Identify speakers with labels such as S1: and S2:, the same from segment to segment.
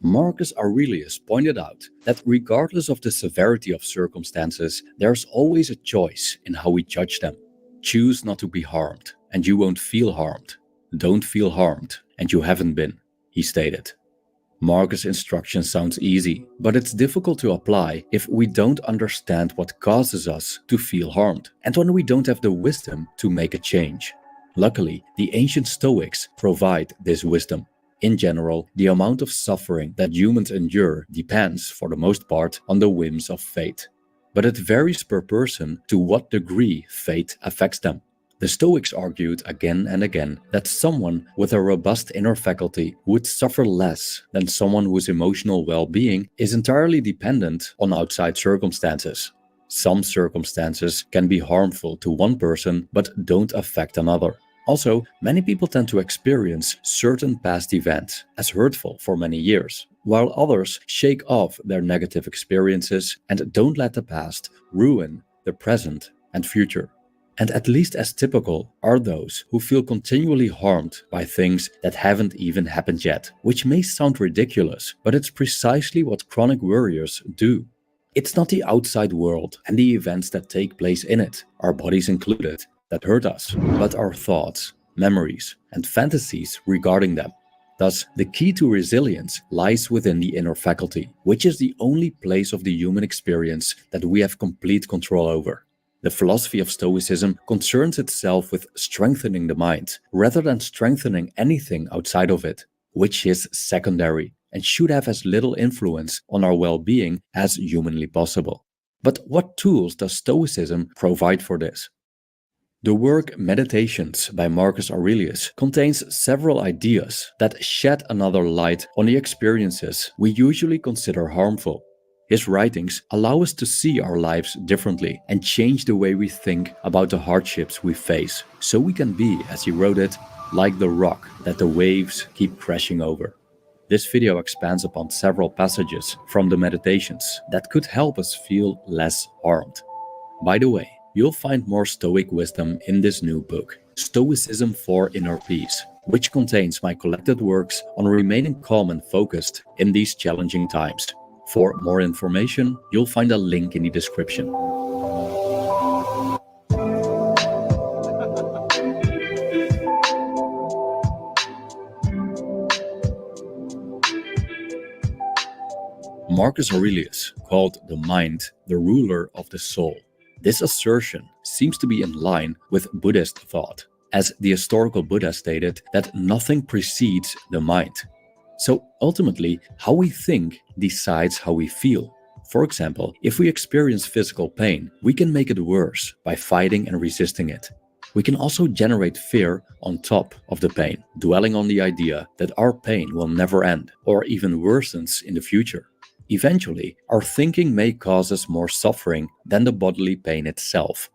S1: Marcus Aurelius pointed out that regardless of the severity of circumstances, there's always a choice in how we judge them. Choose not to be harmed, and you won't feel harmed. Don't feel harmed, and you haven't been, he stated. Marcus' instruction sounds easy, but it's difficult to apply if we don't understand what causes us to feel harmed, and when we don't have the wisdom to make a change. Luckily, the ancient Stoics provide this wisdom. In general, the amount of suffering that humans endure depends, for the most part, on the whims of fate. But it varies per person to what degree fate affects them. The Stoics argued again and again that someone with a robust inner faculty would suffer less than someone whose emotional well-being is entirely dependent on outside circumstances. Some circumstances can be harmful to one person but don't affect another. Also, many people tend to experience certain past events as hurtful for many years, while others shake off their negative experiences and don't let the past ruin the present and future. And at least as typical are those who feel continually harmed by things that haven't even happened yet, which may sound ridiculous, but it's precisely what chronic worriers do. It's not the outside world and the events that take place in it, our bodies included, that hurt us, but our thoughts, memories, and fantasies regarding them. Thus, the key to resilience lies within the inner faculty, which is the only place of the human experience that we have complete control over. The philosophy of Stoicism concerns itself with strengthening the mind, rather than strengthening anything outside of it, which is secondary and should have as little influence on our well-being as humanly possible. But what tools does Stoicism provide for this? The work Meditations by Marcus Aurelius contains several ideas that shed another light on the experiences we usually consider harmful. His writings allow us to see our lives differently and change the way we think about the hardships we face, so we can be, as he wrote it, like the rock that the waves keep crashing over. This video expands upon several passages from the Meditations that could help us feel less harmed. By the way, you'll find more Stoic wisdom in this new book, Stoicism for Inner Peace, which contains my collected works on remaining calm and focused in these challenging times. For more information, you'll find a link in the description. Marcus Aurelius called the mind the ruler of the soul. This assertion seems to be in line with Buddhist thought, as the historical Buddha stated that nothing precedes the mind. So ultimately, how we think decides how we feel. For example, if we experience physical pain, we can make it worse by fighting and resisting it. We can also generate fear on top of the pain, dwelling on the idea that our pain will never end or even worsens in the future. Eventually, our thinking may cause us more suffering than the bodily pain itself.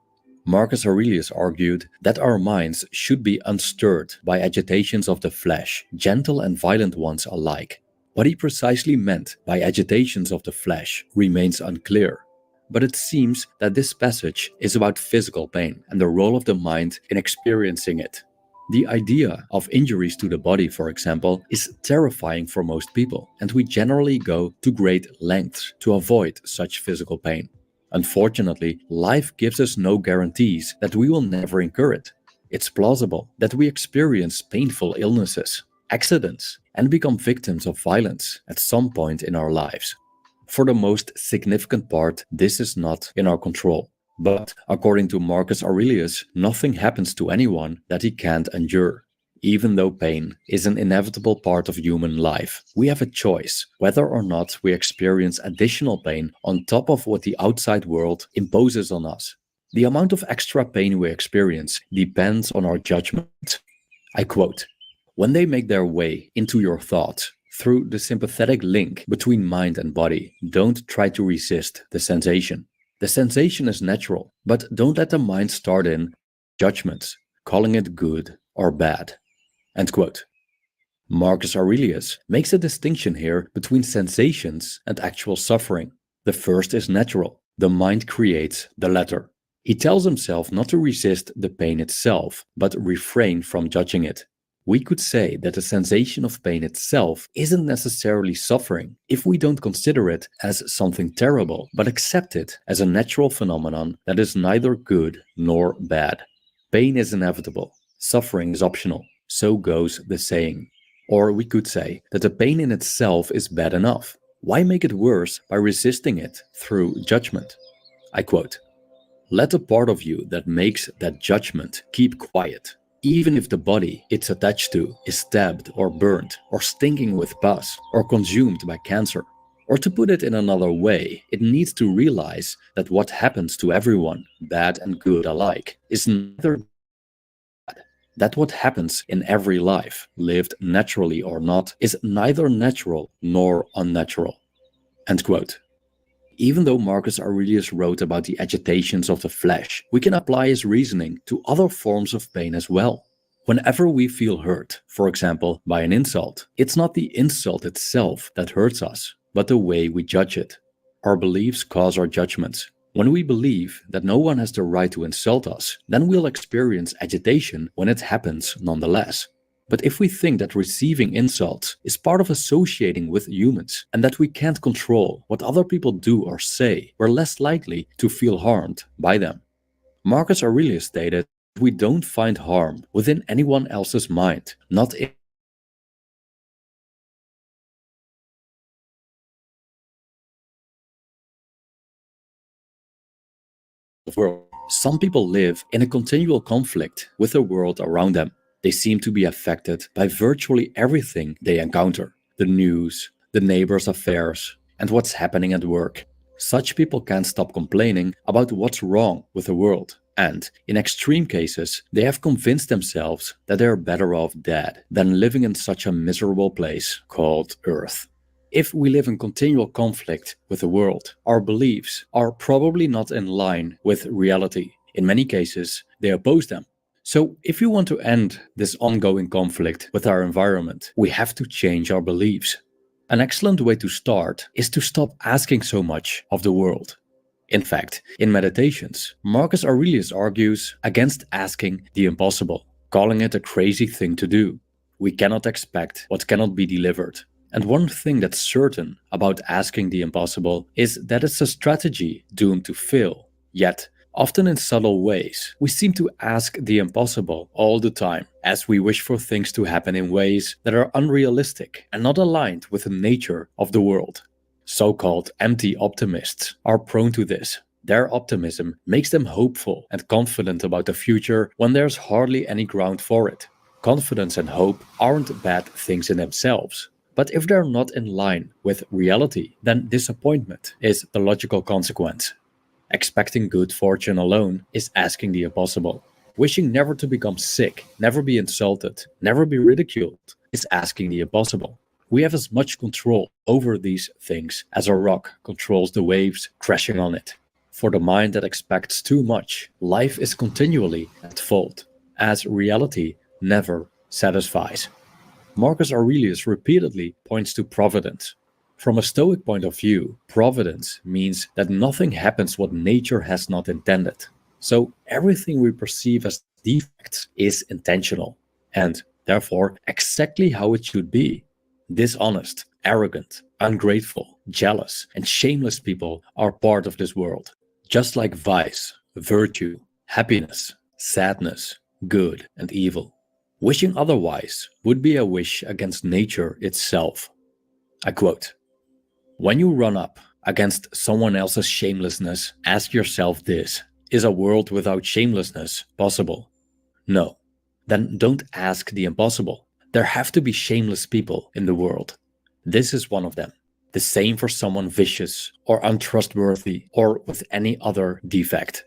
S1: Marcus Aurelius argued that our minds should be unstirred by agitations of the flesh, gentle and violent ones alike. What he precisely meant by agitations of the flesh remains unclear, but it seems that this passage is about physical pain and the role of the mind in experiencing it. The idea of injuries to the body, for example, is terrifying for most people, and we generally go to great lengths to avoid such physical pain. Unfortunately, life gives us no guarantees that we will never incur it. It's plausible that we experience painful illnesses, accidents, and become victims of violence at some point in our lives. For the most significant part, this is not in our control. But according to Marcus Aurelius, nothing happens to anyone that he can't endure. Even though pain is an inevitable part of human life, we have a choice whether or not we experience additional pain on top of what the outside world imposes on us. The amount of extra pain we experience depends on our judgment. I quote, "When they make their way into your thoughts through the sympathetic link between mind and body, don't try to resist the sensation. The sensation is natural, but don't let the mind start in judgments, calling it good or bad." End quote. Marcus Aurelius makes a distinction here between sensations and actual suffering. The first is natural. The mind creates the latter. He tells himself not to resist the pain itself, but refrain from judging it. We could say that the sensation of pain itself isn't necessarily suffering if we don't consider it as something terrible, but accept it as a natural phenomenon that is neither good nor bad. Pain is inevitable, suffering is optional, so goes the saying. Or we could say that the pain in itself is bad enough. Why make it worse by resisting it through judgment? I quote, "Let the part of you that makes that judgment keep quiet, even if the body it's attached to is stabbed or burnt or stinking with pus or consumed by cancer. Or to put it in another way, it needs to realize that what happens to everyone, bad and good alike, is neither that what happens in every life, lived naturally or not, is neither natural nor unnatural." End quote. Even though Marcus Aurelius wrote about the agitations of the flesh, we can apply his reasoning to other forms of pain as well. Whenever we feel hurt, for example, by an insult, it's not the insult itself that hurts us, but the way we judge it. Our beliefs cause our judgments. When we believe that no one has the right to insult us, then we'll experience agitation when it happens nonetheless. But if we think that receiving insults is part of associating with humans and that we can't control what other people do or say, we're less likely to feel harmed by them. Marcus Aurelius stated, "We don't find harm within anyone else's mind, not in the world." Some people live in a continual conflict with the world around them. They seem to be affected by virtually everything they encounter: the news, the neighbors' affairs, and what's happening at work. Such people can't stop complaining about what's wrong with the world. And, in extreme cases, they have convinced themselves that they are better off dead than living in such a miserable place called Earth. If we live in continual conflict with the world, our beliefs are probably not in line with reality. In many cases, they oppose them. So, if you want to end this ongoing conflict with our environment, we have to change our beliefs. An excellent way to start is to stop asking so much of the world. In fact, in Meditations, Marcus Aurelius argues against asking the impossible, calling it a crazy thing to do. We cannot expect what cannot be delivered. And one thing that's certain about asking the impossible is that it's a strategy doomed to fail. Yet, often in subtle ways, we seem to ask the impossible all the time, as we wish for things to happen in ways that are unrealistic and not aligned with the nature of the world. So-called empty optimists are prone to this. Their optimism makes them hopeful and confident about the future when there's hardly any ground for it. Confidence and hope aren't bad things in themselves. But if they're not in line with reality, then disappointment is the logical consequence. Expecting good fortune alone is asking the impossible. Wishing never to become sick, never be insulted, never be ridiculed is asking the impossible. We have as much control over these things as a rock controls the waves crashing on it. For the mind that expects too much, life is continually at fault, as reality never satisfies. Marcus Aurelius repeatedly points to providence. From a Stoic point of view, providence means that nothing happens what nature has not intended. So everything we perceive as defects is intentional, and therefore exactly how it should be. Dishonest, arrogant, ungrateful, jealous, and shameless people are part of this world. Just like vice, virtue, happiness, sadness, good and evil. Wishing otherwise would be a wish against nature itself. I quote, "When you run up against someone else's shamelessness, ask yourself this: is a world without shamelessness possible? No. Then don't ask the impossible. There have to be shameless people in the world. This is one of them. The same for someone vicious or untrustworthy or with any other defect."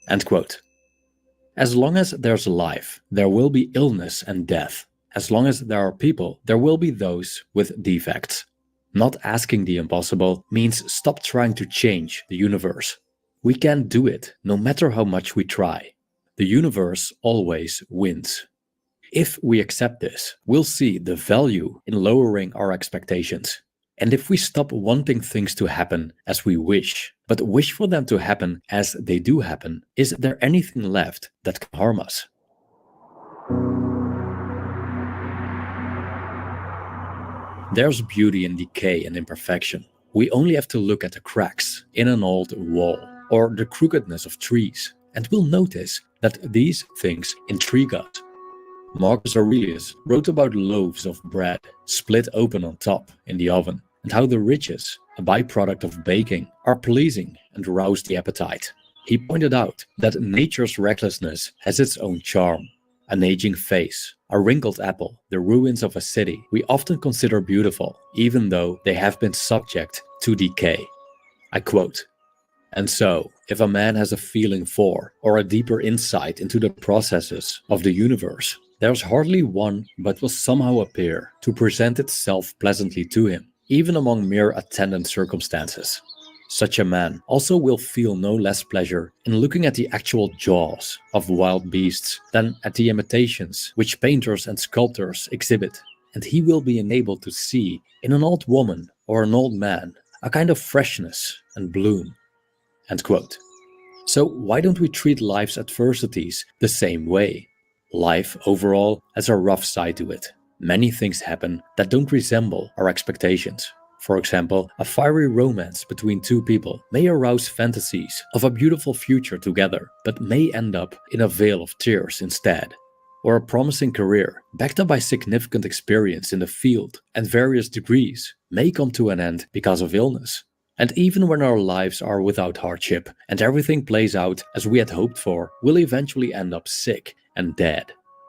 S1: End quote. As long as there's life, there will be illness and death. As long as there are people, there will be those with defects. Not asking the impossible means stop trying to change the universe. We can't do it, no matter how much we try. The universe always wins. If we accept this, we'll see the value in lowering our expectations. And if we stop wanting things to happen as we wish, but wish for them to happen as they do happen, is there anything left that can harm us? There's beauty in decay and imperfection. We only have to look at the cracks in an old wall or the crookedness of trees, and we'll notice that these things intrigue us. Marcus Aurelius wrote about loaves of bread split open on top in the oven, and how the ridges, a byproduct of baking, are pleasing and rouse the appetite. He pointed out that nature's recklessness has its own charm. An aging face, a wrinkled apple, the ruins of a city we often consider beautiful, even though they have been subject to decay. I quote, "And so, if a man has a feeling for, or a deeper insight into the processes of the universe, there's hardly one but will somehow appear to present itself pleasantly to him, even among mere attendant circumstances. Such a man also will feel no less pleasure in looking at the actual jaws of wild beasts than at the imitations which painters and sculptors exhibit, and he will be enabled to see in an old woman or an old man a kind of freshness and bloom." End quote. So why don't we treat life's adversities the same way? Life overall has a rough side to it. Many things happen that don't resemble our expectations. For example, a fiery romance between two people may arouse fantasies of a beautiful future together, but may end up in a vale of tears instead. Or a promising career, backed up by significant experience in the field and various degrees, may come to an end because of illness. And even when our lives are without hardship and everything plays out as we had hoped for, we'll eventually end up sick and dead.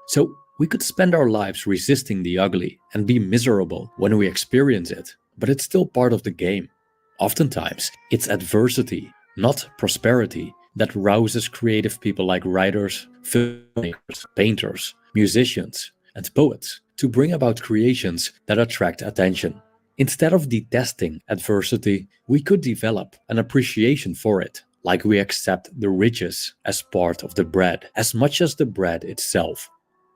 S1: So we could spend our lives resisting the ugly and be miserable when we experience it, but it's still part of the game. Oftentimes, it's adversity, not prosperity, that rouses creative people like writers, filmmakers, painters, musicians, and poets to bring about creations that attract attention. Instead of detesting adversity, we could develop an appreciation for it, like we accept the ridges as part of the bread, as much as the bread itself.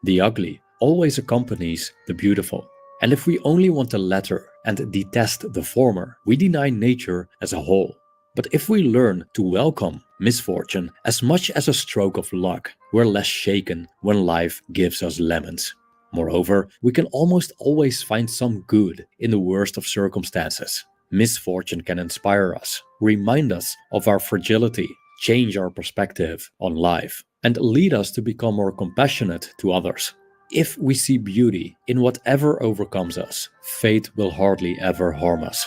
S1: The ugly always accompanies the beautiful. And if we only want the latter and detest the former, we deny nature as a whole. But if we learn to welcome misfortune as much as a stroke of luck, we're less shaken when life gives us lemons. Moreover, we can almost always find some good in the worst of circumstances. Misfortune can inspire us, remind us of our fragility, change our perspective on life, and lead us to become more compassionate to others. If we see beauty in whatever overcomes us, fate will hardly ever harm us.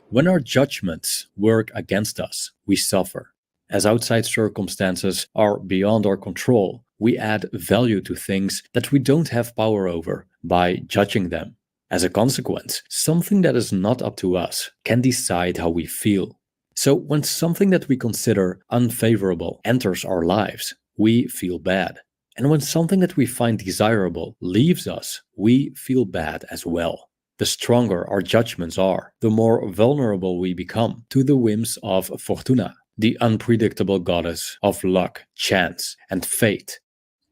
S1: When our judgments work against us, we suffer. As outside circumstances are beyond our control, we add value to things that we don't have power over by judging them. As a consequence, something that is not up to us can decide how we feel. So when something that we consider unfavorable enters our lives, we feel bad. And when something that we find desirable leaves us, we feel bad as well. The stronger our judgments are, the more vulnerable we become to the whims of Fortuna, the unpredictable goddess of luck, chance, and fate.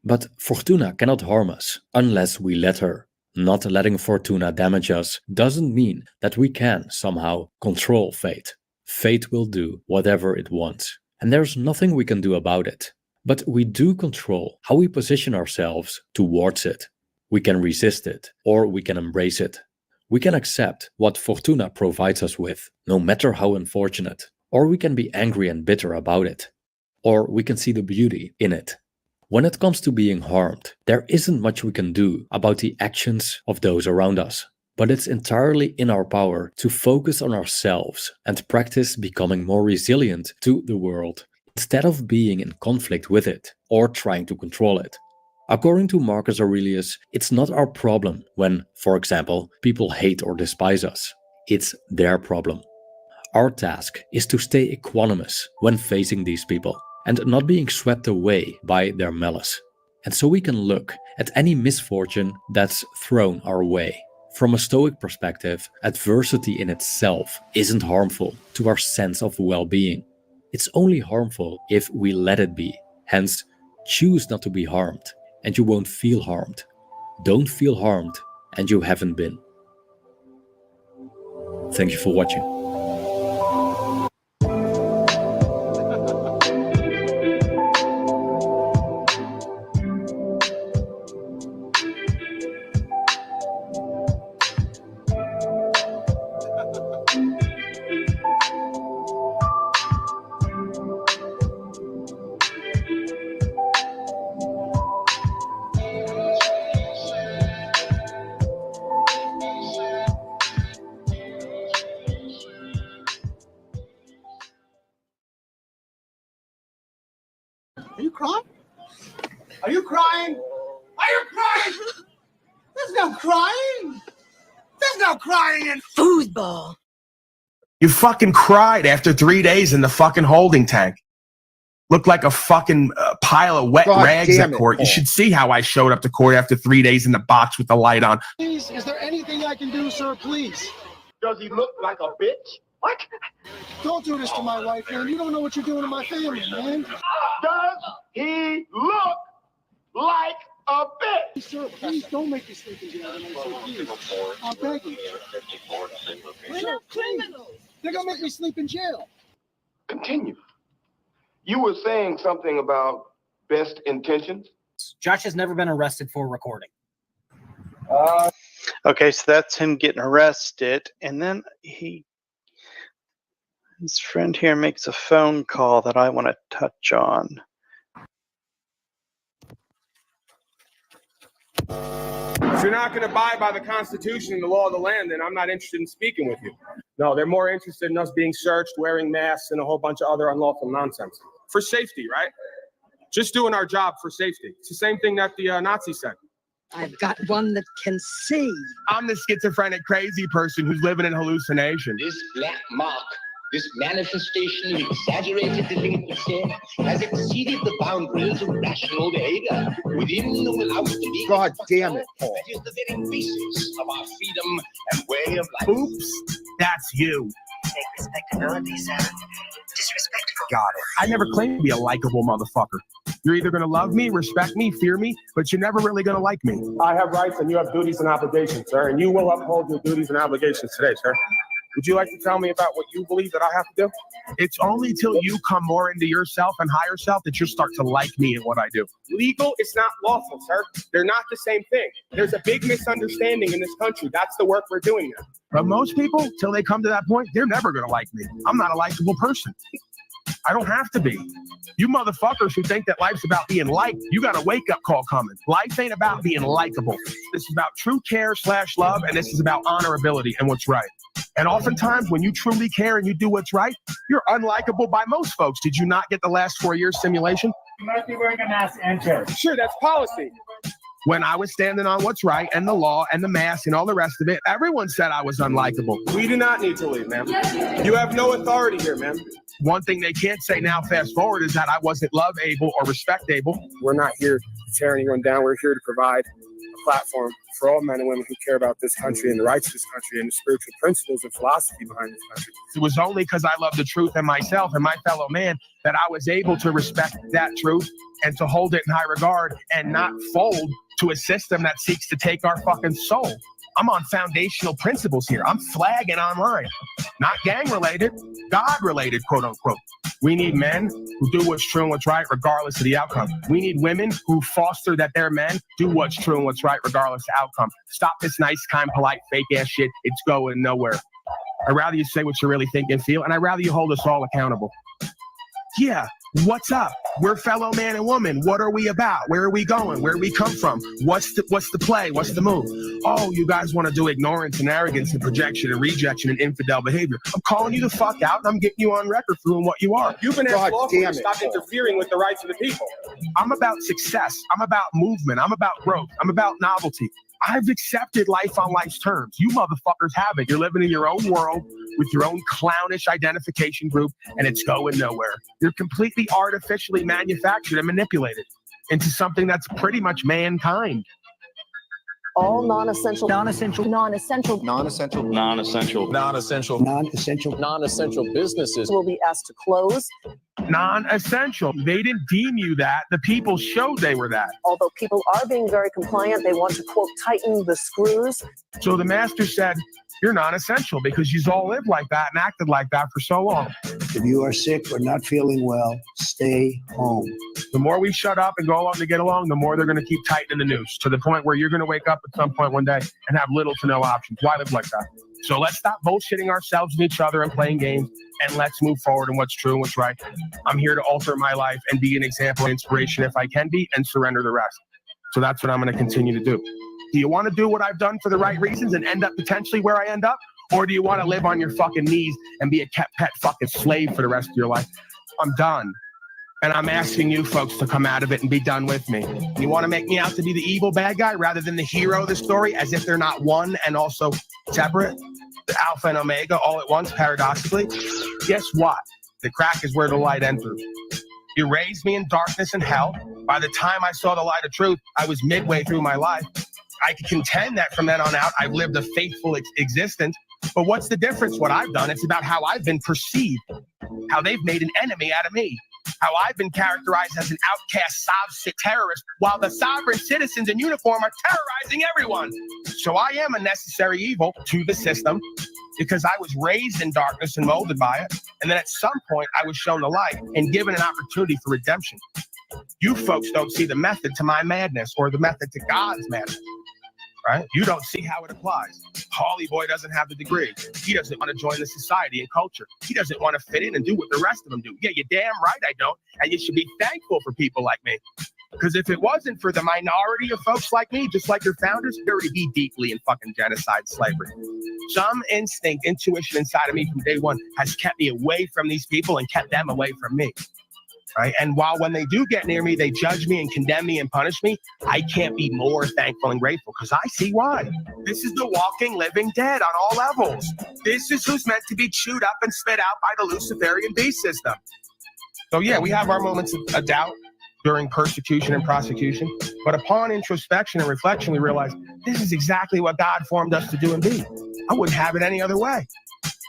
S1: But Fortuna cannot harm us unless we let her. Not letting Fortuna damage us doesn't mean that we can somehow control fate. Fate will do whatever it wants, and there's nothing we can do about it. But we do control how we position ourselves towards it. We can resist it, or we can embrace it. We can accept what Fortuna provides us with, no matter how unfortunate, or we can be angry and bitter about it, or we can see the beauty in it. When it comes to being harmed, there isn't much we can do about the actions of those around us, but it's entirely in our power to focus on ourselves and practice becoming more resilient to the world, instead of being in conflict with it or trying to control it. According to Marcus Aurelius, it's not our problem when, for example, people hate or despise us. It's their problem. Our task is to stay equanimous when facing these people and not being swept away by their malice. And so we can look at any misfortune that's thrown our way. From a Stoic perspective, adversity in itself isn't harmful to our sense of well-being. It's only harmful if we let it be. Hence, choose not to be harmed, and you won't feel harmed. Don't feel harmed, and you haven't been. Thank you for watching.
S2: you crying? Are you crying? Are you crying? There's no crying. There's no crying in foosball.
S3: You fucking cried after 3 days in the fucking holding tank. Looked like a fucking pile of wet rags at court. You should see how I showed up to court after 3 days in the box with the light on.
S2: Please, is there anything I can do, sir? Please.
S4: Does he look like a bitch? What?
S2: Don't do this to my wife, man. You don't know what you're doing to my family, man.
S4: Does he look like a bitch?
S2: Sir, please don't make me sleep in jail tonight, sir. Please. I'm begging.
S5: We're not criminals.
S2: They're gonna make me sleep in jail.
S4: Continue. You were saying something about best intentions?
S6: Josh has never been arrested for recording.
S7: Okay, so that's him getting arrested, and then his friend here makes a phone call that I want to touch on.
S3: If you're not going to abide by the Constitution and the law of the land, then I'm not interested in speaking with you. No, they're more interested in us being searched, wearing masks, and a whole bunch of other unlawful nonsense. For safety, right? Just doing our job for safety. It's the same thing that the Nazis said.
S5: I've got one that can see.
S3: I'm the schizophrenic crazy person who's living in hallucination.
S8: This black mark, this manifestation of exaggerated delinquency has exceeded the boundaries of rational behavior within and without the legal.
S2: God damn it, Paul.
S8: That is the very basis of our freedom and way of life.
S3: Oops, that's you.
S5: Take respectability, sir. Disrespectful.
S3: Got it. I never claimed to be a likable motherfucker. You're either going to love me, respect me, fear me, but you're never really going to like me. I have rights and you have duties and obligations, sir, and you will uphold your duties and obligations today, sir. Would you like to tell me about what you believe that I have to do? It's only till you come more into yourself and higher self that you start to like me and what I do. Legal is not lawful, sir. They're not the same thing. There's a big misunderstanding in this country. That's the work we're doing now. But most people, till they come to that point, they're never going to like me. I'm not a likable person. I don't have to be. You motherfuckers who think that life's about being liked, you got a wake-up call coming. Life ain't about being likable. This is about true care/love, and this is about honorability and what's right. And oftentimes, when you truly care and you do what's right, you're unlikable by most folks. Did you not get the last 4 years simulation?
S9: You must be wearing a mask, enter.
S3: Sure, that's policy. When I was standing on what's right and the law and the mask and all the rest of it, everyone said I was unlikable. We do not need to leave, ma'am. You have no authority here, ma'am. One thing they can't say now, fast forward, is that I wasn't love-able or respect-able. We're not here to tear anyone down. We're here to provide a platform for all men and women who care about this country and the rights of this country and the spiritual principles and philosophy behind this country. It was only because I love the truth and myself and my fellow man that I was able to respect that truth and to hold it in high regard and not fold to a system that seeks to take our fucking soul. I'm on foundational principles here. I'm flagging online. Not gang-related, God-related, quote-unquote. We need men who do what's true and what's right regardless of the outcome. We need women who foster that their men do what's true and what's right regardless of outcome. Stop this nice, kind, polite, fake-ass shit. It's going nowhere. I'd rather you say what you really think and feel, and I'd rather you hold us all accountable. Yeah, what's up? We're fellow man and woman. What are we about? Where are we going? Where do we come from? What's the play? What's the move? Oh, you guys want to do ignorance and arrogance and projection and rejection and infidel behavior. I'm calling you the fuck out and I'm getting you on record for doing what you are. You've been asked lawfully to stop interfering with the rights of the people. I'm about success. I'm about movement. I'm about growth. I'm about novelty. I've accepted life on life's terms. You motherfuckers haven't. You're living in your own world with your own clownish identification group, and it's going nowhere. You're completely artificially manufactured and manipulated into something that's pretty much mankind.
S10: All non-essential businesses will be asked to close.
S3: Non-essential. They didn't deem you that. The people showed they were that.
S10: Although people are being very compliant, they want to, quote, tighten the screws.
S3: So the master said, you're non-essential because you've all lived like that and acted like that for so long.
S11: If you are sick or not feeling well, stay home.
S3: The more we shut up and go along to get along, the more they're going to keep tightening the noose to the point where you're going to wake up at some point one day and have little to no options. Why live like that? So let's stop bullshitting ourselves and each other and playing games, and let's move forward in what's true and what's right. I'm here to alter my life and be an example and inspiration if I can be, and surrender the rest. So that's what I'm going to continue to do. Do you want to do what I've done for the right reasons and end up potentially where I end up? Or do you want to live on your fucking knees and be a pet fucking slave for the rest of your life? I'm done. And I'm asking you folks to come out of it and be done with me. You want to make me out to be the evil bad guy rather than the hero of the story, as if they're not one and also separate, the alpha and omega all at once, paradoxically? Guess what? The crack is where the light enters. You raised me in darkness and hell. By the time I saw the light of truth, I was midway through my life. I can contend that from then on out, I've lived a faithful existence. But what's the difference? What I've done, it's about how I've been perceived, how they've made an enemy out of me, how I've been characterized as an outcast sovereign terrorist, while the sovereign citizens in uniform are terrorizing everyone. So I am a necessary evil to the system because I was raised in darkness and molded by it. And then at some point, I was shown the light and given an opportunity for redemption. You folks don't see the method to my madness or the method to God's madness. Right? You don't see how it applies. Holly Boy doesn't have the degree. He doesn't want to join the society and culture. He doesn't want to fit in and do what the rest of them do. Yeah, you're damn right I don't. And you should be thankful for people like me. Because if it wasn't for the minority of folks like me, just like your founders, you'd already be deeply in fucking genocide slavery. Some instinct, intuition inside of me from day one has kept me away from these people and kept them away from me. Right? And while when they do get near me, they judge me and condemn me and punish me, I can't be more thankful and grateful because I see why. This is the walking, living dead on all levels. This is who's meant to be chewed up and spit out by the Luciferian beast system. So yeah, we have our moments of doubt during persecution and prosecution, but upon introspection and reflection, we realize this is exactly what God formed us to do and be. I wouldn't have it any other way.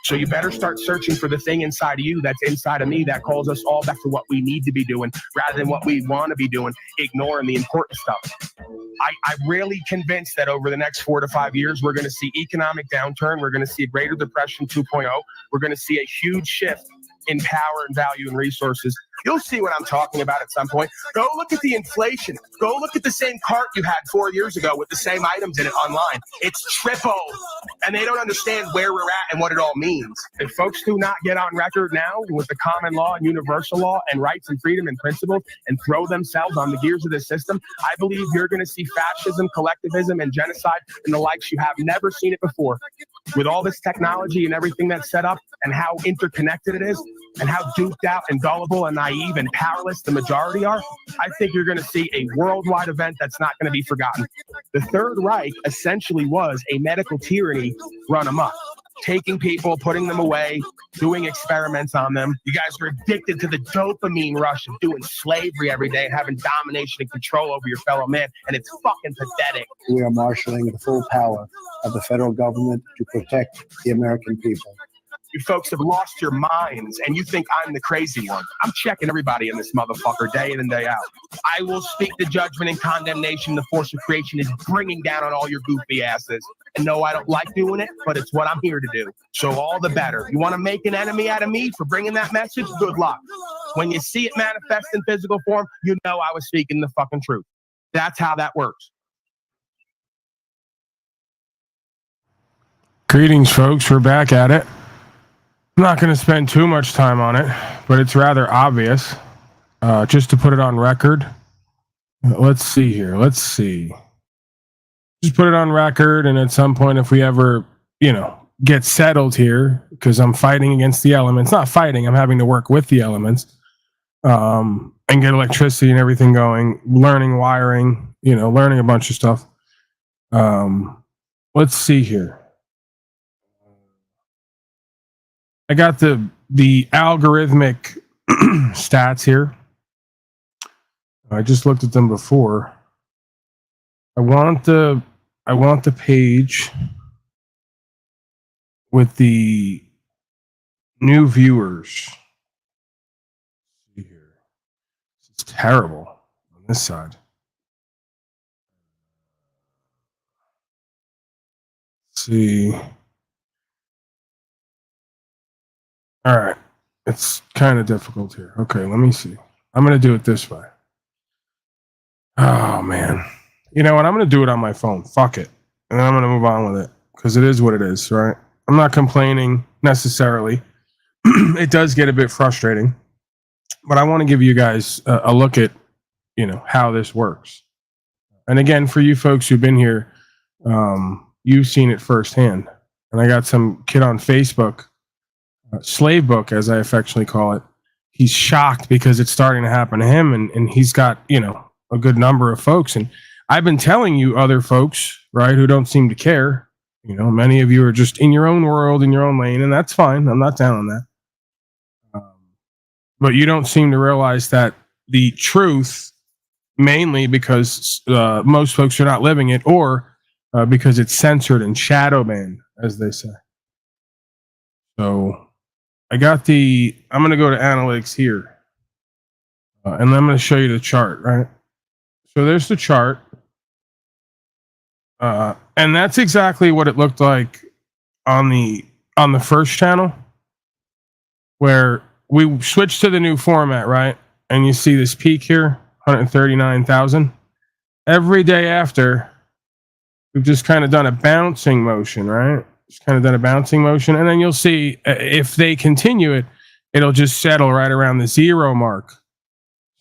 S3: So you better start searching for the thing inside of you that's inside of me that calls us all back to what we need to be doing rather than what we want to be doing, ignoring the important stuff. I'm really convinced that over the next 4 to 5 years, we're going to see economic downturn. We're going to see a Greater Depression 2.0. We're going to see a huge shift in power and value and resources. You'll see what I'm talking about at some point. Go look at the inflation. Go look at the same cart you had 4 years ago with the same items in it online. It's tripled. And they don't understand where we're at and what it all means. If folks do not get on record now with the common law and universal law and rights and freedom and principles and throw themselves on the gears of the system, I believe you're going to see fascism, collectivism, and genocide and the likes you have never seen it before. With all this technology and everything that's set up and how interconnected it is and how duped out and gullible and naive and powerless the majority are, I think you're going to see a worldwide event that's not going to be forgotten. The Third Reich essentially was a medical tyranny run amok, taking people, putting them away, doing experiments on them. You guys are addicted to the dopamine rush of doing slavery every day and having domination and control over your fellow man, and it's fucking pathetic.
S11: We are marshaling the full power of the federal government to protect the American people.
S3: You folks have lost your minds, and you think I'm the crazy one. I'm checking everybody in this motherfucker day in and day out. I will speak the judgment and condemnation the force of creation is bringing down on all your goofy asses. And no, I don't like doing it, but it's what I'm here to do. So all the better. You want to make an enemy out of me for bringing that message? Good luck. When you see it manifest in physical form, you know I was speaking the fucking truth. That's how that works.
S12: Greetings, folks. We're back at it. I'm not going to spend too much time on it, but it's rather obvious. Just to put it on record. Let's see here. Let's see. Just put it on record, and at some point, if we ever, get settled here, because I'm fighting against the elements. Not fighting, I'm having to work with the elements. And get electricity and everything going. Learning wiring, learning a bunch of stuff. Let's see here. I got the algorithmic stats here. I just looked at them before. I want the page with the new viewers. Let's see here. It's terrible on this side. Let's see. All right. It's kind of difficult here. Okay, let me see. I'm going to do it this way. Oh, man. You know what? I'm going to do it on my phone. Fuck it. And then I'm going to move on with it because it is what it is, right? I'm not complaining necessarily. It does get a bit frustrating, but I want to give you guys a look at, how this works. And again, for you folks who've been here, you've seen it firsthand. And I got some kid on Facebook, Slave Book, as I affectionately call it. he's shocked because it's starting to happen to him, and he's got, you know, a good number of folks. And I've been telling you other folks, right, who don't seem to care. You know, many of you are just in your own world, in your own lane, and that's fine. I'm not down on that. But you don't seem to realize that the truth, mainly because most folks are not living it, or because it's censored and shadow banned, as they say. So I'm going to go to analytics here. And I'm going to show you the chart, right? So there's the chart. And that's exactly what it looked like on the first channel, where we switched to the new format, right? And you see this peak here, 139,000. Every day after, we've just kind of done a bouncing motion, right? Just kind of done a bouncing motion. And then you'll see if they continue it, it'll just settle right around the 0 mark.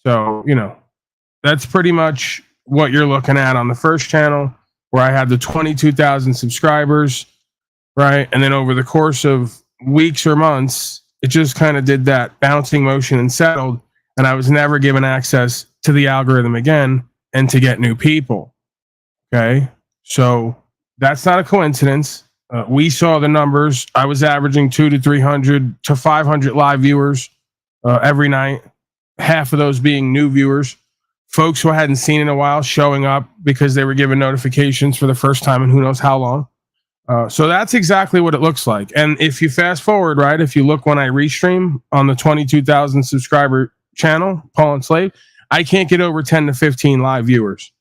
S12: So, you know, that's pretty much what you're looking at on the first channel, where I had the 22,000 subscribers, right? And then over the course of weeks or months, it just kind of did that bouncing motion and settled. And I was never given access to the algorithm again and to get new people. Okay. So that's not a coincidence. We saw the numbers. I was averaging 200 to 300 to 500 live viewers every night. Half of those being new viewers, folks who I hadn't seen in a while showing up because they were given notifications for the first time in who knows how long. So that's exactly what it looks like. And if you fast forward, right, if you look when I restream on the 22,000 subscriber channel, Paul and Slave, I can't get over 10 to 15 live viewers.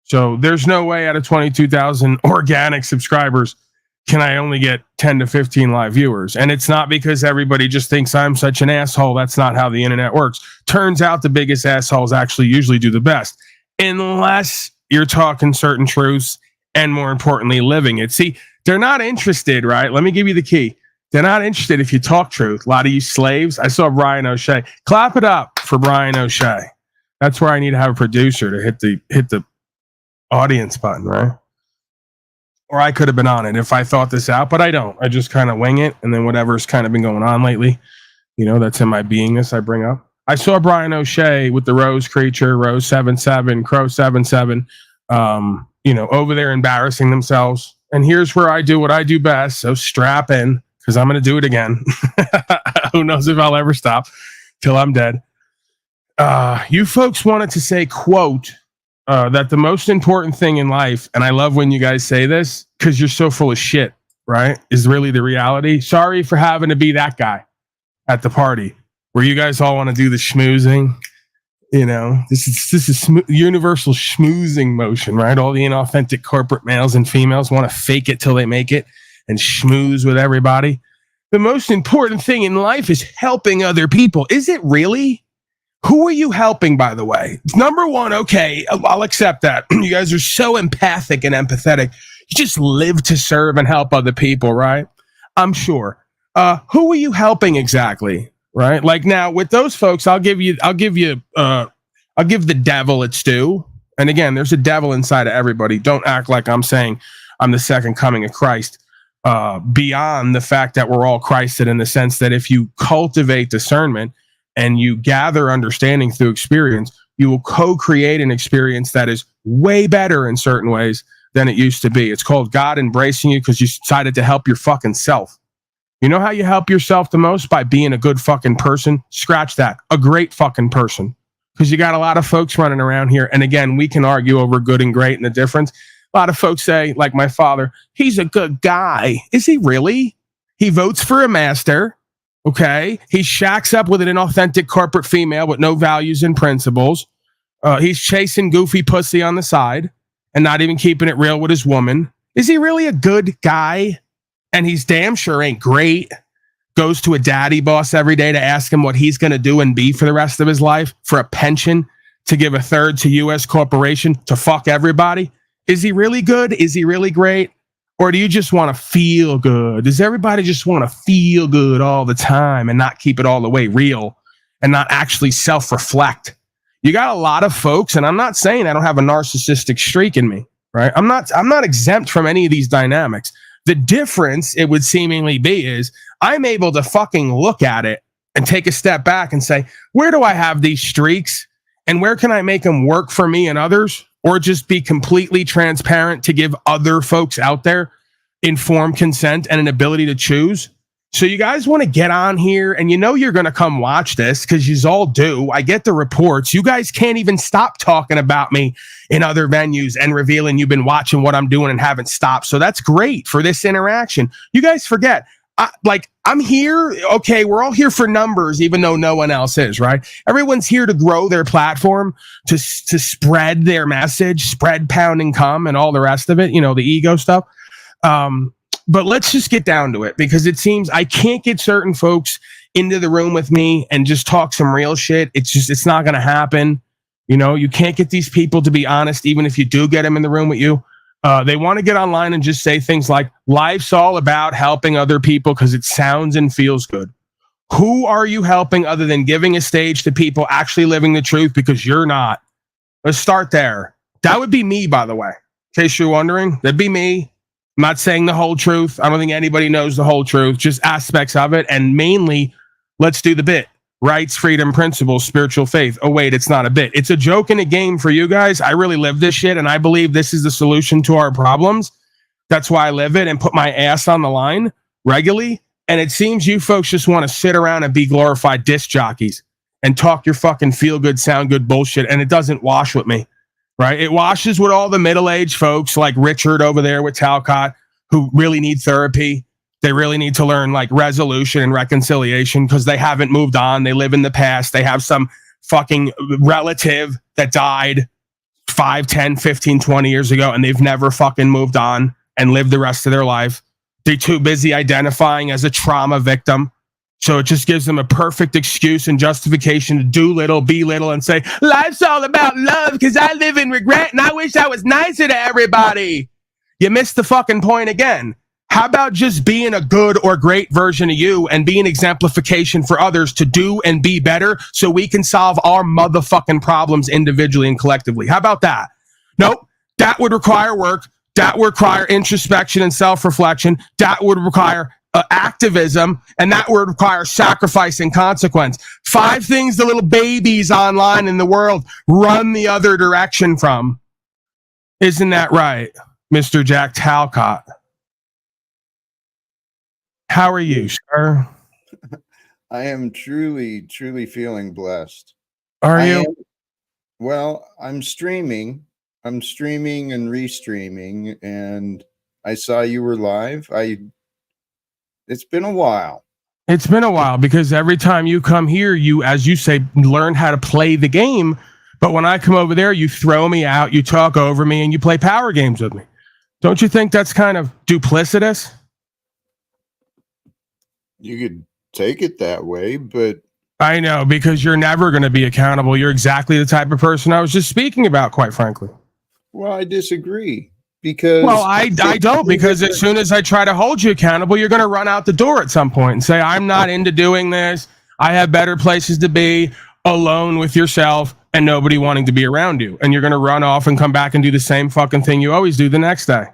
S12: So there's no way out of 22,000 organic subscribers can I only get 10 to 15 live viewers. And it's not because everybody just thinks I'm such an asshole. That's not how the internet works. Turns out the biggest assholes actually usually do the best, unless you're talking certain truths and, more importantly, living it. See, they're not interested, right? Let me give you the key. They're not interested if you talk truth. A lot of you slaves. I saw Brian O'Shea. Clap it up for Brian O'Shea. That's where I need to have a producer to hit the audience button, right? Or I could have been on it if I thought this out, but I don't. I just kind of wing it, and then whatever's kind of been going on lately, you know, that's in my beingness I bring up. I saw Brian O'Shea with the Rose Creature, Rose 77, Crow 77, you know, over there embarrassing themselves. And here's where I do what I do best. So strap in, because I'm going to do it again. Who knows if I'll ever stop till I'm dead. You folks wanted to say, quote, that the most important thing in life, and I love when you guys say this because you're so full of shit, right, is really the reality. Sorry for having to be that guy at the party where you guys all want to do the schmoozing. You know, this is universal schmoozing motion, right? All the inauthentic corporate males and females want to fake it till they make it and schmooze with everybody. The most important thing in life is helping other people. Is it really? Who are you helping, by the way? Number one, okay, I'll accept that. You guys are so empathic and empathetic. You just live to serve and help other people, right? I'm sure. Who are you helping exactly? Right? Like now with those folks, I'll give the devil its due. And again, there's a devil inside of everybody. Don't act like I'm saying I'm the second coming of Christ. Beyond the fact that we're all Christed, in the sense that if you cultivate discernment and you gather understanding through experience, you will co-create an experience that is way better in certain ways than it used to be. It's called God embracing you because you decided to help your fucking self. You know how you help yourself the most? By being a good fucking person. Scratch that. A great fucking person. Because you got a lot of folks running around here. And again, we can argue over good and great and the difference. A lot of folks say, like my father, he's a good guy. Is he really? He votes for a master. Okay. He shacks up with an inauthentic corporate female with no values and principles. He's chasing goofy pussy on the side and not even keeping it real with his woman. Is he really a good guy? And he's damn sure ain't great. Goes to a daddy boss every day to ask him what he's going to do and be for the rest of his life, for a pension, to give a third to U.S. corporation, to fuck everybody. Is he really good? Is he really great? Or do you just want to feel good? Does everybody just want to feel good all the time and not keep it all the way real and not actually self-reflect? You got a lot of folks, and I'm not saying I don't have a narcissistic streak in me, right? I'm not exempt from any of these dynamics. The difference, it would seemingly be, is I'm able to fucking look at it and take a step back and say, where do I have these streaks and where can I make them work for me and others, or just be completely transparent to give other folks out there informed consent and an ability to choose? So you guys want to get on here, and you're going to come watch this because you all do. I get the reports. You guys can't even stop talking about me in other venues and revealing you've been watching what I'm doing and haven't stopped. So that's great for this interaction. You guys forget, I'm here. Okay, we're all here for numbers, even though no one else is, right? Everyone's here to grow their platform, to spread their message, spread, pound, and come, and all the rest of it, the ego stuff. But let's just get down to it, because it seems I can't get certain folks into the room with me and just talk some real shit. It's not going to happen. You can't get these people to be honest, even if you do get them in the room with you. They want to get online and just say things like, life's all about helping other people because it sounds and feels good. Who are you helping other than giving a stage to people actually living the truth? Because you're not. Let's start there. That would be me, by the way. In case you're wondering, that'd be me. I'm not saying the whole truth. I don't think anybody knows the whole truth, just aspects of it. And mainly, let's do the bit. Rights, freedom, principles, spiritual faith. Oh, wait, it's not a bit. It's a joke and a game for you guys. I really live this shit, and I believe this is the solution to our problems. That's why I live it and put my ass on the line regularly. And it seems you folks just want to sit around and be glorified disc jockeys and talk your fucking feel-good, sound-good bullshit, and it doesn't wash with me. Right? It washes with all the middle-aged folks like Richard over there with Talcott, who really need therapy. They really need to learn resolution and reconciliation because they haven't moved on. They live in the past. They have some fucking relative that died 5, 10, 15, 20 years ago, and they've never fucking moved on and lived the rest of their life. They're too busy identifying as a trauma victim. So it just gives them a perfect excuse and justification to do little, be little, and say, life's all about love because I live in regret and I wish I was nicer to everybody. You missed the fucking point again. How about just being a good or great version of you and being exemplification for others to do and be better so we can solve our motherfucking problems individually and collectively? How about that? Nope. That would require work. That would require introspection and self-reflection. That would require activism, and that would require sacrifice and consequence. 5 things the little babies online in the world run the other direction from. Isn't that right, Mr. Jack Talcott? How are you, sir?
S13: I am truly feeling blessed.
S12: Are you?
S13: Well, I'm streaming and restreaming, and I saw you were live. It's been a while.
S12: It's been a while because every time you come here, you, as you say, learn how to play the game. But when I come over there, you throw me out, you talk over me, and you play power games with me. Don't you think that's kind of duplicitous?
S13: You could take it that way, but...
S12: I know, because you're never going to be accountable. You're exactly the type of person I was just speaking about, quite frankly.
S13: Well, I disagree. Because
S12: I don't, because as soon as I try to hold you accountable, you're going to run out the door at some point and say, I'm not into doing this. I have better places to be, alone with yourself and nobody wanting to be around you. And you're going to run off and come back and do the same fucking thing you always do the next day.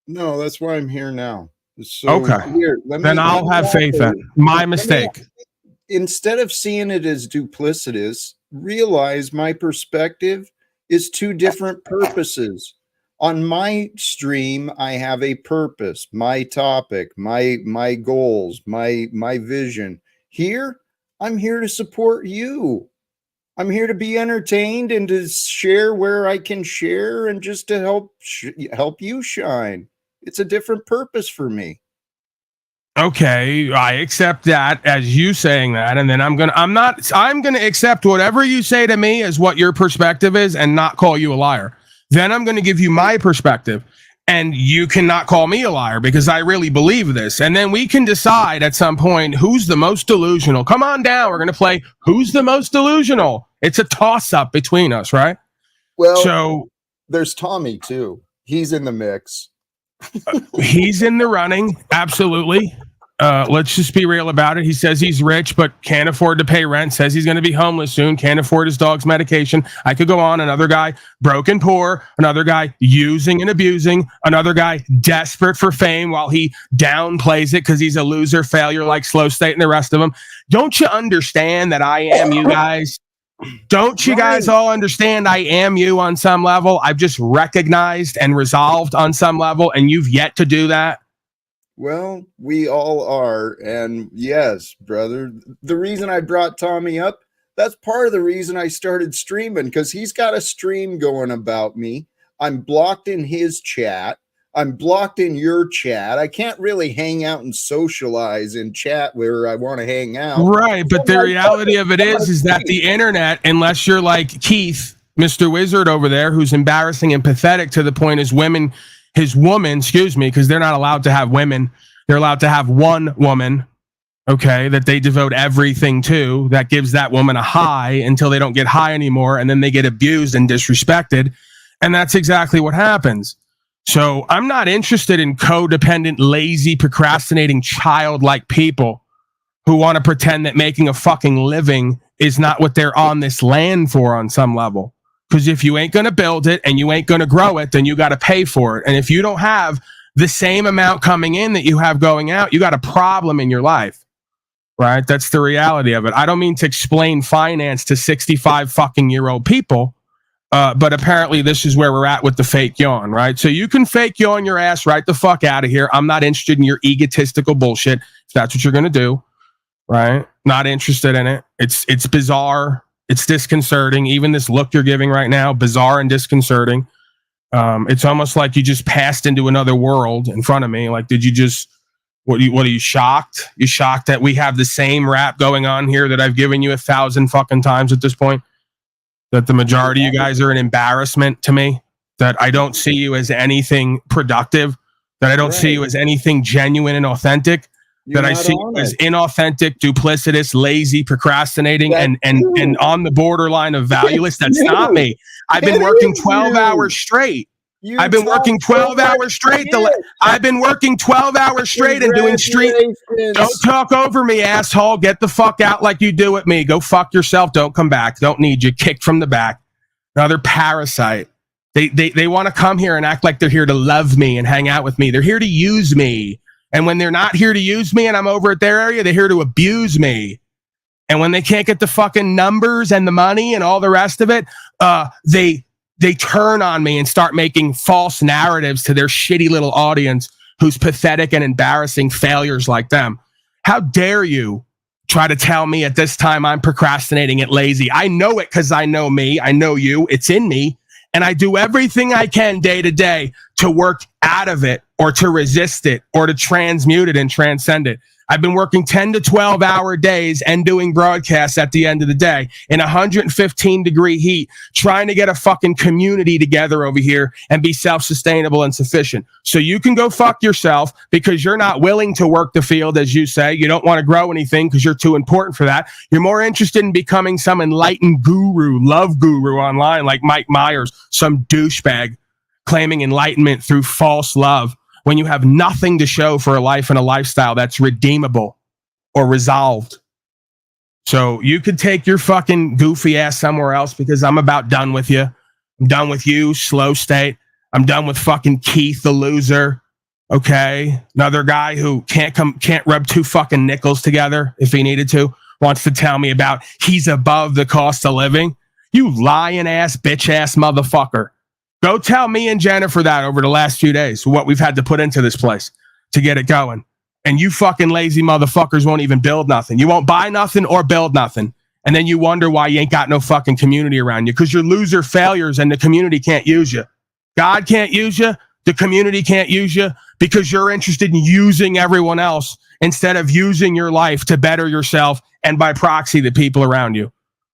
S13: No, that's why I'm here now. So
S12: okay. Then I'll have faith in. My mistake.
S13: Instead of seeing it as duplicitous, realize my perspective is 2 different purposes. On my stream, I have a purpose, my topic, my goals, my vision. Here, I'm here to support you. I'm here to be entertained and to share where I can share and just to help you shine. It's a different purpose for me.
S12: Okay, I accept that as you saying that, and then I'm gonna accept whatever you say to me as what your perspective is and not call you a liar. Then I'm going to give you my perspective, and you cannot call me a liar because I really believe this. And then we can decide at some point who's the most delusional. Come on down. We're going to play who's the most delusional. It's a toss-up between us, right?
S13: Well,
S12: so
S13: there's Tommy, too. He's in the mix.
S12: He's in the running. Absolutely. Let's just be real about it. He says he's rich, but can't afford to pay rent. Says he's going to be homeless soon. Can't afford his dog's medication. I could go on. Another guy, broken poor. Another guy, using and abusing. Another guy, desperate for fame while he downplays it because he's a loser, failure like Slow State and the rest of them. Don't you understand that I am you guys? Don't you guys all understand I am you on some level? I've just recognized and resolved on some level, and you've yet to do that.
S13: Well, we all are. And yes, brother, the reason I brought Tommy up, that's part of the reason I started streaming, because he's got a stream going about me. I'm blocked in his chat. I'm blocked in your chat. I can't really hang out and socialize in chat where I want to hang out.
S12: Right. But the reality of it is that the internet, unless you're like Keith, Mr. Wizard over there, who's embarrassing and pathetic to the point his woman, because they're not allowed to have women. They're allowed to have one woman, okay, that they devote everything to, that gives that woman a high until they don't get high anymore, and then they get abused and disrespected. And that's exactly what happens. So I'm not interested in codependent, lazy, procrastinating, childlike people who want to pretend that making a fucking living is not what they're on this land for on some level. Because if you ain't going to build it and you ain't going to grow it, then you got to pay for it. And if you don't have the same amount coming in that you have going out, you got a problem in your life, right? That's the reality of it. I don't mean to explain finance to 65 fucking year old people, but apparently this is where we're at with the fake yawn, right? So you can fake yawn your ass right the fuck out of here. I'm not interested in your egotistical bullshit. If that's what you're going to do, right? Not interested in it. It's bizarre. It's disconcerting. Even this look you're giving right now, bizarre and disconcerting. It's almost like you just passed into another world in front of me. Like, did you just, what are you shocked? You shocked that we have the same rap going on here that I've given you 1,000 fucking times at this point? That the majority of you guys are an embarrassment to me? That I don't see you as anything productive? That I don't see you as anything genuine and authentic? That I see as inauthentic, duplicitous, lazy, procrastinating, and on the borderline of valueless. That's not me. I've been working 12 hours straight. I've been working 12 hours straight. I've been working 12 hours straight and doing street. Don't talk over me, asshole. Get the fuck out like you do at me. Go fuck yourself. Don't come back. Don't need you. Kicked from the back. Another parasite. They want to come here and act like they're here to love me and hang out with me. They're here to use me. And when they're not here to use me and I'm over at their area, they're here to abuse me. And when they can't get the fucking numbers and the money and all the rest of it, they turn on me and start making false narratives to their shitty little audience who's pathetic and embarrassing failures like them. How dare you try to tell me at this time I'm procrastinating and lazy? I know it because I know me. I know you. It's in me. And I do everything I can day to day to work out of it or to resist it or to transmute it and transcend it. I've been working 10 to 12 hour days and doing broadcasts at the end of the day in 115 degree heat, trying to get a fucking community together over here and be self-sustainable and sufficient. So you can go fuck yourself because you're not willing to work the field, as you say. You don't want to grow anything because you're too important for that. You're more interested in becoming some enlightened guru, love guru online like Mike Myers, some douchebag claiming enlightenment through false love, when you have nothing to show for a life and a lifestyle that's redeemable or resolved. So you could take your fucking goofy ass somewhere else because I'm about done with you. I'm done with you, Slow State. I'm done with fucking Keith, the loser. Okay. Another guy who can't rub two fucking nickels together if he needed to, wants to tell me about he's above the cost of living. You lying ass, bitch ass motherfucker. Go tell me and Jennifer that over the last few days, what we've had to put into this place to get it going. And you fucking lazy motherfuckers won't even build nothing. You won't buy nothing or build nothing. And then you wonder why you ain't got no fucking community around you because you're loser failures and the community can't use you. God can't use you. The community can't use you because you're interested in using everyone else instead of using your life to better yourself and by proxy the people around you.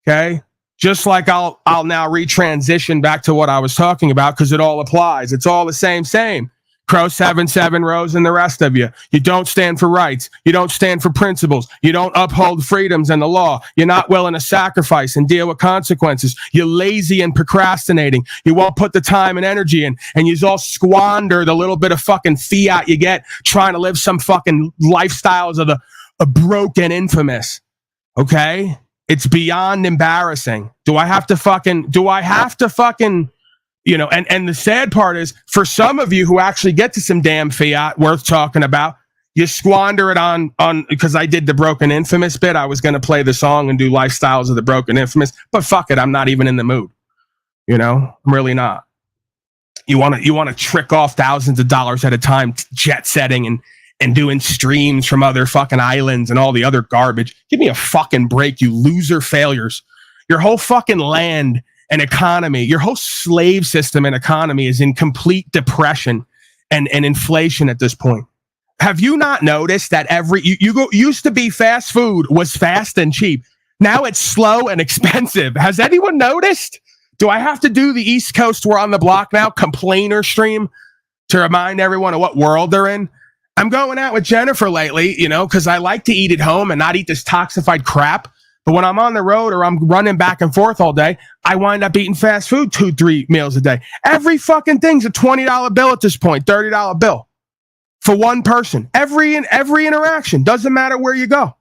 S12: Okay? Just like I'll now retransition back to what I was talking about because it all applies. It's all the same. Crow 77 Rose and the rest of you. You don't stand for rights. You don't stand for principles. You don't uphold freedoms and the law. You're not willing to sacrifice and deal with consequences. You're lazy and procrastinating. You won't put the time and energy in, and you all squander the little bit of fucking fiat you get trying to live some fucking lifestyles of a broken infamous. Okay? It's beyond embarrassing. Do I have to fucking, you know, and the sad part is, for some of you who actually get to some damn fiat worth talking about, you squander it on because I did the Broken Infamous bit. I was going to play the song and do Lifestyles of the Broken Infamous, but fuck it, I'm not even in the mood. You know, I'm really not. You want to trick off thousands of dollars at a time, jet setting and doing streams from other fucking islands and all the other garbage. Give me a fucking break, you loser failures. Your whole fucking land and economy, your whole slave system and economy is in complete depression and inflation at this point. Have you not noticed that used to be fast food was fast and cheap. Now it's slow and expensive. Has anyone noticed? Do I have to do the East Coast We're on the Block now complainer stream to remind everyone of what world they're in? I'm going out with Jennifer lately, you know, because I like to eat at home and not eat this toxified crap. But when I'm on the road or I'm running back and forth all day, I wind up eating fast food 2-3 meals a day. Every fucking thing's a $20 bill at this point, $30 bill for one person. Every interaction, doesn't matter where you go.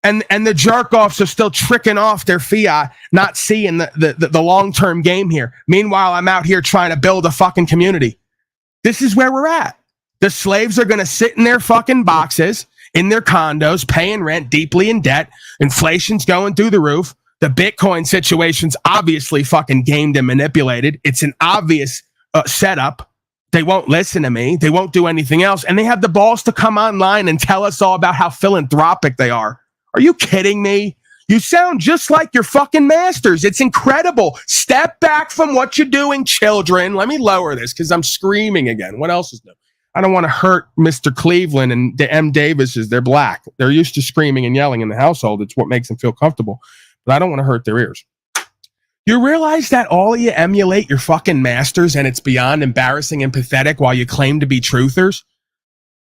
S12: And the jerk-offs are still tricking off their fiat, not seeing the long-term game here. Meanwhile, I'm out here trying to build a fucking community. This is where we're at. The slaves are going to sit in their fucking boxes, in their condos, paying rent, deeply in debt. Inflation's going through the roof. The Bitcoin situation's obviously fucking gamed and manipulated. It's an obvious setup. They won't listen to me. They won't do anything else. And they have the balls to come online and tell us all about how philanthropic they are. Are you kidding me? You sound just like your fucking masters. It's incredible. Step back from what you're doing, children. Let me lower this because I'm screaming again. What else is new? I don't want to hurt Mr. Cleveland and the M. Davises. They're black. They're used to screaming and yelling in the household. It's what makes them feel comfortable. But I don't want to hurt their ears. You realize that all of you emulate your fucking masters and it's beyond embarrassing and pathetic while you claim to be truthers?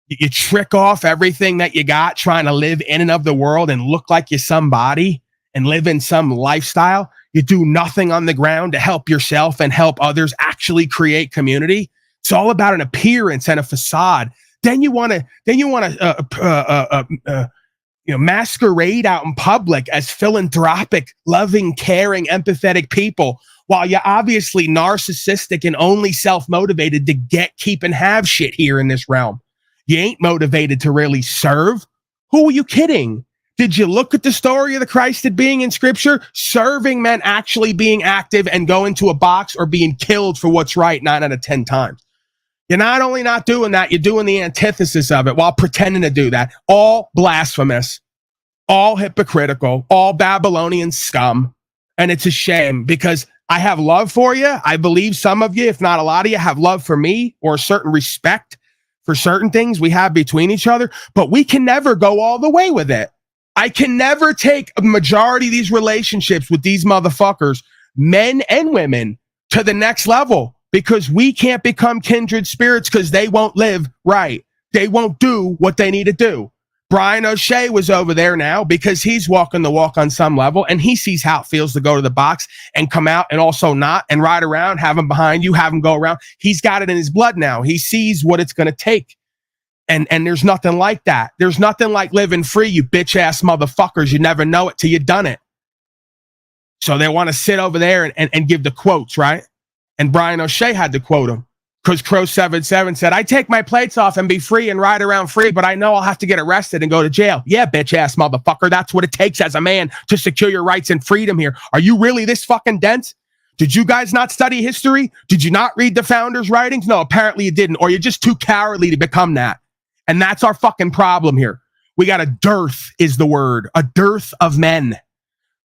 S12: You trick off everything that you got trying to live in and of the world and look like you're somebody and live in some lifestyle. You do nothing on the ground to help yourself and help others actually create community. It's all about an appearance and a facade. Then you want to masquerade out in public as philanthropic, loving, caring, empathetic people, while you're obviously narcissistic and only self-motivated to get, keep, and have shit here in this realm. You ain't motivated to really serve. Who are you kidding? Did you look at the story of the Christed being in scripture? Serving meant actually being active and going to a box or being killed for what's right 9 out of 10 times. You're not only not doing that, you're doing the antithesis of it while pretending to do that. All blasphemous, all hypocritical, all Babylonian scum. And it's a shame because I have love for you. I believe some of you, if not a lot of you, have love for me or a certain respect for certain things we have between each other, but we can never go all the way with it. I can never take a majority of these relationships with these motherfuckers, men and women, to the next level because we can't become kindred spirits because they won't live right. They won't do what they need to do. Brian O'Shea was over there now because he's walking the walk on some level and he sees how it feels to go to the box and come out and also not and ride around, have him behind you, have him go around. He's got it in his blood now. He sees what it's going to take. And there's nothing like that. There's nothing like living free, you bitch ass motherfuckers. You never know it till you've done it. So they want to sit over there and give the quotes, right? And Brian O'Shea had to quote him because Crow 77 said, I take my plates off and be free and ride around free, but I know I'll have to get arrested and go to jail. Yeah, bitch ass motherfucker. That's what it takes as a man to secure your rights and freedom here. Are you really this fucking dense? Did you guys not study history? Did you not read the founders' writings? No, apparently you didn't, or you're just too cowardly to become that. And that's our fucking problem here. We got a dearth is the word, a dearth of men.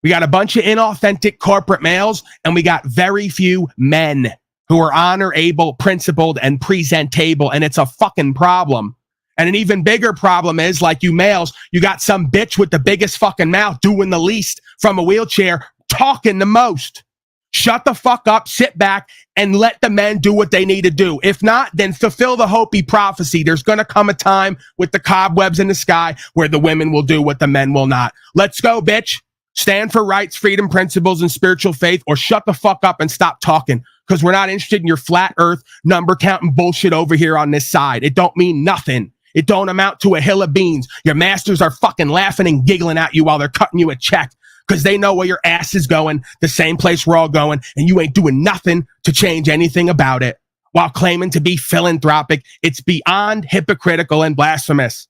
S12: We got a bunch of inauthentic corporate males, and we got very few men who are honor-able, principled, and presentable, and it's a fucking problem. And an even bigger problem is, like you males, you got some bitch with the biggest fucking mouth doing the least from a wheelchair, talking the most.
S3: Shut the fuck up, sit back, and let the men do what they need to do. If not, then fulfill the Hopi prophecy. There's going to come a time with the cobwebs in the sky where the women will do what the men will not. Let's go, bitch. Stand for rights, freedom, principles, and spiritual faith, or shut the fuck up and stop talking, because we're not interested in your flat earth number counting bullshit over here on this side. It don't mean nothing. It don't amount to a hill of beans. Your masters are fucking laughing and giggling at you while they're cutting you a check, because they know where your ass is going, the same place we're all going, and you ain't doing nothing to change anything about it while claiming to be philanthropic. It's beyond hypocritical and blasphemous.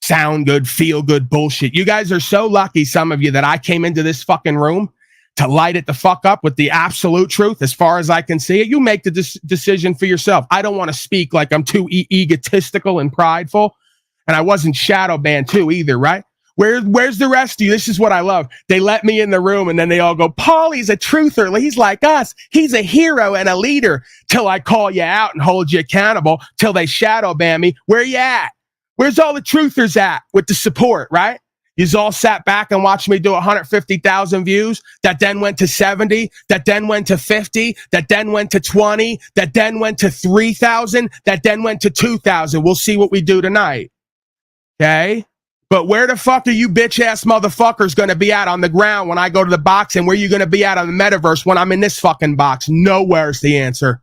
S3: Sound good, feel good bullshit. You guys are so lucky, some of you, that I came into this fucking room to light it the fuck up with the absolute truth as far as I can see it. You make the decision for yourself. I don't want to speak like I'm too egotistical and prideful, and I wasn't shadow banned too either, right? Where's the rest of you? This is what I love. They let me in the room and then they all go, Paulie's a truther. He's like us. He's a hero and a leader, till I call you out and hold you accountable, till they shadow ban me. Where you at? Where's all the truthers at with the support, right? You's all sat back and watched me do 150,000 views, that then went to 70, that then went to 50, that then went to 20, that then went to 3,000, that then went to 2,000. We'll see what we do tonight. Okay? But where the fuck are you bitch-ass motherfuckers going to be at on the ground when I go to the box, and where you going to be at on the metaverse when I'm in this fucking box? Nowhere's the answer.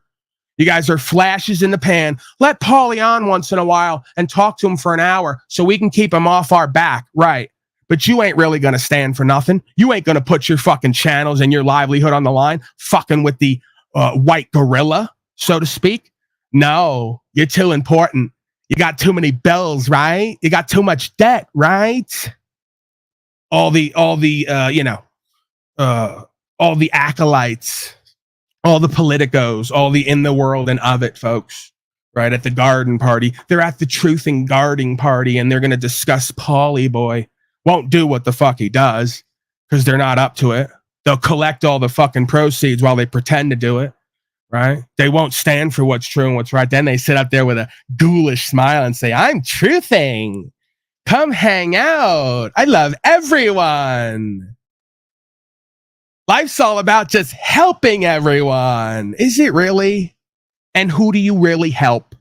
S3: You guys are flashes in the pan. Let Paulie on once in a while and talk to him for an hour so we can keep him off our back. Right. But you ain't really going to stand for nothing. You ain't going to put your fucking channels and your livelihood on the line fucking with the white gorilla, so to speak. No, you're too important. You got too many bills, right? You got too much debt, right? All the acolytes, all the politicos, all the in the world and of it folks, right? At the garden party, they're at the truth and guarding party, and they're going to discuss Paulie boy. Won't do what the fuck he does, because they're not up to it. They'll collect all the fucking proceeds while they pretend to do it. Right? They won't stand for what's true and what's right. Then they sit up there with a ghoulish smile and say, I'm truthing. Come hang out. I love everyone. Life's all about just helping everyone. Is it really? And who do you really help?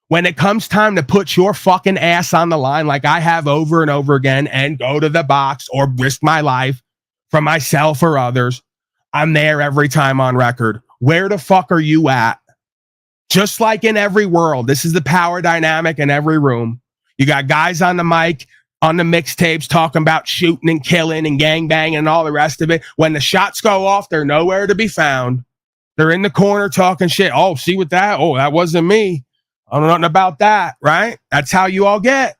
S3: When it comes time to put your fucking ass on the line, like I have over and over again, and go to the box or risk my life for myself or others, I'm there every time on record. Where the fuck are you at? Just like in every world, this is the power dynamic in every room. You got guys on the mic, on the mixtapes, talking about shooting and killing and gangbanging and all the rest of it. When the shots go off, they're nowhere to be found. They're in the corner talking shit. Oh, see what that? Oh, that wasn't me. I don't know nothing about that, right? That's how you all get.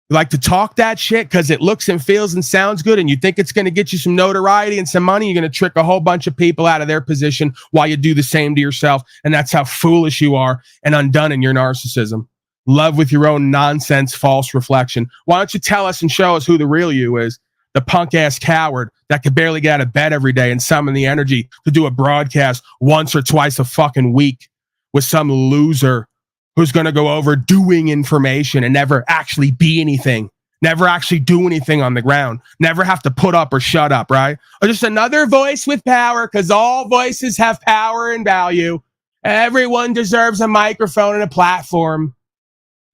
S3: You like to talk that shit because it looks and feels and sounds good, and you think it's going to get you some notoriety and some money. You're going to trick a whole bunch of people out of their position while you do the same to yourself, and that's how foolish you are and undone in your narcissism. Love with your own nonsense, false reflection. Why don't you tell us and show us who the real you is? The punk-ass coward that could barely get out of bed every day and summon the energy to do a broadcast once or twice a fucking week with some loser who's going to go over doing information and never actually be anything, never actually do anything on the ground, never have to put up or shut up, right? Or just another voice with power, because all voices have power and value. Everyone deserves a microphone and a platform.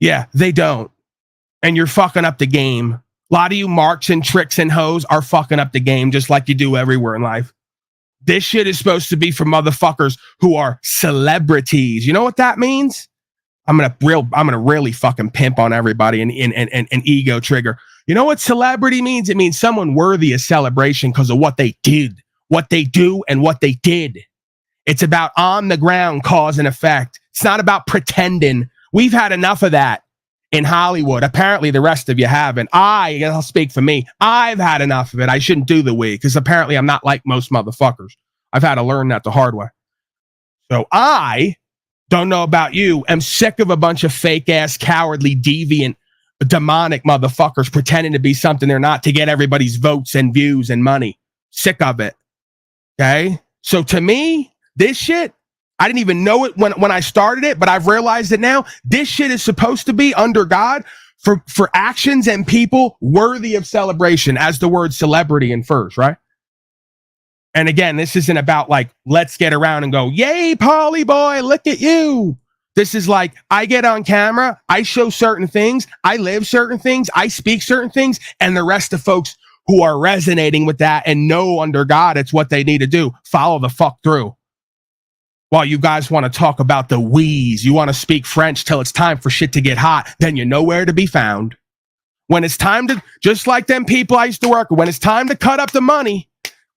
S3: Yeah, they don't. And you're fucking up the game. A lot of you marks and tricks and hoes are fucking up the game just like you do everywhere in life. This shit is supposed to be for motherfuckers who are celebrities. You know what that means? I'm gonna really fucking pimp on everybody and ego trigger. You know what celebrity means? It means someone worthy of celebration because of what they did, what they do, and what they did. It's about on the ground cause and effect. It's not about pretending. We've had enough of that in Hollywood. Apparently the rest of you haven't. I'll speak for me. I've had enough of it. I shouldn't do the we, because apparently I'm not like most motherfuckers. I've had to learn that the hard way. So I don't know about you. I'm sick of a bunch of fake ass, cowardly, deviant, demonic motherfuckers pretending to be something they're not to get everybody's votes and views and money. Sick of it. Okay. So to me, this shit, I didn't even know it when I started it, but I've realized it now. This shit is supposed to be under God for actions and people worthy of celebration, as the word celebrity infers, right?
S12: And again, this isn't about like, let's get around and go, yay, Polly boy, look at you. This is like, I get on camera, I show certain things, I live certain things, I speak certain things, and the rest of folks who are resonating with that and know under God it's what they need to do, follow the fuck through. While you guys want to talk about the wheeze, you want to speak French till it's time for shit to get hot, then you're nowhere to be found. When it's time to, just like them people I used to work with, when it's time to cut up the money,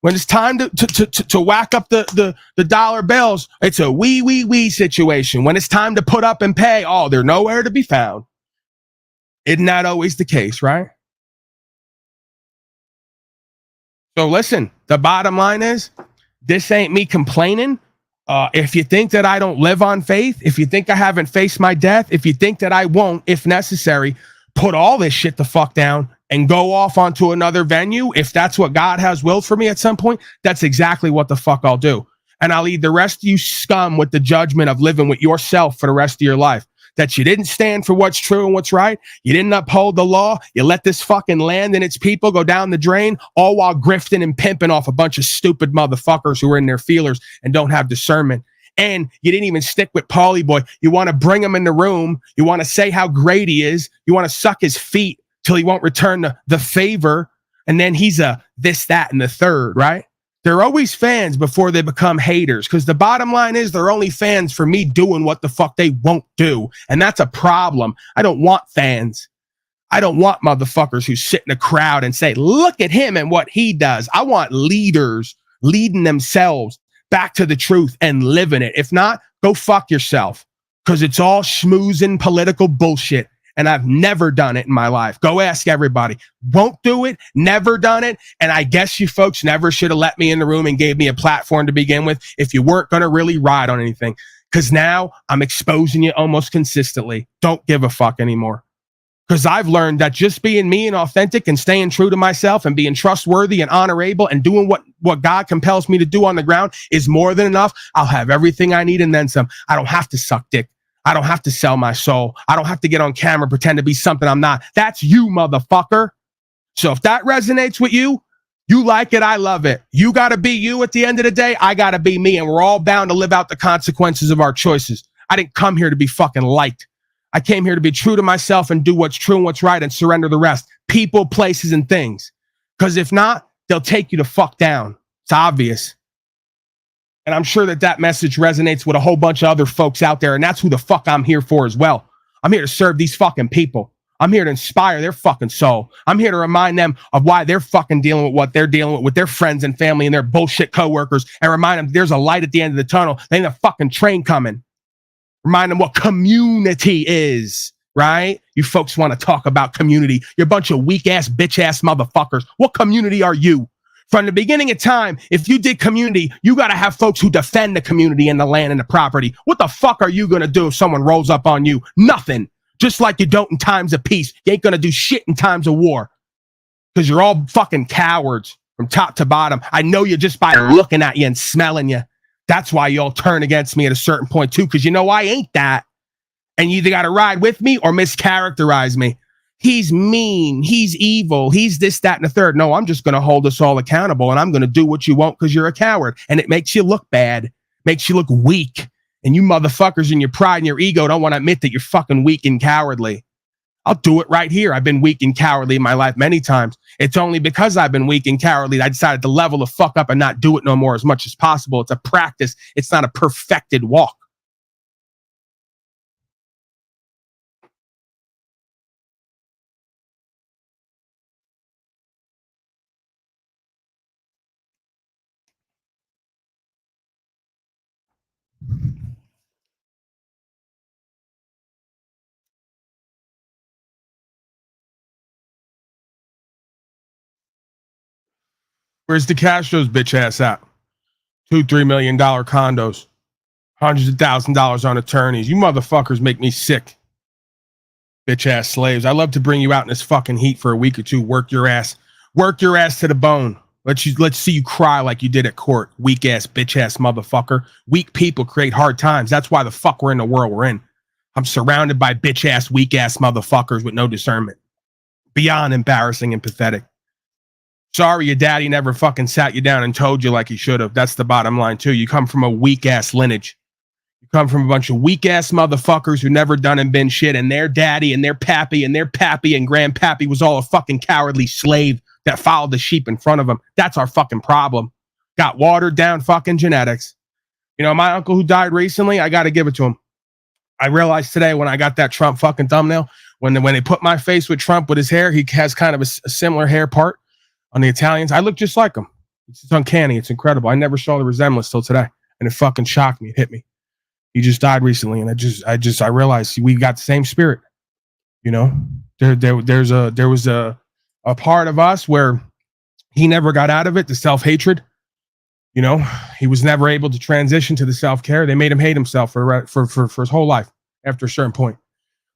S12: when it's time to whack up the dollar bills, it's a wee situation. When it's time to put up and pay, oh, they're nowhere to be found. Isn't that always the case, right? So listen, the bottom line is, this ain't me complaining. If you think that I don't live on faith, if you think I haven't faced my death, if you think that I won't, if necessary, put all this shit the fuck down and go off onto another venue, if that's what God has willed for me at some point, that's exactly what the fuck I'll do. And I'll leave the rest of you scum with the judgment of living with yourself for the rest of your life. That you didn't stand for what's true and what's right. You didn't uphold the law. You let this fucking land and its people go down the drain, all while grifting and pimping off a bunch of stupid motherfuckers who are in their feelers and don't have discernment. And you didn't even stick with Paulie Boy. You want to bring him in the room. You want to say how great he is. You want to suck his feet till he won't return the favor. And then he's a this, that, and the third, right? They're always fans before they become haters, because the bottom line is they're only fans for me doing what the fuck they won't do. And that's a problem. I don't want fans. I don't want motherfuckers who sit in a crowd and say, look at him and what he does. I want leaders leading themselves back to the truth and living it. If not, go fuck yourself, because it's all schmoozing political bullshit. And I've never done it in my life. Go ask everybody. Won't do it. Never done it. And I guess you folks never should have let me in the room and gave me a platform to begin with if you weren't going to really ride on anything. Because now I'm exposing you almost consistently. Don't give a fuck anymore. Because I've learned that just being me and authentic and staying true to myself and being trustworthy and honorable and doing what God compels me to do on the ground is more than enough. I'll have everything I need and then some. I don't have to suck dick. I don't have to sell my soul. I don't have to get on camera, pretend to be something I'm not. That's you, motherfucker. So if that resonates with you, you like it, I love it. You got to be you at the end of the day. I got to be me. And we're all bound to live out the consequences of our choices. I didn't come here to be fucking liked. I came here to be true to myself and do what's true and what's right and surrender the rest. People, places, and things. Because if not, they'll take you to fuck down. It's obvious. And I'm sure that message resonates with a whole bunch of other folks out there. And that's who the fuck I'm here for as well. I'm here to serve these fucking people. I'm here to inspire their fucking soul. I'm here to remind them of why they're fucking dealing with what they're dealing with their friends and family and their bullshit coworkers, and remind them there's a light at the end of the tunnel. There ain't a fucking train coming. Remind them what community is, right? You folks want to talk about community. You're a bunch of weak ass, bitch ass motherfuckers. What community are you? From the beginning of time, if you did community, you got to have folks who defend the community and the land and the property. What the fuck are you going to do if someone rolls up on you? Nothing. Just like you don't in times of peace. You ain't going to do shit in times of war. Because you're all fucking cowards from top to bottom. I know you just by looking at you and smelling you. That's why you all turn against me at a certain point too, because you know I ain't that. And you either got to ride with me or mischaracterize me. He's mean. He's evil. He's this, that, and the third. No, I'm just going to hold us all accountable, and I'm going to do what you want because you're a coward. And it makes you look bad, makes you look weak. And you motherfuckers in your pride and your ego don't want to admit that you're fucking weak and cowardly. I'll do it right here. I've been weak and cowardly in my life many times. It's only because I've been weak and cowardly I decided to level the fuck up and not do it no more as much as possible. It's a practice. It's not a perfected walk. Where's the Castro's bitch ass at? $2-3 million condos, hundreds of $1,000s on attorneys. You motherfuckers make me sick. Bitch ass slaves. I love to bring you out in this fucking heat for a week or two. Work your ass to the bone. Let's see you cry like you did at court. Weak ass, bitch ass motherfucker. Weak people create hard times. That's why the fuck we're in the world we're in. I'm surrounded by bitch ass, weak ass motherfuckers with no discernment. Beyond embarrassing and pathetic. Sorry, your daddy never fucking sat you down and told you like he should have. That's the bottom line, too. You come from a weak-ass lineage. You come from a bunch of weak-ass motherfuckers who never done and been shit, and their daddy and their pappy and grandpappy was all a fucking cowardly slave that followed the sheep in front of them. That's our fucking problem. Got watered down fucking genetics. You know, my uncle who died recently, I got to give it to him. I realized today when I got that Trump fucking thumbnail, when they put my face with Trump with his hair, he has kind of a similar hair part on the Italians. I look just like him. It's uncanny. It's incredible. I never saw the resemblance till today, and it fucking shocked me. It hit me. He just died recently, and I realized we got the same spirit. You know, there was a part of us where he never got out of it, the self-hatred. You know, he was never able to transition to the self-care. They made him hate himself for his whole life after a certain point.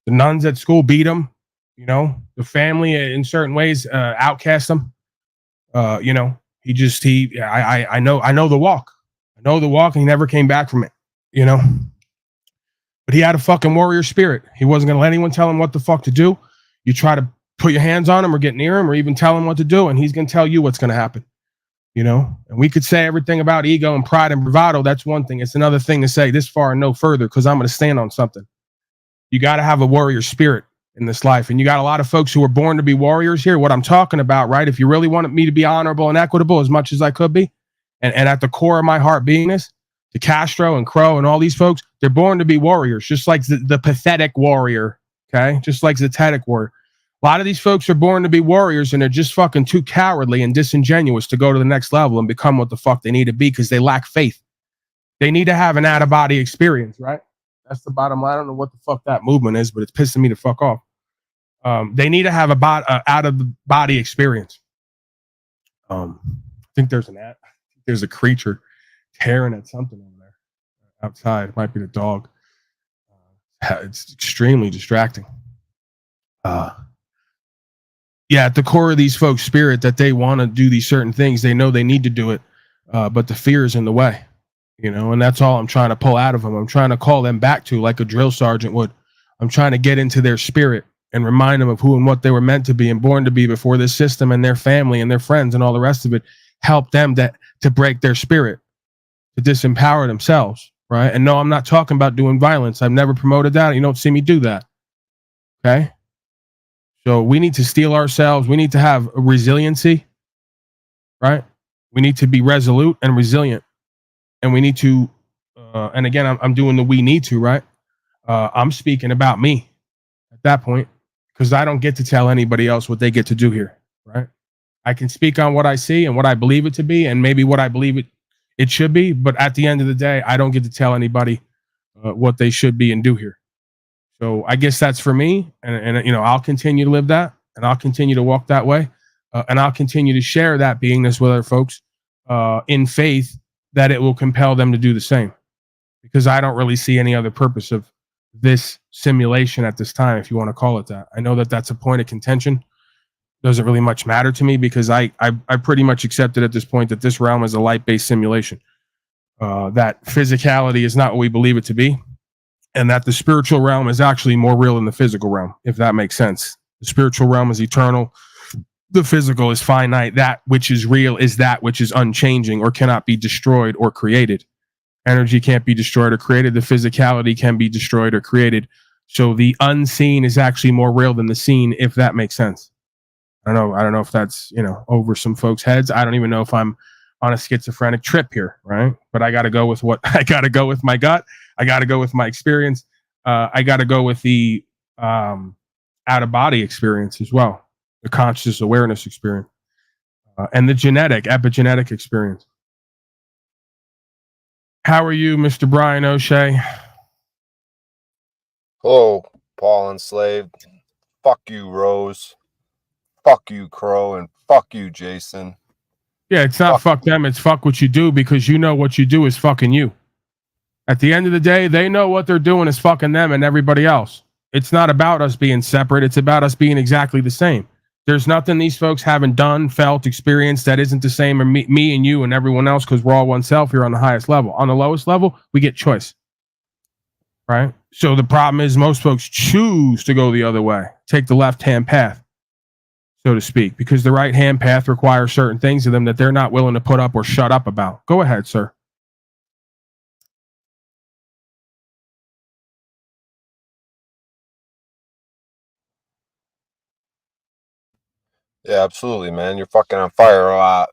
S12: The nuns at school beat him. You know, the family in certain ways outcast him. You know, I know the walk. I know the walk, and he never came back from it, you know. But he had a fucking warrior spirit. He wasn't going to let anyone tell him what the fuck to do. You try to put your hands on him or get near him or even tell him what to do, and he's going to tell you what's going to happen, you know. And we could say everything about ego and pride and bravado. That's one thing. It's another thing to say this far and no further because I'm going to stand on something. You got to have a warrior spirit in this life. And you got a lot of folks who are born to be warriors here. What I'm talking about, right? If you really wanted me to be honorable and equitable as much as I could be, and at the core of my heart being this, to Castro and Crow and all these folks, they're born to be warriors, just like the pathetic warrior, okay? Just like the pathetic warrior. A lot of these folks are born to be warriors, and they're just fucking too cowardly and disingenuous to go to the next level and become what the fuck they need to be because they lack faith. They need to have an out-of-body experience, right? That's the bottom line. I don't know what the fuck that movement is, but it's pissing me the fuck off. They need to have a out-of-the-body experience. I think there's a creature tearing at something over there outside. It might be the dog. It's extremely distracting. Yeah, at the core of these folks' spirit that they want to do these certain things, they know they need to do it, but the fear is in the way, you know, and that's all I'm trying to pull out of them. I'm trying to call them back to like a drill sergeant would. I'm trying to get into their spirit and remind them of who and what they were meant to be and born to be before this system and their family and their friends and all the rest of it help them to break their spirit, to disempower themselves, right? And no, I'm not talking about doing violence. I've never promoted that. You don't see me do that, okay? So we need to steel ourselves. We need to have a resiliency, right? We need to be resolute and resilient. And we need to, and again, I'm doing the we need to, right? I'm speaking about me at that point because I don't get to tell anybody else what they get to do here, right? I can speak on what I see and what I believe it to be and maybe what I believe it should be. But at the end of the day, I don't get to tell anybody what they should be and do here. So I guess that's for me, and you know, I'll continue to live that, and I'll continue to walk that way, and I'll continue to share that beingness with other folks in faith that it will compel them to do the same, because I don't really see any other purpose of this simulation at this time, if you want to call it that. I know that that's a point of contention. Doesn't really much matter to me because I pretty much accepted at this point that this realm is a light-based simulation, that physicality is not what we believe it to be. And that the spiritual realm is actually more real than the physical realm, if that makes sense. The spiritual realm is eternal. The physical is finite. That which is real is that which is unchanging or cannot be destroyed or created. Energy can't be destroyed or created. The physicality can be destroyed or created. So the unseen is actually more real than the seen, if that makes sense. I don't know if that's, you know, over some folks' heads. I don't even know if I'm on a schizophrenic trip here, right? But I got to go with I got to go with my gut. I got to go with my experience. I got to go with the out-of-body experience as well, the conscious awareness experience, and the epigenetic experience. How are you, Mr. Brian O'Shea?
S14: Hello, Paul Enslaved. Fuck you, Rose. Fuck you, Crow, and fuck you, Jason.
S12: Yeah, it's not fuck them, it's fuck what you do, because you know what you do is fucking you. At the end of the day, they know what they're doing is fucking them and everybody else. It's not about us being separate. It's about us being exactly the same. There's nothing these folks haven't done, felt, experienced that isn't the same as me and you and everyone else, because we're all one self here on the highest level. On the lowest level, we get choice. Right? So the problem is most folks choose to go the other way, take the left-hand path. so to speak, because the right hand path requires certain things of them that they're not willing to put up or shut up about. Go ahead, sir.
S14: Yeah, absolutely, man. You're fucking on fire.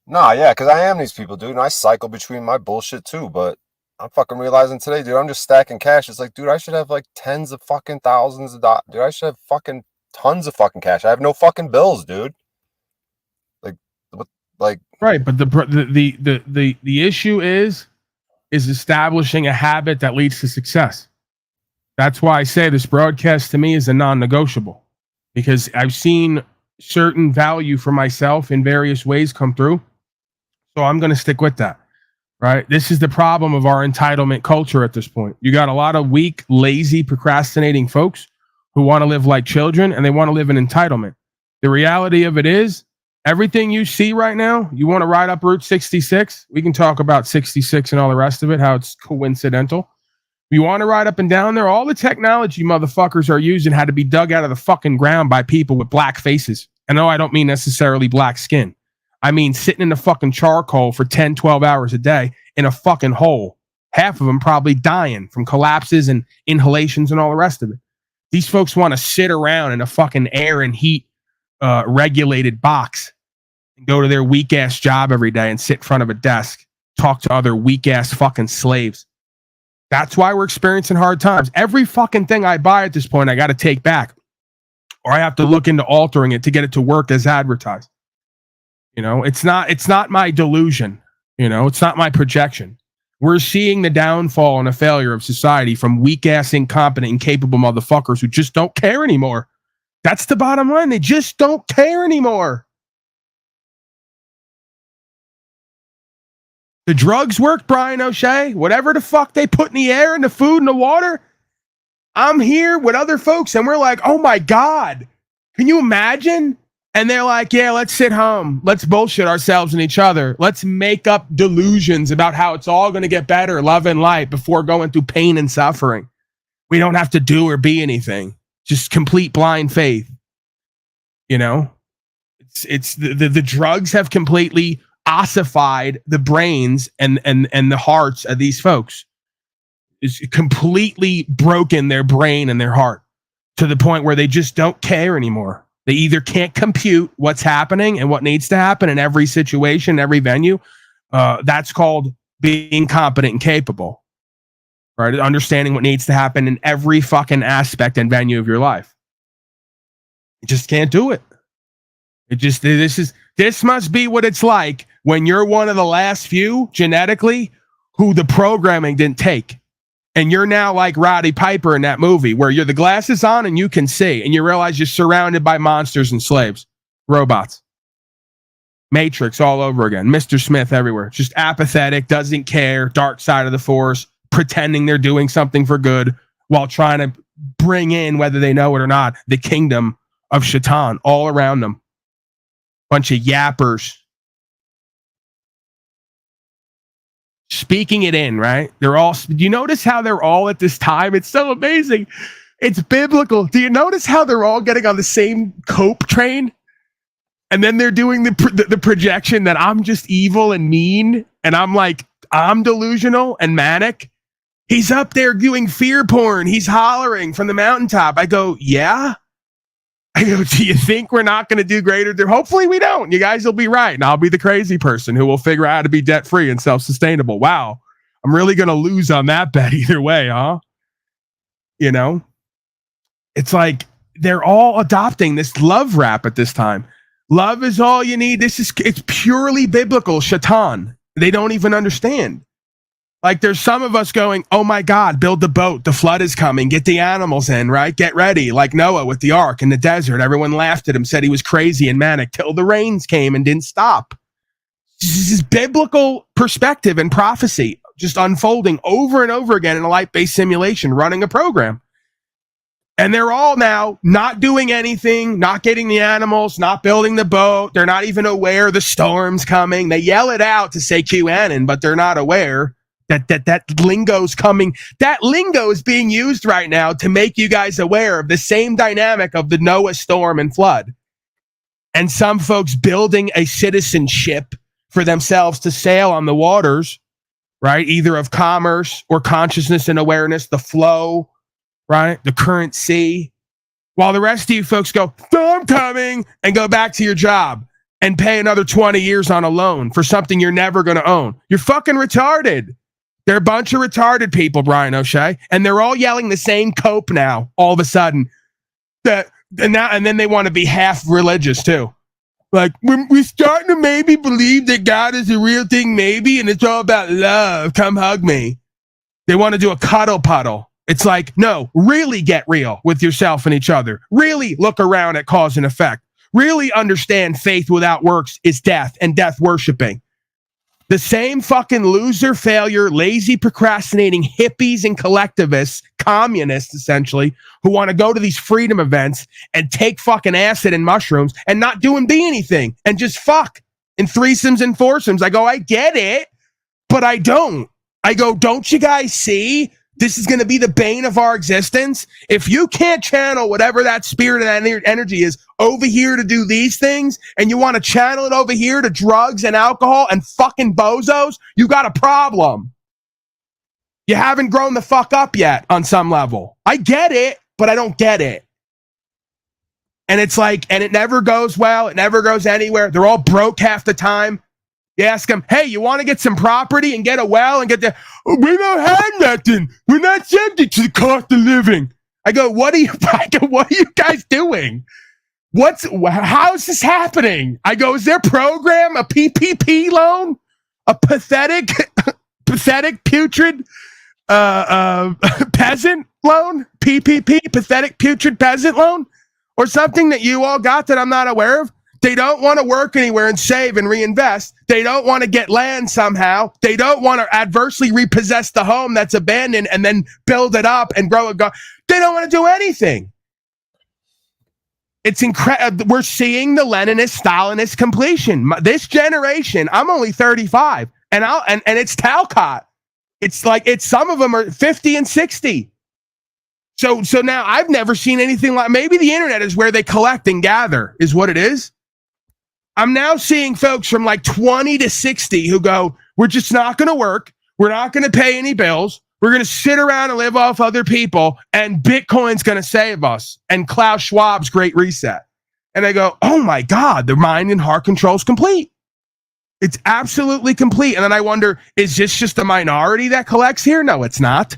S14: Nah, yeah, because I am these people, dude, and I cycle between my bullshit too, but I'm fucking realizing today, dude, I'm just stacking cash. It's like, dude, I should have like tens of fucking thousands of dollars. Dude, I should have fucking tons of fucking cash. I have no fucking bills, dude. Like, what, like,
S12: right, but the issue is establishing a habit that leads to success. That's why I say this broadcast to me is a non-negotiable, because I've seen certain value for myself in various ways come through. So I'm going to stick with that, right? This is the problem of our entitlement culture at this point. You got a lot of weak, lazy, procrastinating folks who want to live like children, and they want to live in entitlement. The reality of it is, everything you see right now, you want to ride up Route 66? We can talk about 66 and all the rest of it, how it's coincidental. You want to ride up and down there? All the technology motherfuckers are using had to be dug out of the fucking ground by people with black faces. And no, I don't mean necessarily black skin. I mean sitting in the fucking charcoal for 10, 12 hours a day in a fucking hole. Half of them probably dying from collapses and inhalations and all the rest of it. These folks want to sit around in a fucking air and heat regulated box and go to their weak ass job every day and sit in front of a desk, talk to other weak ass fucking slaves. That's why we're experiencing hard times. Every fucking thing I buy at this point, I got to take back, or I have to look into altering it to get it to work as advertised. You know, it's not my delusion. You know, it's not my projection. We're seeing the downfall and the failure of society from weak ass, incompetent, incapable motherfuckers who just don't care anymore. That's the bottom line. They just don't care anymore. The drugs work, Brian O'Shea. Whatever the fuck they put in the air and the food and the water. I'm here with other folks and we're like, oh my God, can you imagine? And they're like, yeah, let's sit home. Let's bullshit ourselves and each other. Let's make up delusions about how it's all going to get better, love and light, before going through pain and suffering. We don't have to do or be anything. Just complete blind faith. You know, it's the drugs have completely ossified the brains and the hearts of these folks. It's completely broken their brain and their heart to the point where they just don't care anymore. They either can't compute what's happening and what needs to happen in every situation, every venue. That's called being competent and capable, right? Understanding what needs to happen in every fucking aspect and venue of your life. You just can't do it. This must be what it's like when you're one of the last few genetically who the programming didn't take. And you're now like Roddy Piper in that movie where you're the glasses on and you can see and you realize you're surrounded by monsters and slaves, robots, Matrix all over again, Mr. Smith everywhere, just apathetic, doesn't care, dark side of the force, pretending they're doing something for good while trying to bring in, whether they know it or not, the kingdom of Shaitan all around them. Bunch of yappers. Speaking it in, right? They're all, do you notice how they're all at this time? It's so amazing. It's biblical. Do you notice how they're all getting on the same cope train? And then they're doing the projection that I'm just evil and mean. And I'm like, I'm delusional and manic. He's up there doing fear porn. He's hollering from the mountaintop. I go, yeah. I go, do you think we're not going to do greater? Hopefully we don't. You guys will be right. And I'll be the crazy person who will figure out how to be debt-free and self-sustainable. Wow. I'm really going to lose on that bet either way, huh? You know? It's like they're all adopting this love rap at this time. Love is all you need. It's purely biblical Shaitan. They don't even understand. Like there's some of us going, oh my God, build the boat. The flood is coming. Get the animals in, right? Get ready. Like Noah with the ark in the desert. Everyone laughed at him, said he was crazy and manic till the rains came and didn't stop. This is biblical perspective and prophecy just unfolding over and over again in a light-based simulation, running a program. And they're all now not doing anything, not getting the animals, not building the boat. They're not even aware the storm's coming. They yell it out to say QAnon, but they're not aware that lingo's coming. That lingo is being used right now to make you guys aware of the same dynamic of the Noah storm and flood. and some folks building a citizenship for themselves to sail on the waters, right? Either of commerce or consciousness and awareness, the flow, right? The current sea. While the rest of you folks go, storm coming, and go back to your job and pay another 20 years on a loan for something you're never going to own. You're fucking retarded. They're a bunch of retarded people, Brian O'Shea, and they're all yelling the same cope now, all of a sudden. And then they want to be half religious, too. Like, we're starting to maybe believe that God is a real thing, maybe, and it's all about love. Come hug me. They want to do a cuddle puddle. It's like, no, really get real with yourself and each other. Really look around at cause and effect. Really understand faith without works is death and death worshiping. The same fucking loser, failure, lazy, procrastinating hippies and collectivists, communists essentially, who want to go to these freedom events and take fucking acid and mushrooms and not do and be anything and just fuck in threesomes and foursomes. I go, I get it, but I don't. I go, don't you guys see? This is going to be the bane of our existence. If you can't channel whatever that spirit and that energy is over here to do these things, and you want to channel it over here to drugs and alcohol and fucking bozos, you got a problem. You haven't grown the fuck up yet on some level. I get it, but I don't get it. And it's like, and it never goes well. It never goes anywhere. They're all broke half the time. You ask them, hey, you want to get some property and get a well and get the, we don't have nothing. We're not subject to the cost of living. I go, what are you guys doing? How is this happening? I go, is their program a PPP loan? A pathetic, putrid, peasant loan? PPP, pathetic, putrid peasant loan? Or something that you all got that I'm not aware of? They don't want to work anywhere and save and reinvest. They don't want to get land somehow. They don't want to adversely repossess the home that's abandoned and then build it up and grow it. They don't want to do anything. It's incredible. We're seeing the Leninist, Stalinist completion. This generation, I'm only 35, and it's Talcott. It's like some of them are 50 and 60. So now I've never seen anything like. Maybe the internet is where they collect and gather, is what it is. I'm now seeing folks from like 20 to 60 who go, we're just not going to work. We're not going to pay any bills. We're going to sit around and live off other people, and Bitcoin's going to save us. And Klaus Schwab's Great Reset. And I go, oh my God, the mind and heart control's complete. It's absolutely complete. And then I wonder, is this just a minority that collects here? No, it's not.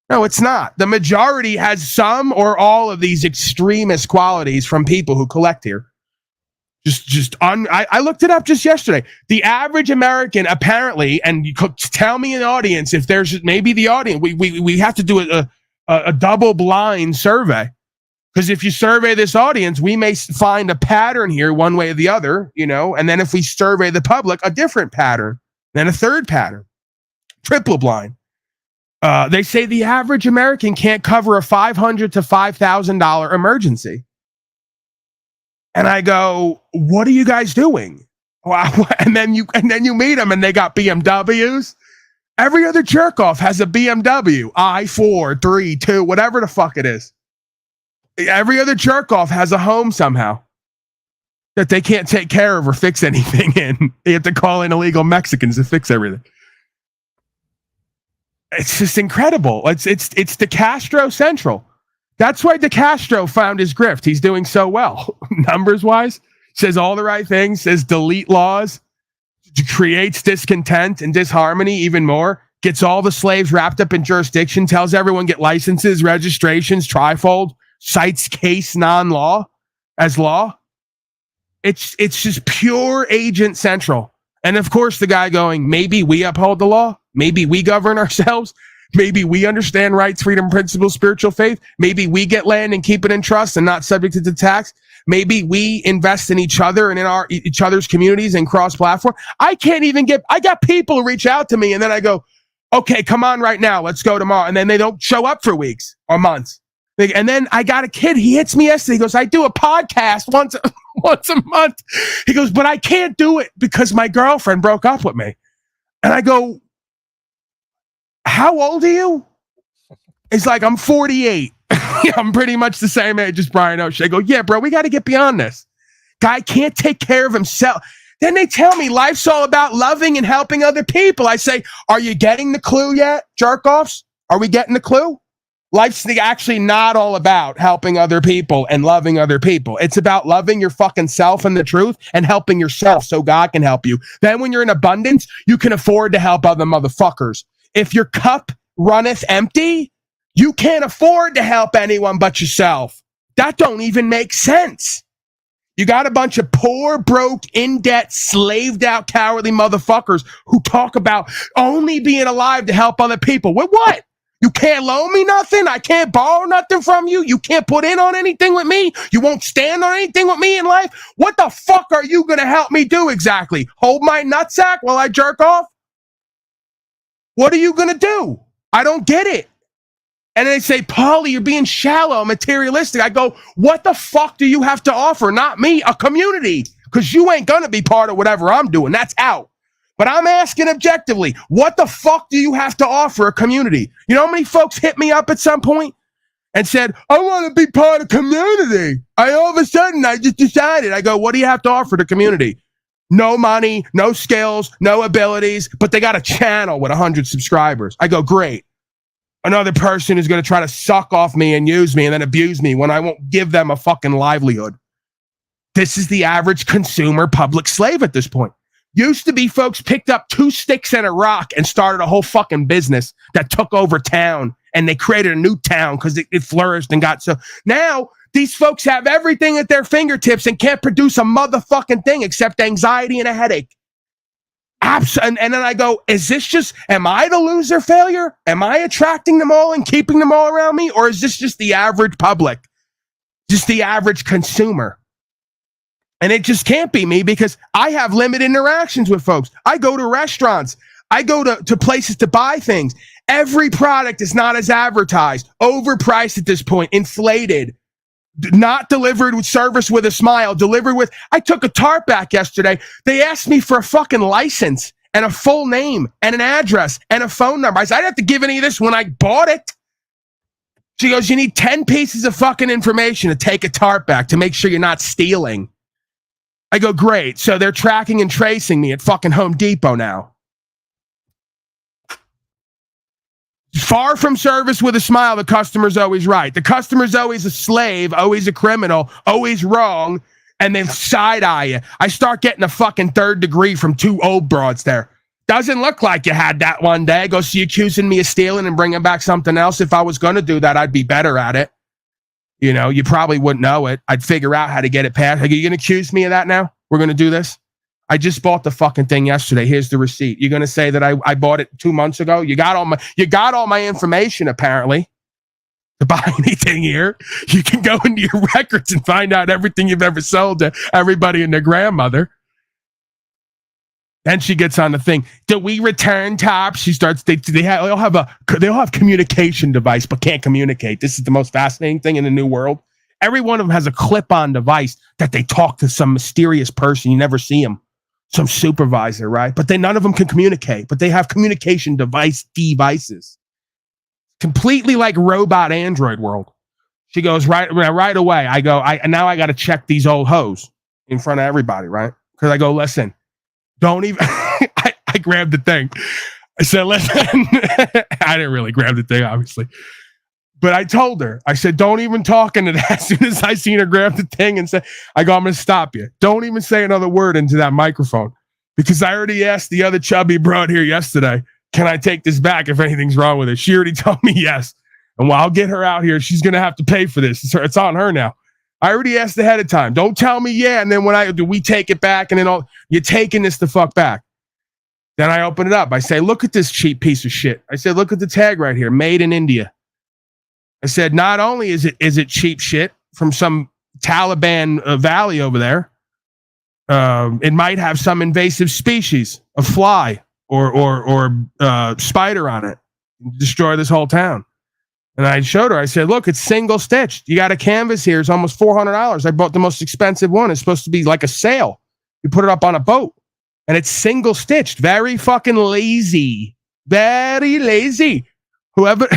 S12: No, it's not. The majority has some or all of these extremist qualities from people who collect here. I looked it up just yesterday. The average American, apparently, and you could tell me in the audience if there's maybe the audience. We have to do a double blind survey, because if you survey this audience, we may find a pattern here one way or the other, and then if we survey the public, a different pattern, then a third pattern, triple blind. They say the average American can't cover a $500 to $5,000 emergency. And I go, what are you guys doing? Wow. And then you meet them and they got BMWs. Every other jerk off has a BMW, i4, 3, 2, whatever the fuck it is. Every other jerk off has a home somehow that they can't take care of or fix anything in. They have to call in illegal Mexicans to fix everything. It's just incredible. It's De Castro Central. That's why De Castro found his grift. He's doing so well, numbers wise. Says all the right things. Says delete laws. Creates discontent and disharmony even more. Gets all the slaves wrapped up in jurisdiction. Tells everyone get licenses, registrations, trifold. Cites case non-law as law. It's just pure agent central. And of course, the guy going, maybe we uphold the law. Maybe we govern ourselves. Maybe we understand rights, freedom, principles, spiritual faith. Maybe we get land and keep it in trust and not subject to tax. Maybe we invest in each other and in each other's communities and cross-platform. I got people who reach out to me and then I go, okay, come on right now. Let's go tomorrow. And then they don't show up for weeks or months. And then I got a kid. He hits me yesterday. He goes, I do a podcast once a month. He goes, but I can't do it because my girlfriend broke up with me. And I go, how old are you? He's like, I'm 48. I'm pretty much the same age as Brian O'Shea. I go, yeah, bro, we got to get beyond this.
S3: Guy can't take care of himself. Then they tell me life's all about loving and helping other people. I say, are you getting the clue yet, jerk-offs? Are we getting the clue? Life's actually not all about helping other people and loving other people. It's about loving your fucking self and the truth and helping yourself so God can help you. Then when you're in abundance, you can afford to help other motherfuckers. If your cup runneth empty, you can't afford to help anyone but yourself. That don't even make sense. You got a bunch of poor, broke, in-debt, slaved-out, cowardly motherfuckers who talk about only being alive to help other people. With what? You can't loan me nothing? I can't borrow nothing from you? You can't put in on anything with me? You won't stand on anything with me in life? What the fuck are you going to help me do exactly? Hold my nutsack while I jerk off? What are you going to do? I don't get it. And they say, Paulie, you're being shallow, materialistic. I go, what the fuck do you have to offer? Not me, a community. Because you ain't going to be part of whatever I'm doing. That's out. But I'm asking objectively, what the fuck do you have to offer a community? You know how many folks hit me up at some point and said, I want to be part of community. All of a sudden, I just decided. I go, what do you have to offer the community? No money, no skills, no abilities, but they got a channel with 100 subscribers. I go, great. Another person is going to try to suck off me and use me and then abuse me when I won't give them a fucking livelihood. This is the average consumer public slave at this point. Used to be folks picked up 2 sticks and a rock and started a whole fucking business that took over town, and they created a new town because it flourished and got so. Now, these folks have everything at their fingertips and can't produce a motherfucking thing except anxiety and a headache. And then I go, is this just, am I the loser failure? Am I attracting them all and keeping them all around me? Or is this just the average public? Just the average consumer? And it just can't be me because I have limited interactions with folks. I go to restaurants. I go to places to buy things. Every product is not as advertised, overpriced at this point, inflated. Not delivered with service with a smile, delivered with, I took a tarp back yesterday. They asked me for a fucking license and a full name and an address and a phone number. I said, I didn't have to give any of this when I bought it. She goes, you need 10 pieces of fucking information to take a tarp back to make sure you're not stealing. I go, great. So they're tracking and tracing me at fucking Home Depot now. Far from service with a smile, the customer's always right. The customer's always a slave, always a criminal, always wrong, and they side-eye you. I start getting a fucking 3rd degree from 2 old broads there. Doesn't look like you had that one day. I go, so you accusing me of stealing and bringing back something else? If I was going to do that, I'd be better at it. You know, you probably wouldn't know it. I'd figure out how to get it past. Are you going to accuse me of that now? We're going to do this? I just bought the fucking thing yesterday. Here's the receipt. You're gonna say that I bought it 2 months ago? You got all my information apparently. To buy anything here, you can go into your records and find out everything you've ever sold to everybody and their grandmother. Then she gets on the thing. Do we return tops? She starts. They all have communication device, but can't communicate. This is the most fascinating thing in the new world. Every one of them has a clip-on device that they talk to some mysterious person. You never see them. Some supervisor, right? But none of them can communicate, but they have communication devices. Completely like robot Android world. She goes, right away. I go, now I got to check these old hoes in front of everybody, right? Because I go, listen, don't even, I grabbed the thing. I said, listen, I didn't really grab the thing, obviously. But I told her, I said, don't even talk into that. As soon as I seen her grab the thing and say, I go, I'm going to stop you. Don't even say another word into that microphone. Because I already asked the other chubby broad here yesterday, can I take this back if anything's wrong with it? She already told me yes. And while I'll get her out here, she's going to have to pay for this. It's on her now. I already asked ahead of time. Don't tell me yeah. And then we take it back and then you're taking this the fuck back. Then I open it up. I say, look at this cheap piece of shit. I said, look at the tag right here. Made in India. I said, not only is it cheap shit from some Taliban valley over there, it might have some invasive species of fly or spider on it, destroy this whole town. And I showed her, I said, look, it's single stitched. You got a canvas here. It's almost $400. I bought the most expensive one. It's supposed to be like a sail. You put it up on a boat and it's single stitched. Very fucking lazy. Very lazy. Whoever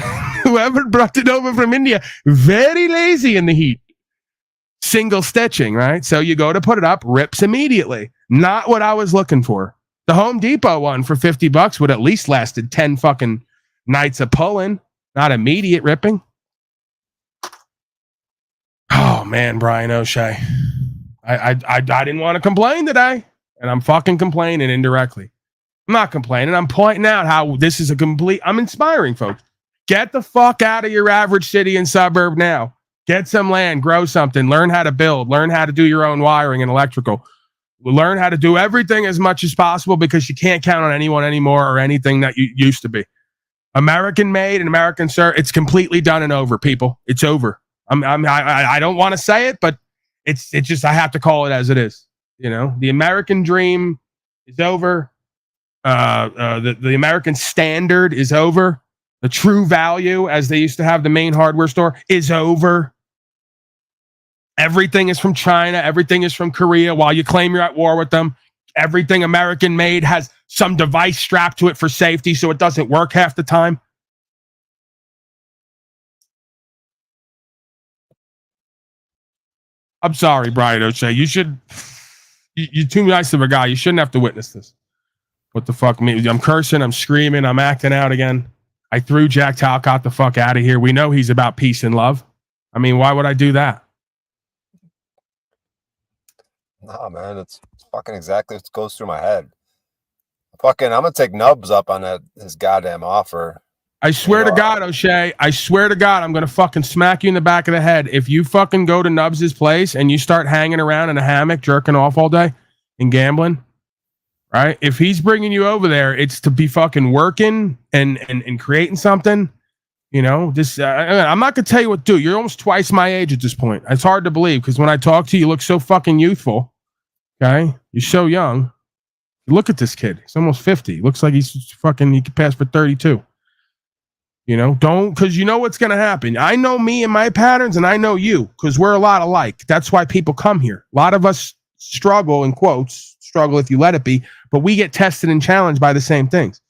S3: brought it over from India, very lazy in the heat.
S12: single stitching, right? So you go to put it up, rips immediately. Not what I was looking for. The Home Depot one for $50 would at least lasted 10 fucking nights of pulling, not immediate ripping. Oh man, Brian O'Shea. I didn't want to complain today, and I'm fucking complaining indirectly. I'm not complaining. I'm pointing out how this is I'm inspiring folks. Get the fuck out of your average city and suburb now. Get some land, grow something, learn how to build, learn how to do your own wiring and electrical. Learn how to do everything as much as possible because you can't count on anyone anymore or anything that you used to be. American made and American served. It's completely done and over, people. It's over. I don't want to say it, but it's just, I have to call it as it is. You know, the American dream is over. The American standard is over. The true value, as they used to have the main hardware store, is over. Everything is from China. Everything is from Korea. While you claim you're at war with them, everything American made has some device strapped to it for safety, so it doesn't work half the time. I'm sorry, Brian O'Shea. You're too nice of a guy. You shouldn't have to witness this. What the fuck? I'm cursing. I'm screaming. I'm acting out again. I threw Jack Talcott the fuck out of here. We know he's about peace and love. I mean, why would I do that?
S14: Nah, man, it's fucking exactly what goes through my head. I'm gonna take Nubs up on his goddamn offer.
S12: I swear to God, O'Shea, I swear to God, I'm going to fucking smack you in the back of the head. If you fucking go to Nubs' place and you start hanging around in a hammock, jerking off all day and gambling, right? If he's bringing you over there, it's to be fucking working and creating something. You know, this. I'm not going to tell you what to do. You're almost twice my age at this point. It's hard to believe because when I talk to you, you look so fucking youthful. Okay? You're so young. Look at this kid. He's almost 50. Looks like he could pass for 32. You know, because you know what's going to happen. I know me and my patterns, and I know you, because we're a lot alike. That's why people come here. A lot of us struggle, in quotes, struggle if you let it be, but we get tested and challenged by the same things.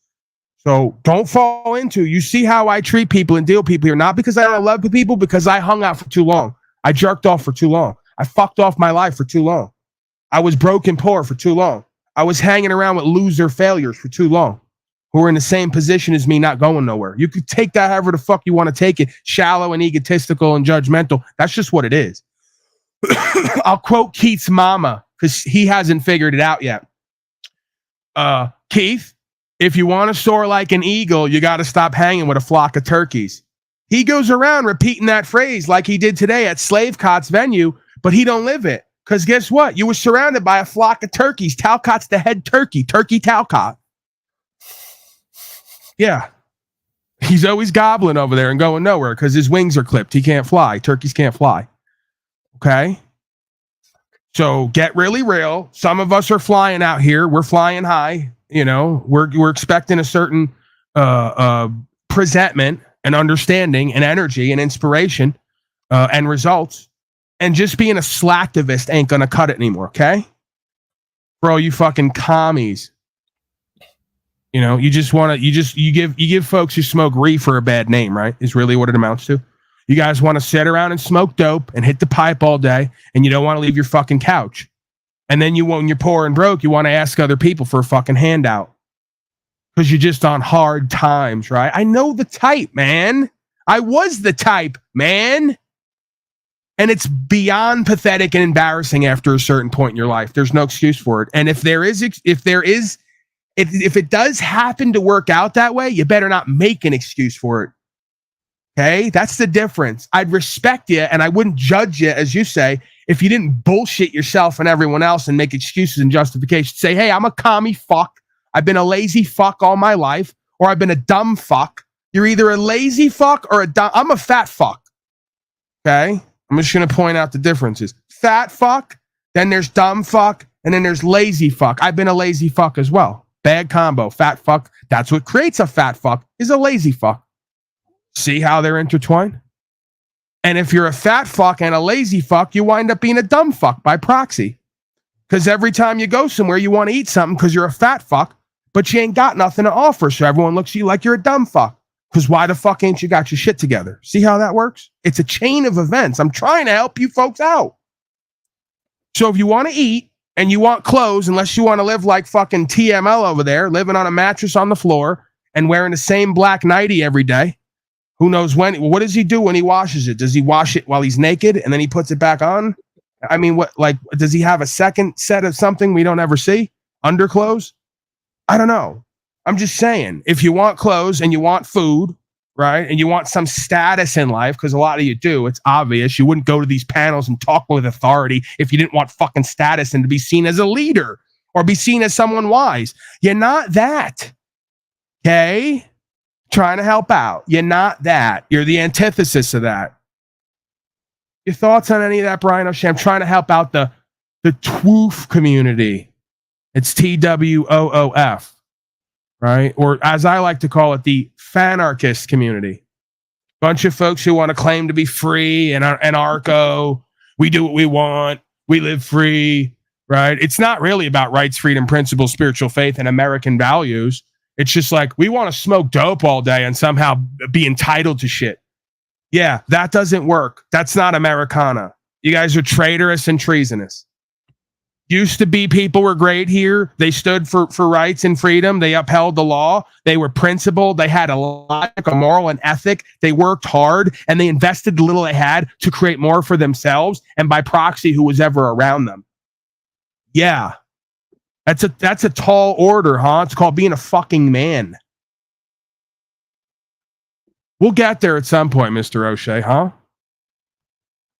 S12: So don't fall into, you see how I treat people and deal with people here, not because I don't love people, because I hung out for too long. I jerked off for too long. I fucked off my life for too long. I was broke and poor for too long. I was hanging around with loser failures for too long, who are in the same position as me, not going nowhere. You could take that however the fuck you want to take it, shallow and egotistical and judgmental. That's just what it is. I'll quote Keith's mama, because he hasn't figured it out yet. Keith, if you want to soar like an eagle, you got to stop hanging with a flock of turkeys. He goes around repeating that phrase like he did today at Slave Cott's venue, but he don't live it. Because guess what? You were surrounded by a flock of turkeys. Talcott's the head turkey Talcott. Yeah. He's always gobbling over there and going nowhere because his wings are clipped. He can't fly. Turkeys can't fly. Okay? So get really real. Some of us are flying out here. We're flying high. You know, we're expecting a certain presentment and understanding and energy and inspiration and results. And just being a slacktivist ain't going to cut it anymore, okay? Bro, you fucking commies. You know, you give folks who smoke reefer a bad name, right? Is really what it amounts to. You guys want to sit around and smoke dope and hit the pipe all day, and you don't want to leave your fucking couch. And then when you're poor and broke, you want to ask other people for a fucking handout. Because you're just on hard times, right? I know the type, man. I was the type, man. And it's beyond pathetic and embarrassing after a certain point in your life. There's no excuse for it. And if it does happen to work out that way, you better not make an excuse for it. Okay? That's the difference. I'd respect you and I wouldn't judge you, as you say, if you didn't bullshit yourself and everyone else and make excuses and justifications. Say, hey, I'm a commie fuck. I've been a lazy fuck all my life, or I've been a dumb fuck. You're either a lazy fuck or I'm a fat fuck. Okay? I'm just going to point out the differences. Fat fuck, then there's dumb fuck, and then there's lazy fuck. I've been a lazy fuck as well. Bad combo. Fat fuck. That's what creates a fat fuck, is a lazy fuck. See how they're intertwined? And if you're a fat fuck and a lazy fuck, you wind up being a dumb fuck by proxy. Because every time you go somewhere, you want to eat something because you're a fat fuck, but you ain't got nothing to offer. So everyone looks at you like you're a dumb fuck. Because why the fuck ain't you got your shit together? See how that works? It's a chain of events. I'm trying to help you folks out. So if you want to eat and you want clothes, unless you want to live like fucking TML over there, living on a mattress on the floor and wearing the same black nightie every day, who knows when? What does he do when he washes it? Does he wash it while he's naked and then he puts it back on? I mean, what, like, does he have a second set of something we don't ever see? Underclothes? I don't know. I'm just saying, if you want clothes and you want food, right, and you want some status in life, because a lot of you do, it's obvious. You wouldn't go to these panels and talk with authority if you didn't want fucking status and to be seen as a leader or be seen as someone wise. You're not that. Okay? Trying to help out. You're not that. You're the antithesis of that. Your thoughts on any of that, Brian O'Shea? I'm trying to help out the TWOOF community. It's TWOOF, right? Or as I like to call it, the fanarchist community. Bunch of folks who want to claim to be free and anarcho. We do what we want. We live free, right? It's not really about rights, freedom, principles, spiritual faith, and American values. It's just like, we want to smoke dope all day and somehow be entitled to shit. Yeah, that doesn't work. That's not Americana. You guys are traitorous and treasonous. Used to be people were great here. They stood for rights and freedom. They upheld the law. They were principled. They had a logic, a moral, and ethic. They worked hard, and they invested the little they had to create more for themselves and by proxy who was ever around them. Yeah. That's a tall order, huh? It's called being a fucking man. We'll get there at some point, Mr. O'Shea, huh?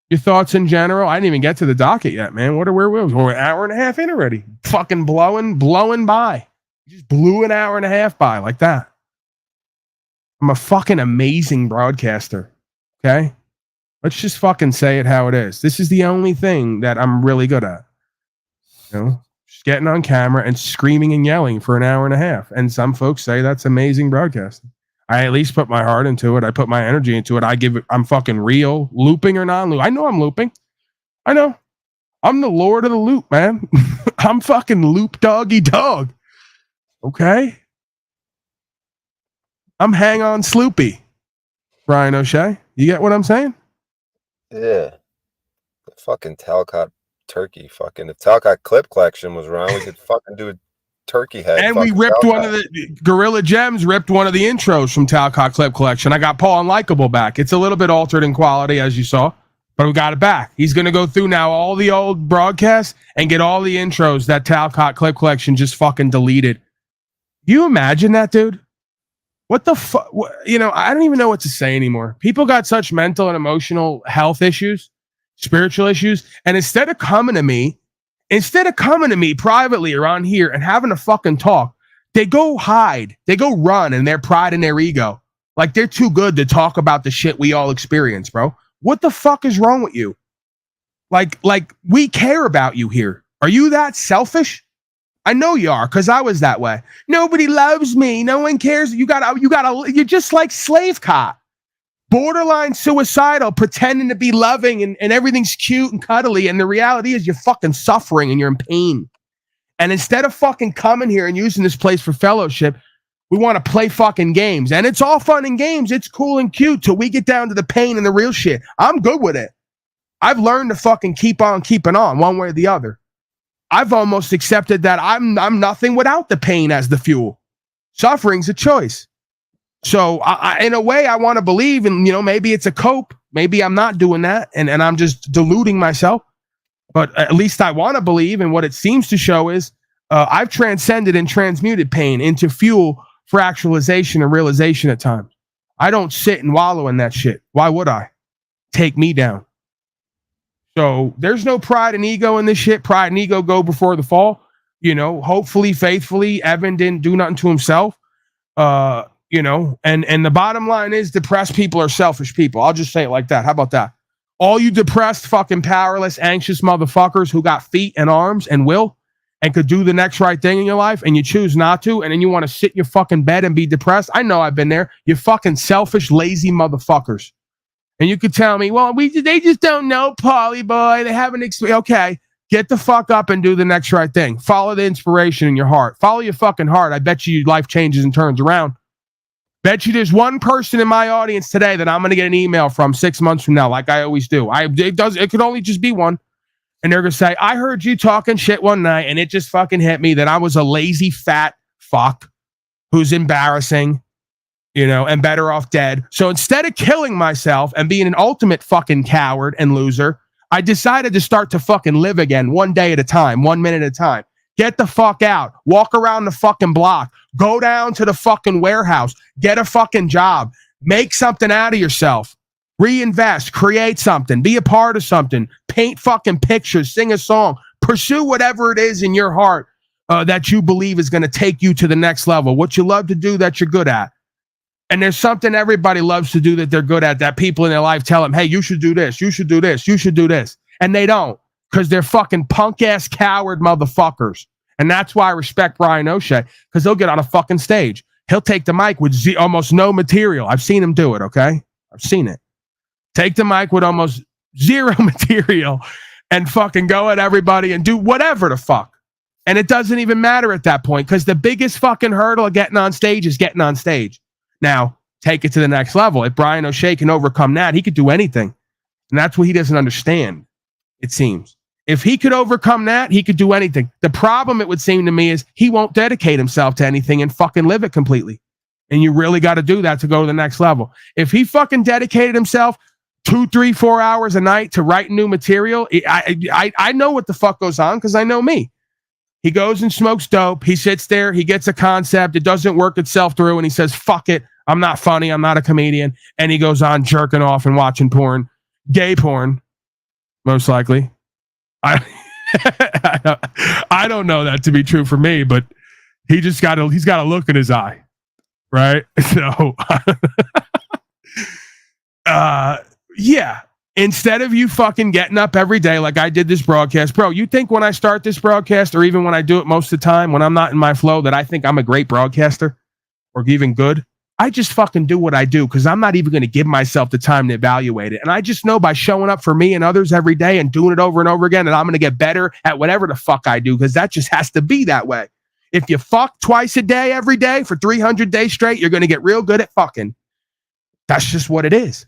S12: Your thoughts in general? I didn't even get to the docket yet, man. Where was we're an hour and a half in already. Fucking blowing by. You just blew an hour and a half by like that. I'm a fucking amazing broadcaster. Okay? Let's just fucking say it how it is. This is the only thing that I'm really good at. You know? Just getting on camera and screaming and yelling for an hour and a half. And some folks say that's amazing broadcasting. I at least put my heart into it. I put my energy into it. I'm fucking real. Looping or non-loop. I know I'm looping. I know. I'm the lord of the loop, man. I'm fucking loop doggy dog. Okay? I'm hang on Sloopy. Brian O'Shea. You get what I'm saying?
S14: Yeah. The fucking Talcott turkey. Fucking, if Talcott clip collection was around, we could fucking do a turkey head.
S12: And we ripped one of the Gorilla Gems ripped one of the intros from Talcott Clip Collection. I got Paul Unlikable back. It's a little bit altered in quality, as you saw, but we got it back. He's going to go through now all the old broadcasts and get all the intros that Talcott Clip Collection just fucking deleted. You imagine that, dude? What the fuck? You know, I don't even know what to say anymore. People got such mental and emotional health issues, spiritual issues, and instead of coming to me privately around here and having a fucking talk, they go hide. They go run in their pride and their ego. Like they're too good to talk about the shit we all experience, bro. What the fuck is wrong with you? Like we care about you here. Are you that selfish? I know you are, because I was that way. Nobody loves me. No one cares. You're just like slave cop. Borderline suicidal, pretending to be loving and everything's cute and cuddly. And the reality is you're fucking suffering and you're in pain. And instead of fucking coming here and using this place for fellowship, we want to play fucking games. And it's all fun and games. It's cool and cute till we get down to the pain and the real shit. I'm good with it. I've learned to fucking keep on keeping on one way or the other. I've almost accepted that I'm nothing without the pain as the fuel. Suffering's a choice. So I in a way, I want to believe, and maybe it's a cope. Maybe I'm not doing that, and I'm just deluding myself. But at least I want to believe, and what it seems to show is I've transcended and transmuted pain into fuel for actualization and realization at times. I don't sit and wallow in that shit. Why would I? Take me down. So there's no pride and ego in this shit. Pride and ego go before the fall. Hopefully, faithfully, Evan didn't do nothing to himself. And the bottom line is depressed people are selfish people. I'll just say it like that. How about that? All you depressed, fucking powerless, anxious motherfuckers who got feet and arms and will and could do the next right thing in your life and you choose not to, and then you want to sit in your fucking bed and be depressed. I know I've been there. You fucking selfish, lazy motherfuckers. And you could tell me, well, they just don't know, Paulie boy. They haven't experienced. Okay, get the fuck up and do the next right thing. Follow the inspiration in your heart. Follow your fucking heart. I bet you life changes and turns around. Bet you there's one person in my audience today that I'm going to get an email from 6 months from now, like I always do. It could only just be one. And they're going to say, I heard you talking shit one night and it just fucking hit me that I was a lazy fat fuck who's embarrassing, and better off dead. So instead of killing myself and being an ultimate fucking coward and loser, I decided to start to fucking live again, one day at a time, 1 minute at a time. Get the fuck out. Walk around the fucking block. Go down to the fucking warehouse. Get a fucking job. Make something out of yourself. Reinvest. Create something. Be a part of something. Paint fucking pictures. Sing a song. Pursue whatever it is in your heart that you believe is going to take you to the next level. What you love to do that you're good at. And there's something everybody loves to do that they're good at, that people in their life tell them, hey, you should do this. You should do this. You should do this. And they don't, because they're fucking punk-ass coward motherfuckers. And that's why I respect Brian O'Shea, because he'll get on a fucking stage. He'll take the mic with almost no material. I've seen him do it, okay? I've seen it. Take the mic with almost zero material and fucking go at everybody and do whatever the fuck. And it doesn't even matter at that point, because the biggest fucking hurdle of getting on stage is getting on stage. Now, take it to the next level. If Brian O'Shea can overcome that, he could do anything. And that's what he doesn't understand, it seems. If he could overcome that, he could do anything. The problem, it would seem to me, is he won't dedicate himself to anything and fucking live it completely. And you really got to do that to go to the next level. If he fucking dedicated himself 2, 3, 4 hours a night to write new material, I know what the fuck goes on, because I know me. He goes and smokes dope. He sits there. He gets a concept. It doesn't work itself through. And he says, fuck it. I'm not funny. I'm not a comedian. And he goes on jerking off and watching porn. Gay porn, most likely. I don't know that to be true for me, but he's got a look in his eye. Right? So, yeah. Instead of you fucking getting up every day like I did this broadcast, bro, you think when I start this broadcast, or even when I do it most of the time, when I'm not in my flow, that I think I'm a great broadcaster or even good? I just fucking do what I do, because I'm not even going to give myself the time to evaluate it. And I just know by showing up for me and others every day and doing it over and over again, that I'm going to get better at whatever the fuck I do, because that just has to be that way. If you fuck twice a day every day for 300 days straight, you're going to get real good at fucking. That's just what it is.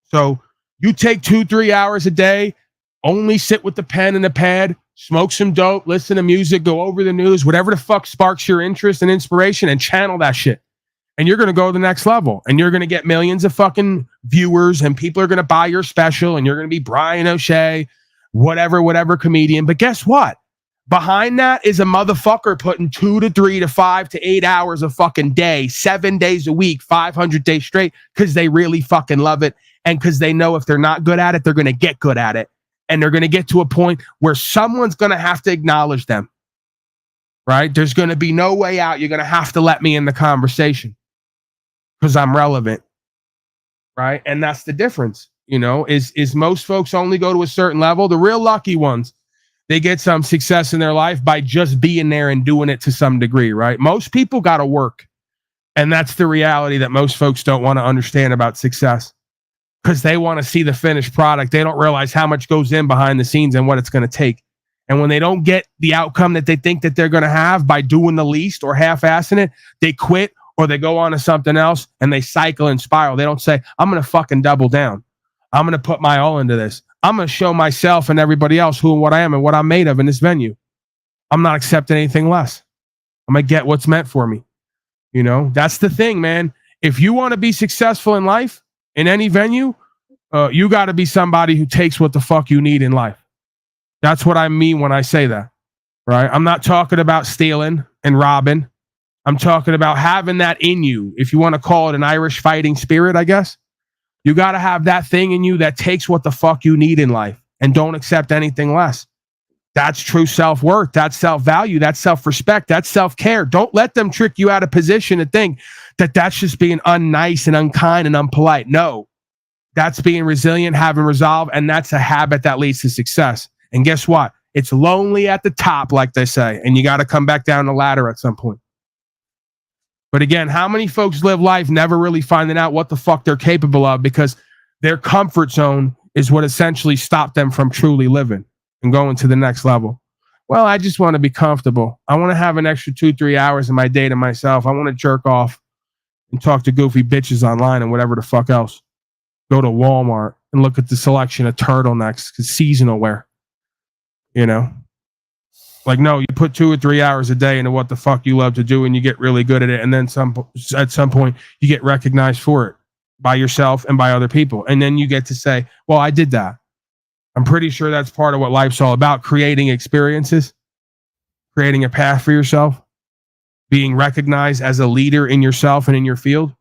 S12: So you take 2-3 hours a day, only sit with the pen and the pad, smoke some dope, listen to music, go over the news, whatever the fuck sparks your interest and inspiration, and channel that shit. And you're going to go to the next level, and you're going to get millions of fucking viewers, and people are going to buy your special, and you're going to be Brian O'Shea, whatever comedian. But guess what? Behind that is a motherfucker putting 2 to 3 to 5 to 8 hours a fucking day, 7 days a week, 500 days straight, because they really fucking love it. And because they know if they're not good at it, they're going to get good at it. And they're going to get to a point where someone's going to have to acknowledge them. Right? There's going to be no way out. You're going to have to let me in the conversation, because I'm relevant. Right? And that's the difference. Is most folks only go to a certain level. The real lucky ones, they get some success in their life by just being there and doing it to some degree. Right? Most people got to work. And that's the reality that most folks don't want to understand about success, because they want to see the finished product. They don't realize how much goes in behind the scenes and what it's going to take. And when they don't get the outcome that they think that they're going to have by doing the least or half-assing it, they quit, or they go on to something else, and they cycle and spiral. They don't say, I'm going to fucking double down. I'm going to put my all into this. I'm going to show myself and everybody else who and what I am and what I'm made of in this venue. I'm not accepting anything less. I'm going to get what's meant for me. That's the thing, man. If you want to be successful in life, in any venue, you got to be somebody who takes what the fuck you need in life. That's what I mean when I say that, right? I'm not talking about stealing and robbing. I'm talking about having that in you. If you want to call it an Irish fighting spirit, I guess. You got to have that thing in you that takes what the fuck you need in life and don't accept anything less. That's true self-worth. That's self-value. That's self-respect. That's self-care. Don't let them trick you out of position to think that that's just being unnice and unkind and unpolite. No, that's being resilient, having resolve, and that's a habit that leads to success. And guess what? It's lonely at the top, like they say, and you got to come back down the ladder at some point. But again, how many folks live life never really finding out what the fuck they're capable of, because their comfort zone is what essentially stopped them from truly living and going to the next level? Well, I just want to be comfortable. I want to have an extra 2-3 hours in my day to myself. I want to jerk off and talk to goofy bitches online and whatever the fuck else. Go to Walmart and look at the selection of turtlenecks, because seasonal wear. You know? Like, no, you put 2 or 3 hours a day into what the fuck you love to do and you get really good at it. And then at some point you get recognized for it by yourself and by other people. And then you get to say, well, I did that. I'm pretty sure that's part of what life's all about, creating experiences, creating a path for yourself, being recognized as a leader in yourself and in your field.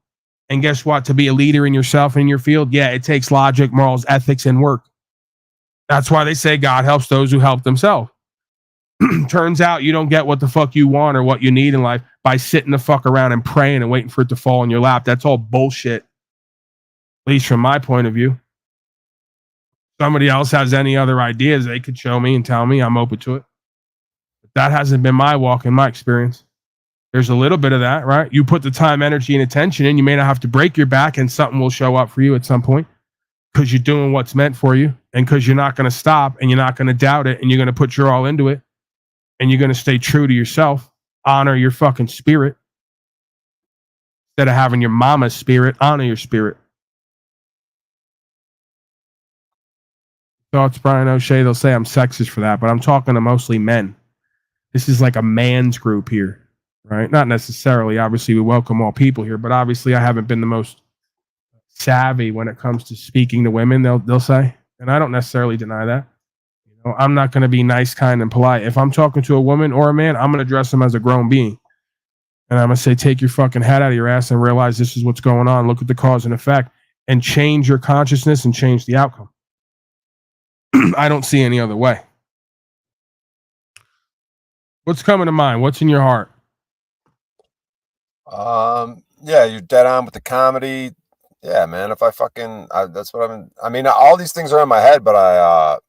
S12: And guess what? To be a leader in yourself and in your field, yeah, it takes logic, morals, ethics, and work. That's why they say God helps those who help themselves. Turns out you don't get what the fuck you want or what you need in life by sitting the fuck around and praying and waiting for it to fall in your lap. That's all bullshit, at least from my point of view. Somebody else has any other ideas, they could show me and tell me. I'm open to it. But that hasn't been my walk in my experience. There's a little bit of that, right? You put the time, energy, and attention in, you may not have to break your back and something will show up for you at some point because you're doing what's meant for you and because you're not going to stop and you're not going to doubt it and you're going to put your all into it and you're going to stay true to yourself, honor your fucking spirit. Instead of having your mama's spirit, honor your spirit. Thoughts, Brian O'Shea, they'll say I'm sexist for that, but I'm talking to mostly men. This is like a man's group here, right? Not necessarily. Obviously, we welcome all people here, but obviously I haven't been the most savvy when it comes to speaking to women, they'll say. And I don't necessarily deny that. You know, I'm not going to be nice, kind, and polite. If I'm talking to a woman or a man, I'm going to address them as a grown being. And I'm going to say, take your fucking head out of your ass and realize this is what's going on. Look at the cause and effect and change your consciousness and change the outcome. I don't see any other way. What's coming to mind? What's in your heart?
S14: Yeah, you're dead on with the comedy. Yeah, man. If that's what I mean, all these things are in my head, but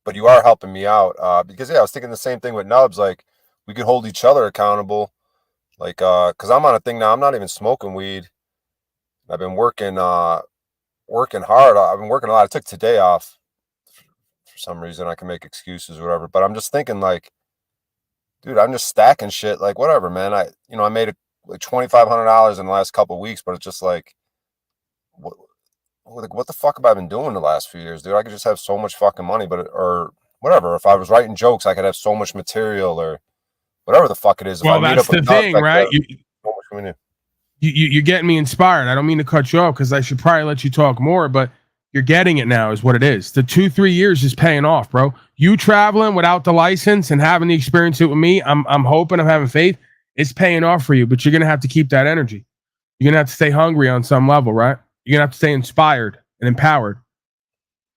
S14: but you are helping me out. Because yeah, I was thinking the same thing with Nubs. Like, we could hold each other accountable. Like, cause I'm on a thing now. I'm not even smoking weed. I've been working hard. I've been working a lot. I took today off for some reason. I can make excuses or whatever, but I'm just thinking, like, dude, I'm just stacking shit. Like, whatever, man. I made like $2,500 in the last couple of weeks, but it's just like, what the fuck have I been doing the last few years, dude? I could just have so much fucking money, or whatever. If I was writing jokes, I could have so much material or whatever the fuck it is.
S12: Well, that's the thing, right? You're getting me inspired. I don't mean to cut you off because I should probably let you talk more, but you're getting it now is what it is. The 2-3 years is paying off, bro. You traveling without the license and having the experience with me, I'm hoping, I'm having faith, it's paying off for you, but you're going to have to keep that energy. You're going to have to stay hungry on some level, right? You're going to have to stay inspired and empowered.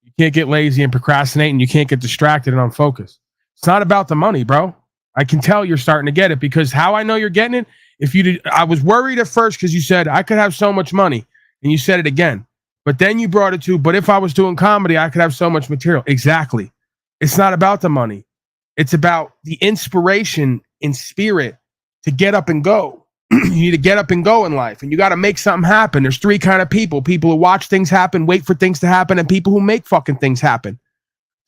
S12: You can't get lazy and procrastinate, and you can't get distracted and unfocused. It's not about the money, bro. I can tell you're starting to get it because how I know you're getting it, I was worried at first because you said I could have so much money, and you said it again. But then you brought it to, but if I was doing comedy, I could have so much material. Exactly. It's not about the money. It's about the inspiration in spirit to get up and go. You need to get up and go in life, and you got to make something happen. There's 3 kind of people: people who watch things happen, wait for things to happen, and people who make fucking things happen.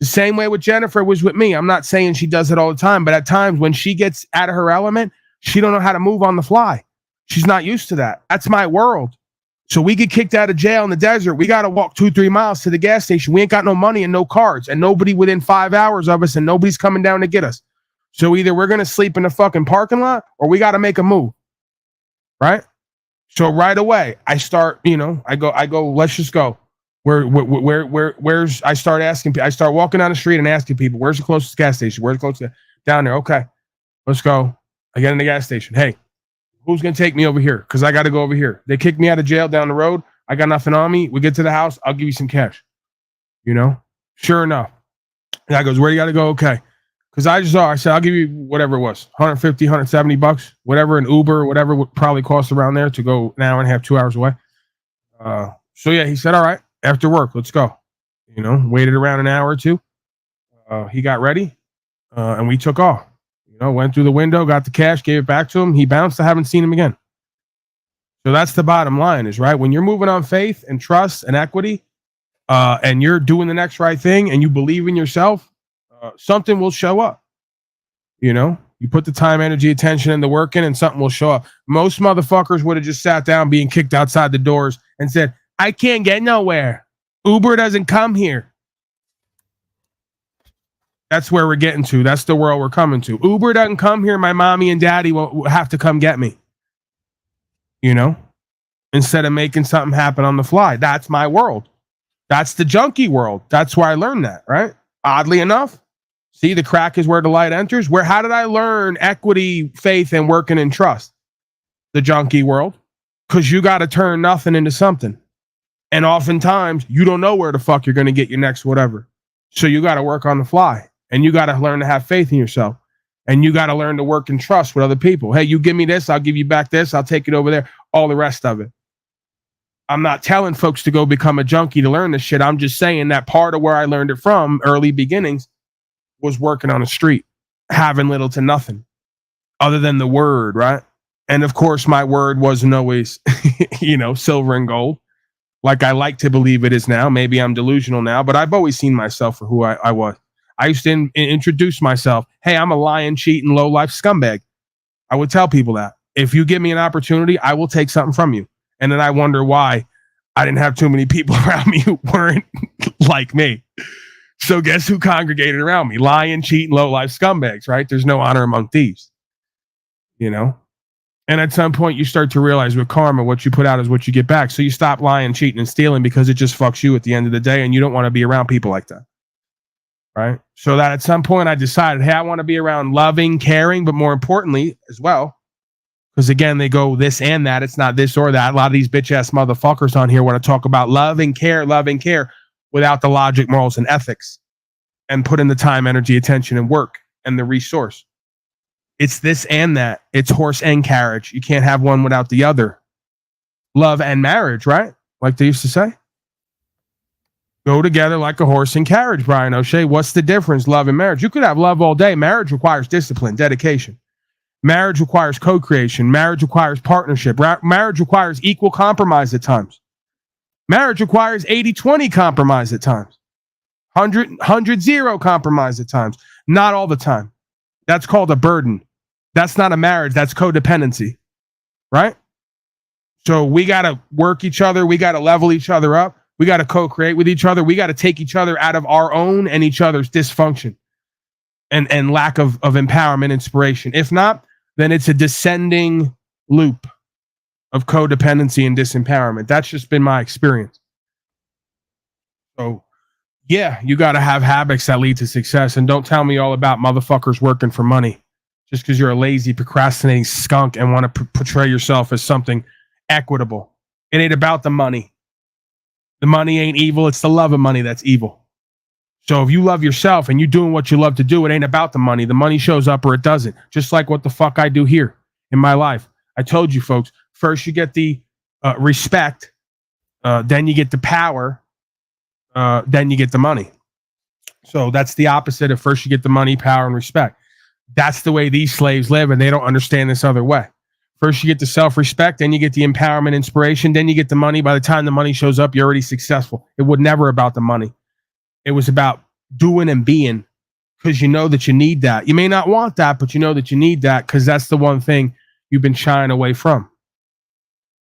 S12: The same way with Jennifer was with me. I'm not saying she does it all the time, but at times when she gets out of her element, she don't know how to move on the fly. She's not used to that. That's my world. So we get kicked out of jail in the desert. We got to walk 2-3 miles to the gas station. We ain't got no money and no cards and nobody within 5 hours of us, and nobody's coming down to get us. So either we're going to sleep in the fucking parking lot or we got to make a move. Right? So right away, I start, I go, let's just go. Where's I start walking down the street and asking people, where's the closest gas station? Where's the closest? Down there. Okay, let's go. I get in the gas station. Hey, who's going to take me over here? Because I got to go over here. They kicked me out of jail down the road. I got nothing on me. We get to the house. I'll give you some cash. Sure enough. And I goes, where do you got to go? Okay. Because I said, I'll give you whatever it was, $150, $170, whatever, an Uber, whatever would probably cost around there to go an hour and a half, 2 hours away. So yeah, he said, all right, after work, let's go. Waited around an hour or two. He got ready and we took off. Went through the window, got the cash, gave it back to him. He bounced. I haven't seen him again. So that's the bottom line is, right, when you're moving on faith and trust and equity and you're doing the next right thing and you believe in yourself, something will show up. You put the time, energy, attention, and the work in, and something will show up. Most motherfuckers would have just sat down being kicked outside the doors and said, I can't get nowhere. Uber doesn't come here. That's where we're getting to. That's the world we're coming to. Uber doesn't come here. My mommy and daddy will have to come get me. You know, instead of making something happen on the fly. That's my world. That's the junkie world. That's where I learned that, right? Oddly enough, see, the crack is where the light enters. How did I learn equity, faith, and working in trust? The junkie world. Because you got to turn nothing into something. And oftentimes, you don't know where the fuck you're going to get your next whatever. So you got to work on the fly. And you got to learn to have faith in yourself. And you got to learn to work in trust with other people. Hey, you give me this, I'll give you back this, I'll take it over there, all the rest of it. I'm not telling folks to go become a junkie to learn this shit. I'm just saying that part of where I learned it from, early beginnings, was working on the street, having little to nothing other than the word, right? And of course, my word wasn't always, silver and gold, like I like to believe it is now. Maybe I'm delusional now, but I've always seen myself for who I was. I used to introduce myself. Hey, I'm a lying, cheating, low-life scumbag. I would tell people that. If you give me an opportunity, I will take something from you. And then I wonder why I didn't have too many people around me who weren't like me. So guess who congregated around me? Lying, cheating, low-life scumbags, right? There's no honor among thieves. And at some point, you start to realize with karma, what you put out is what you get back. So you stop lying, cheating, and stealing because it just fucks you at the end of the day, and you don't want to be around people like that. Right? So that at some point I decided, hey, I want to be around loving, caring, but more importantly as well, because again, they go this and that. It's not this or that. A lot of these bitch ass motherfuckers on here want to talk about love and care without the logic, morals, and ethics, and put in the time, energy, attention, and work and the resource. It's this and that. It's horse and carriage. You can't have one without the other. Love and marriage, right? Like they used to say. Go together like a horse and carriage, Brian O'Shea. What's the difference, love and marriage? You could have love all day. Marriage requires discipline, dedication. Marriage requires co-creation. Marriage requires partnership. Marriage requires equal compromise at times. Marriage requires 80-20 compromise at times. 100-0 compromise at times. Not all the time. That's called a burden. That's not a marriage. That's codependency, right? So we got to work each other. We got to level each other up. We got to co-create with each other. We got to take each other out of our own and each other's dysfunction and lack of empowerment, inspiration. If not, then it's a descending loop of codependency and disempowerment. That's just been my experience. So, yeah, you got to have habits that lead to success. And don't tell me all about motherfuckers working for money just because you're a lazy, procrastinating skunk and want to portray yourself as something equitable. It ain't about the money. The money ain't evil. It's the love of money that's evil. So if you love yourself and you're doing what you love to do, it ain't about the money. The money shows up or it doesn't. Just like what the fuck I do here in my life. I told you folks, first you get the respect, then you get the power, then you get the money. So that's the opposite of first you get the money, power, and respect. That's the way these slaves live, and they don't understand this other way. First, you get the self-respect, then you get the empowerment, inspiration, then you get the money. By the time the money shows up, you're already successful. It was never about the money. It was about doing and being, because you know that you need that. You may not want that, but you know that you need that because that's the one thing you've been shying away from.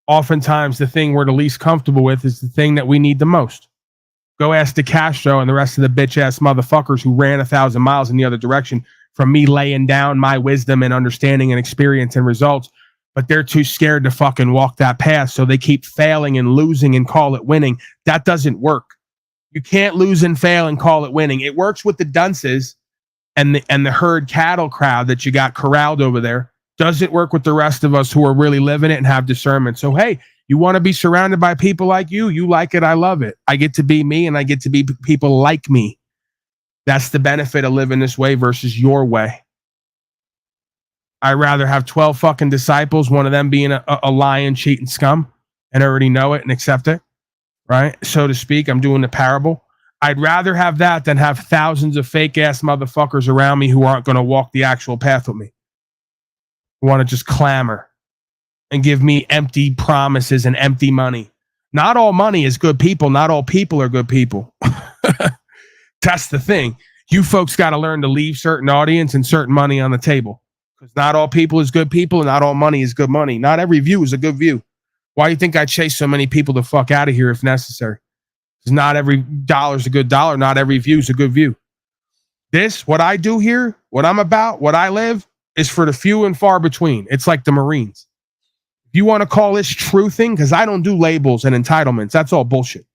S12: Oftentimes, the thing we're the least comfortable with is the thing that we need the most. Go ask DeCastro and the rest of the bitch-ass motherfuckers who ran 1,000 miles in the other direction from me laying down my wisdom and understanding and experience and results, but they're too scared to fucking walk that path, so they keep failing and losing and call it winning. That doesn't work. You can't lose and fail and call it winning. It works with the dunces and the herd cattle crowd that you got corralled over there. Doesn't work with the rest of us who are really living it and have discernment. So, hey, you want to be surrounded by people like you? You like it, I love it. I get to be me and I get to be people like me. That's the benefit of living this way versus your way. I'd rather have 12 fucking disciples, one of them being a lying, cheating scum, and already know it and accept it, right? So to speak, I'm doing the parable. I'd rather have that than have thousands of fake-ass motherfuckers around me who aren't going to walk the actual path with me, who want to just clamor and give me empty promises and empty money. Not all money is good people. Not all people are good people. That's the thing. You folks got to learn to leave certain audience and certain money on the table. Because not all people is good people and not all money is good money. Not every view is a good view. Why do you think I chase so many people the fuck out of here if necessary? Because not every dollar is a good dollar. Not every view is a good view. What I do here, what I'm about, what I live, is for the few and far between. It's like the Marines. If you want to call this truthing, because I don't do labels and entitlements, that's all bullshit.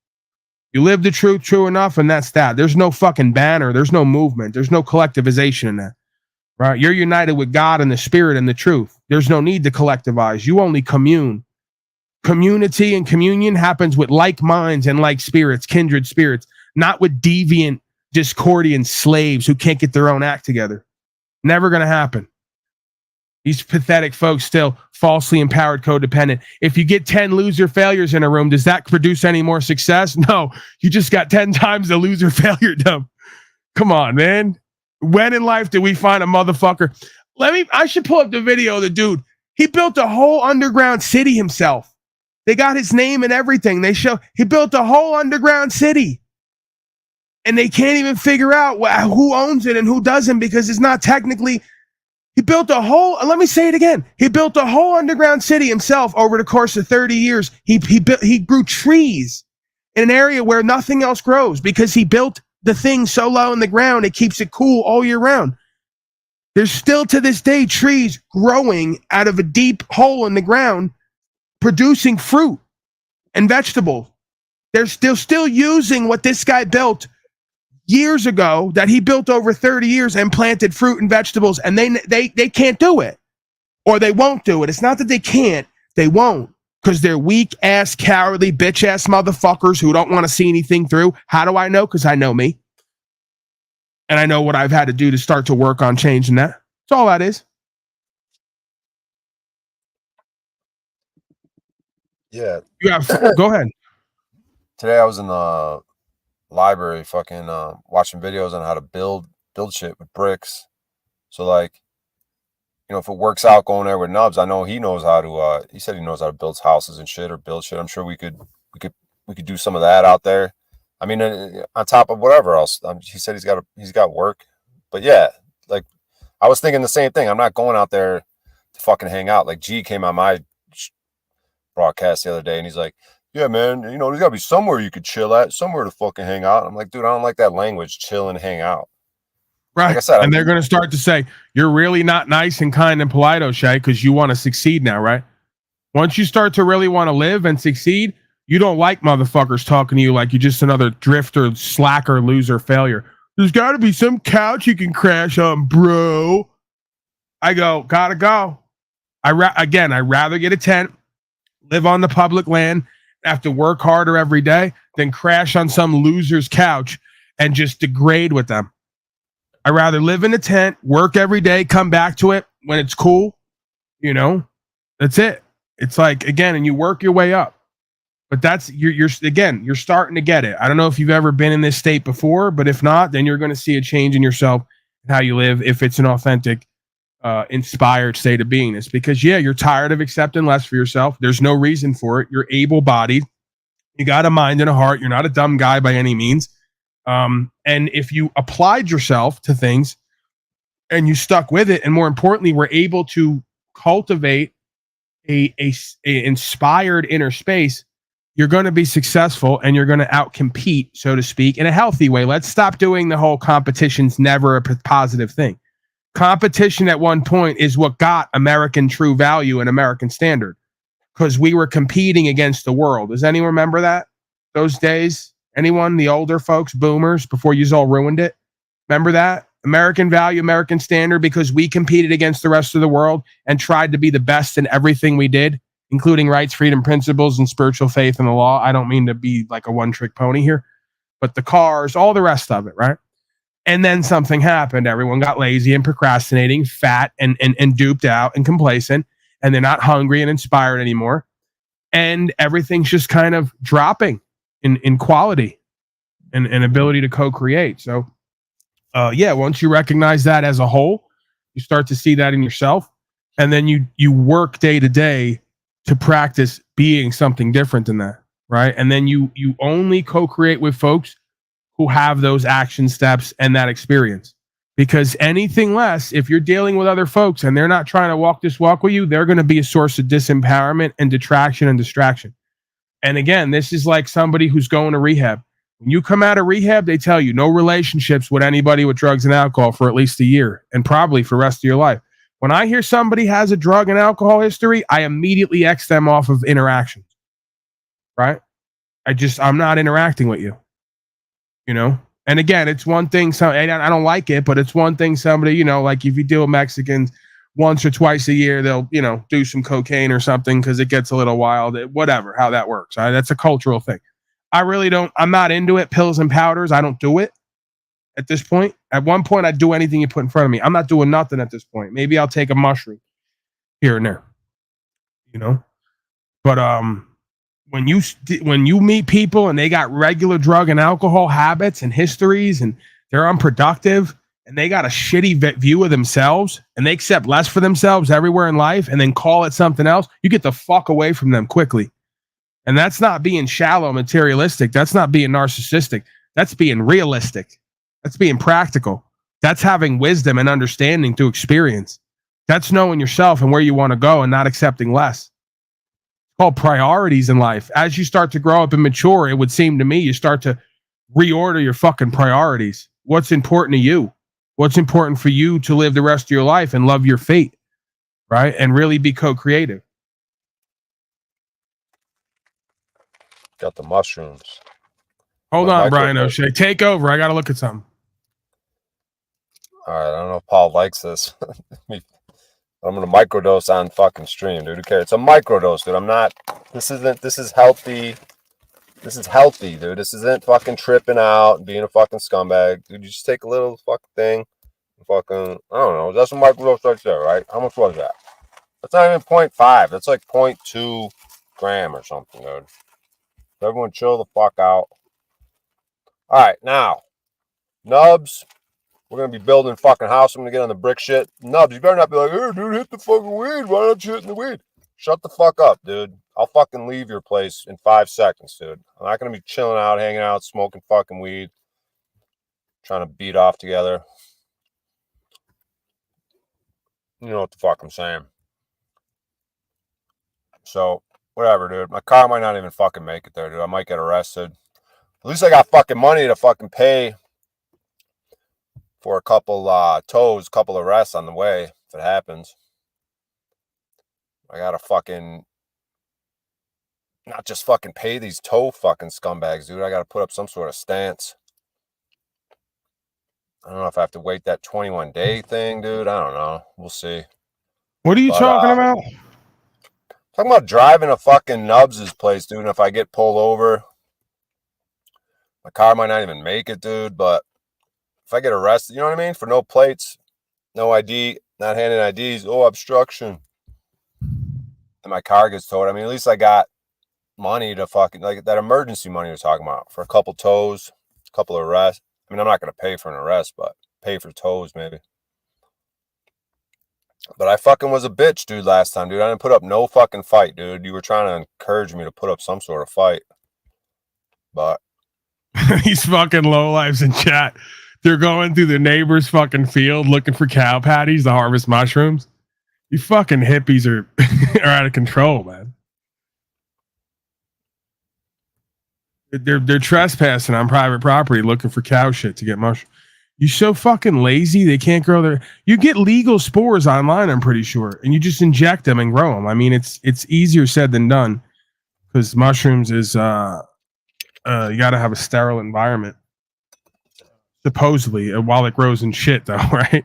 S12: You live the truth true enough, and that's that. There's no fucking banner. There's no movement. There's no collectivization in that. Right? You're united with God and the Spirit and the truth. There's no need to collectivize. You only commune. Community and communion happens with like minds and like spirits, kindred spirits, not with deviant, discordian slaves who can't get their own act together. Never going to happen. These pathetic folks still falsely empowered, codependent. If you get 10 loser failures in a room, does that produce any more success? No, you just got 10 times the loser failure dump. Come on, man. When in life did we find a motherfucker? I should pull up the video of the dude. He built a whole underground city himself. They got his name and everything. He built a whole underground city. And they can't even figure out who owns it and who doesn't because it's not technically. He built a whole, let me say it again. He built a whole underground city himself over the course of 30 years. He grew trees in an area where nothing else grows because he built the thing so low in the ground, it keeps it cool all year round. There's still to this day trees growing out of a deep hole in the ground, producing fruit and vegetables. They're still using what this guy built years ago that he built over 30 years and planted fruit and vegetables, and they can't do it, or they won't do it. It's not that they can't, they won't, because they're weak ass, cowardly, bitch ass motherfuckers who don't want to see anything through. How do I know? Because I know me, and I know what I've had to do to start to work on changing that. That's all that is.
S14: Yeah.
S12: Go ahead.
S14: Today I was in the library fucking watching videos on how to build shit with bricks. So like, you know, if it works out going there with Nubs, I know he knows how to he said he knows how to build houses and shit or build shit. I'm sure we could do some of that out there. I mean, on top of whatever else. He said he's got work. But yeah, like I was thinking the same thing. I'm not going out there to fucking hang out. Like G came on my broadcast the other day and he's like, yeah, man, you know, there's gotta be somewhere you could chill at, somewhere to fucking hang out. I'm like, dude, I don't like that language, chill and hang out.
S12: Right.
S14: Like I said,
S12: and they're going to start to say, you're really not nice and kind and polite, O'Shea, because you want to succeed now, right? Once you start to really want to live and succeed, you don't like motherfuckers talking to you like you're just another drifter, slacker, loser, failure. There's got to be some couch you can crash on, bro. I go, gotta go. I'd rather get a tent, live on the public land, have to work harder every day than crash on some loser's couch and just degrade with them. I'd rather live in a tent, work every day, come back to it when it's cool. You know, that's it. It's like, again, and you work your way up. But that's, you're starting to get it. I don't know if you've ever been in this state before, but if not, then you're going to see a change in yourself and how you live if it's an authentic, inspired state of beingness. Because, yeah, you're tired of accepting less for yourself. There's no reason for it. You're able-bodied. You got a mind and a heart. You're not a dumb guy by any means. And if you applied yourself to things and you stuck with it, and more importantly, were able to cultivate a inspired inner space, you're going to be successful and you're going to outcompete, so to speak, in a healthy way. Let's stop doing the whole competition's never a positive thing. Competition at one point is what got American true value and American standard, because we were competing against the world. Does anyone remember that? Those days? Anyone? The older folks, boomers, before you all ruined it? Remember that? American value, American standard, because we competed against the rest of the world and tried to be the best in everything we did, including rights, freedom, principles, and spiritual faith and the law. I don't mean to be like a one-trick pony here, but the cars, all the rest of it, right? And then something happened. Everyone got lazy and procrastinating, fat and duped out and complacent, and they're not hungry and inspired anymore. And everything's just kind of dropping in quality and ability to co-create. So, once you recognize that as a whole, you start to see that in yourself, and then you work day to day to practice being something different than that, right? And then you only co-create with folks who have those action steps and that experience. Because anything less, if you're dealing with other folks and they're not trying to walk this walk with you, they're going to be a source of disempowerment and detraction and distraction. And again, this is like somebody who's going to rehab. When you come out of rehab, they tell you no relationships with anybody with drugs and alcohol for at least a year and probably for the rest of your life. When I hear somebody has a drug and alcohol history, I immediately X them off of interactions, right? I'm not interacting with you, you know? And again, it's one thing, I don't like it, but it's one thing somebody, you know, like if you deal with Mexicans once or twice a year, they'll, you know, do some cocaine or something because it gets a little wild, whatever, how that works. Right? That's a cultural thing. I'm not into it. Pills and powders, I don't do it at this point. At one point, I'd do anything you put in front of me. I'm not doing nothing at this point. Maybe I'll take a mushroom here and there, you know? But when you meet people and they got regular drug and alcohol habits and histories and they're unproductive and they got a shitty view of themselves and they accept less for themselves everywhere in life and then call it something else, you get the fuck away from them quickly. And that's not being shallow, materialistic. That's not being narcissistic. That's being realistic. That's being practical. That's having wisdom and understanding to experience. That's knowing yourself and where you want to go and not accepting less. It's called priorities in life. As you start to grow up and mature, it would seem to me you start to reorder your fucking priorities. What's important to you? What's important for you to live the rest of your life and love your fate, right? And really be co-creative.
S14: Got the mushrooms.
S12: Hold on, Brian O'Shea. Take over. I got to look at something.
S14: All right. I don't know if Paul likes this. I'm going to microdose on fucking stream, dude. Who cares? It's a microdose, dude. This is healthy. This is healthy, dude. This isn't fucking tripping out and being a fucking scumbag. Dude, you just take a little fucking thing. Fucking, I don't know. That's a microdose right there, right? How much was that? That's not even 0.5. That's like 0.2 gram or something, dude. Everyone chill the fuck out. All right, now, Nubs, we're going to be building a fucking house. I'm going to get on the brick shit. Nubs, you better not be like, hey, dude, hit the fucking weed. Why not you hitting the weed? Shut the fuck up, dude. I'll fucking leave your place in 5 seconds, dude. I'm not going to be chilling out, hanging out, smoking fucking weed, trying to beat off together. You know what the fuck I'm saying. So, whatever, dude. My car might not even fucking make it there, dude. I might get arrested. At least I got fucking money to fucking pay for a couple tows, couple arrests on the way, if it happens. I gotta fucking not just fucking pay these tow fucking scumbags, dude. I gotta put up some sort of stance. I don't know if I have to wait that 21-day thing, dude. I don't know. We'll see.
S12: What are you talking about?
S14: Talking about driving a fucking Nubs' place, dude. And if I get pulled over, my car might not even make it, dude. But if I get arrested, you know what I mean? For no plates, no ID, not handing IDs, obstruction. And my car gets towed. I mean, at least I got money to fucking, like that emergency money you're talking about for a couple tows, a couple of arrests. I mean, I'm not going to pay for an arrest, but pay for tows maybe. But I fucking was a bitch, dude, last time, dude. I didn't put up no fucking fight, dude. You were trying to encourage me to put up some sort of fight. But
S12: these fucking lowlifes in chat, they're going through the neighbor's fucking field looking for cow patties to harvest mushrooms. You fucking hippies are out of control, man. They're trespassing on private property looking for cow shit to get mushrooms. You so fucking lazy they can't grow their. You get legal spores online, I'm pretty sure, and you just inject them and grow them. I mean, it's easier said than done because mushrooms is you got to have a sterile environment, supposedly, while it grows in shit, though, right?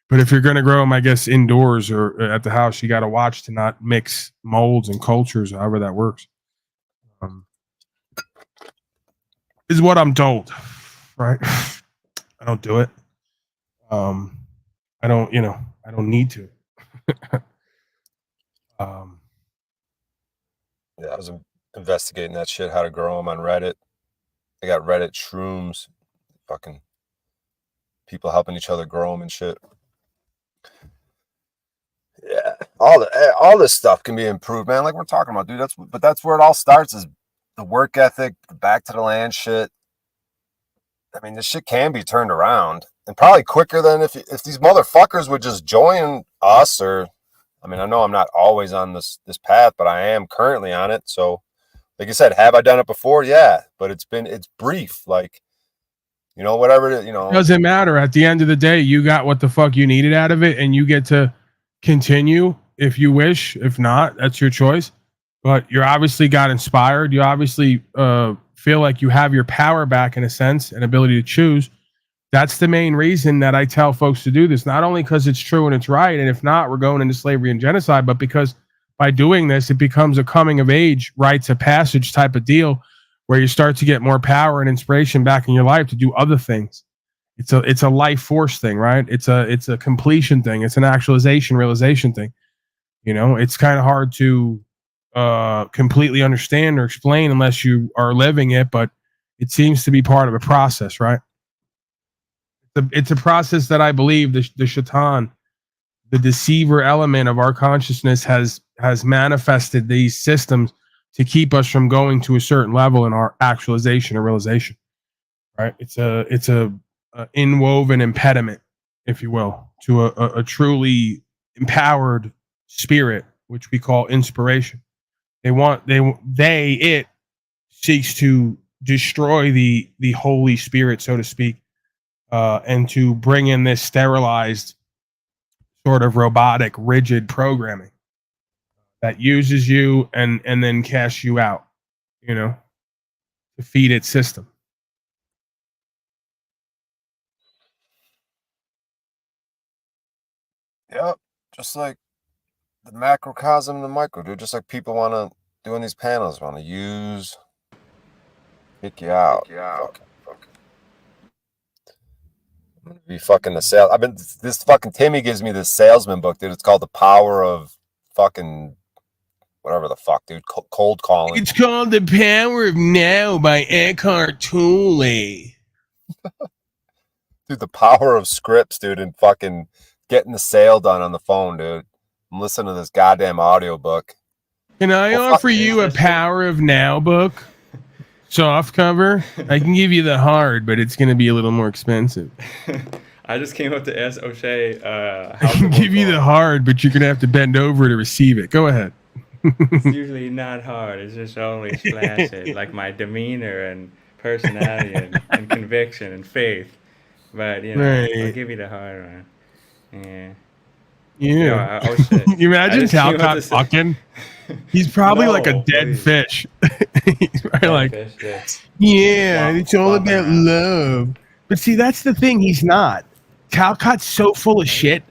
S12: But if you're gonna grow them, I guess indoors or at the house, you got to watch to not mix molds and cultures, however that works. Is what I'm told, right? I don't do it. I don't, I don't need to.
S14: Yeah, I was investigating that shit, how to grow them on Reddit. I got Reddit shrooms, fucking people helping each other grow them and shit. Yeah, all this stuff can be improved, man. Like we're talking about, dude. That's where it all starts, is the work ethic, the back to the land shit. I mean, this shit can be turned around, and probably quicker than if these motherfuckers would just join us. Or, I mean, I know I'm not always on this path, but I am currently on it. So Like you said, have I done it before? Yeah, but it's brief. Like, you know, whatever it is, you know.
S12: Doesn't matter. At the end of the day, you got what the fuck you needed out of it, and you get to continue if you wish. If not, that's your choice. But you obviously got inspired. You obviously feel like you have your power back in a sense and ability to choose. That's the main reason that I tell folks to do this. Not only because it's true and it's right, and if not, we're going into slavery and genocide, but because by doing this, it becomes a coming of age, rites of passage type of deal where you start to get more power and inspiration back in your life to do other things. It's a life force thing, right? It's a completion thing. It's an actualization, realization thing. You know, it's kind of hard to completely understand or explain unless you are living it, but it seems to be part of a process, right? It's a process that I believe the shaitan, the deceiver element of our consciousness has manifested these systems to keep us from going to a certain level in our actualization or realization, right? It's a inwoven impediment, if you will, to a truly empowered spirit, which we call inspiration. It seeks to destroy the Holy Spirit, so to speak, and to bring in this sterilized sort of robotic, rigid programming that uses you and then casts you out, you know, to feed its system.
S14: Yep. Just like the macrocosm and the micro, dude. Just like people want to doing these panels, want to use, kick you out. Fucking. I'm gonna be fucking the sale. This fucking Timmy gives me this salesman book, dude. It's called The Power of fucking whatever the fuck, dude. Cold calling.
S12: It's called The Power of Now by Eckhart Tolle.
S14: Dude, the power of scripts, dude, and fucking getting the sale done on the phone, dude. I'm listening to this goddamn audiobook.
S12: Can I offer you a Power of Now book? Soft cover. I can give you the hard, but it's going to be a little more expensive.
S15: I just came up to ask O'Shea.
S12: I can give you the hard, but you're going to have to bend over to receive it. Go ahead.
S15: It's usually not hard. It's just always flashy, like my demeanor and personality and conviction and faith. But, you know,
S12: Right.
S15: I'll give you the hard one. Yeah.
S12: Yeah.
S15: You know, O'Shea,
S12: you imagine
S15: I just came up
S12: Talcott
S15: to say-
S12: fucking? He's probably like a
S15: No,
S12: dead
S15: please.
S12: fish. He's probably like,
S15: Fish,
S12: yeah,
S15: Flop-
S12: it's all
S15: flopping
S12: about
S15: around.
S12: love. But see, that's the thing. He's not. Talcott's so full of shit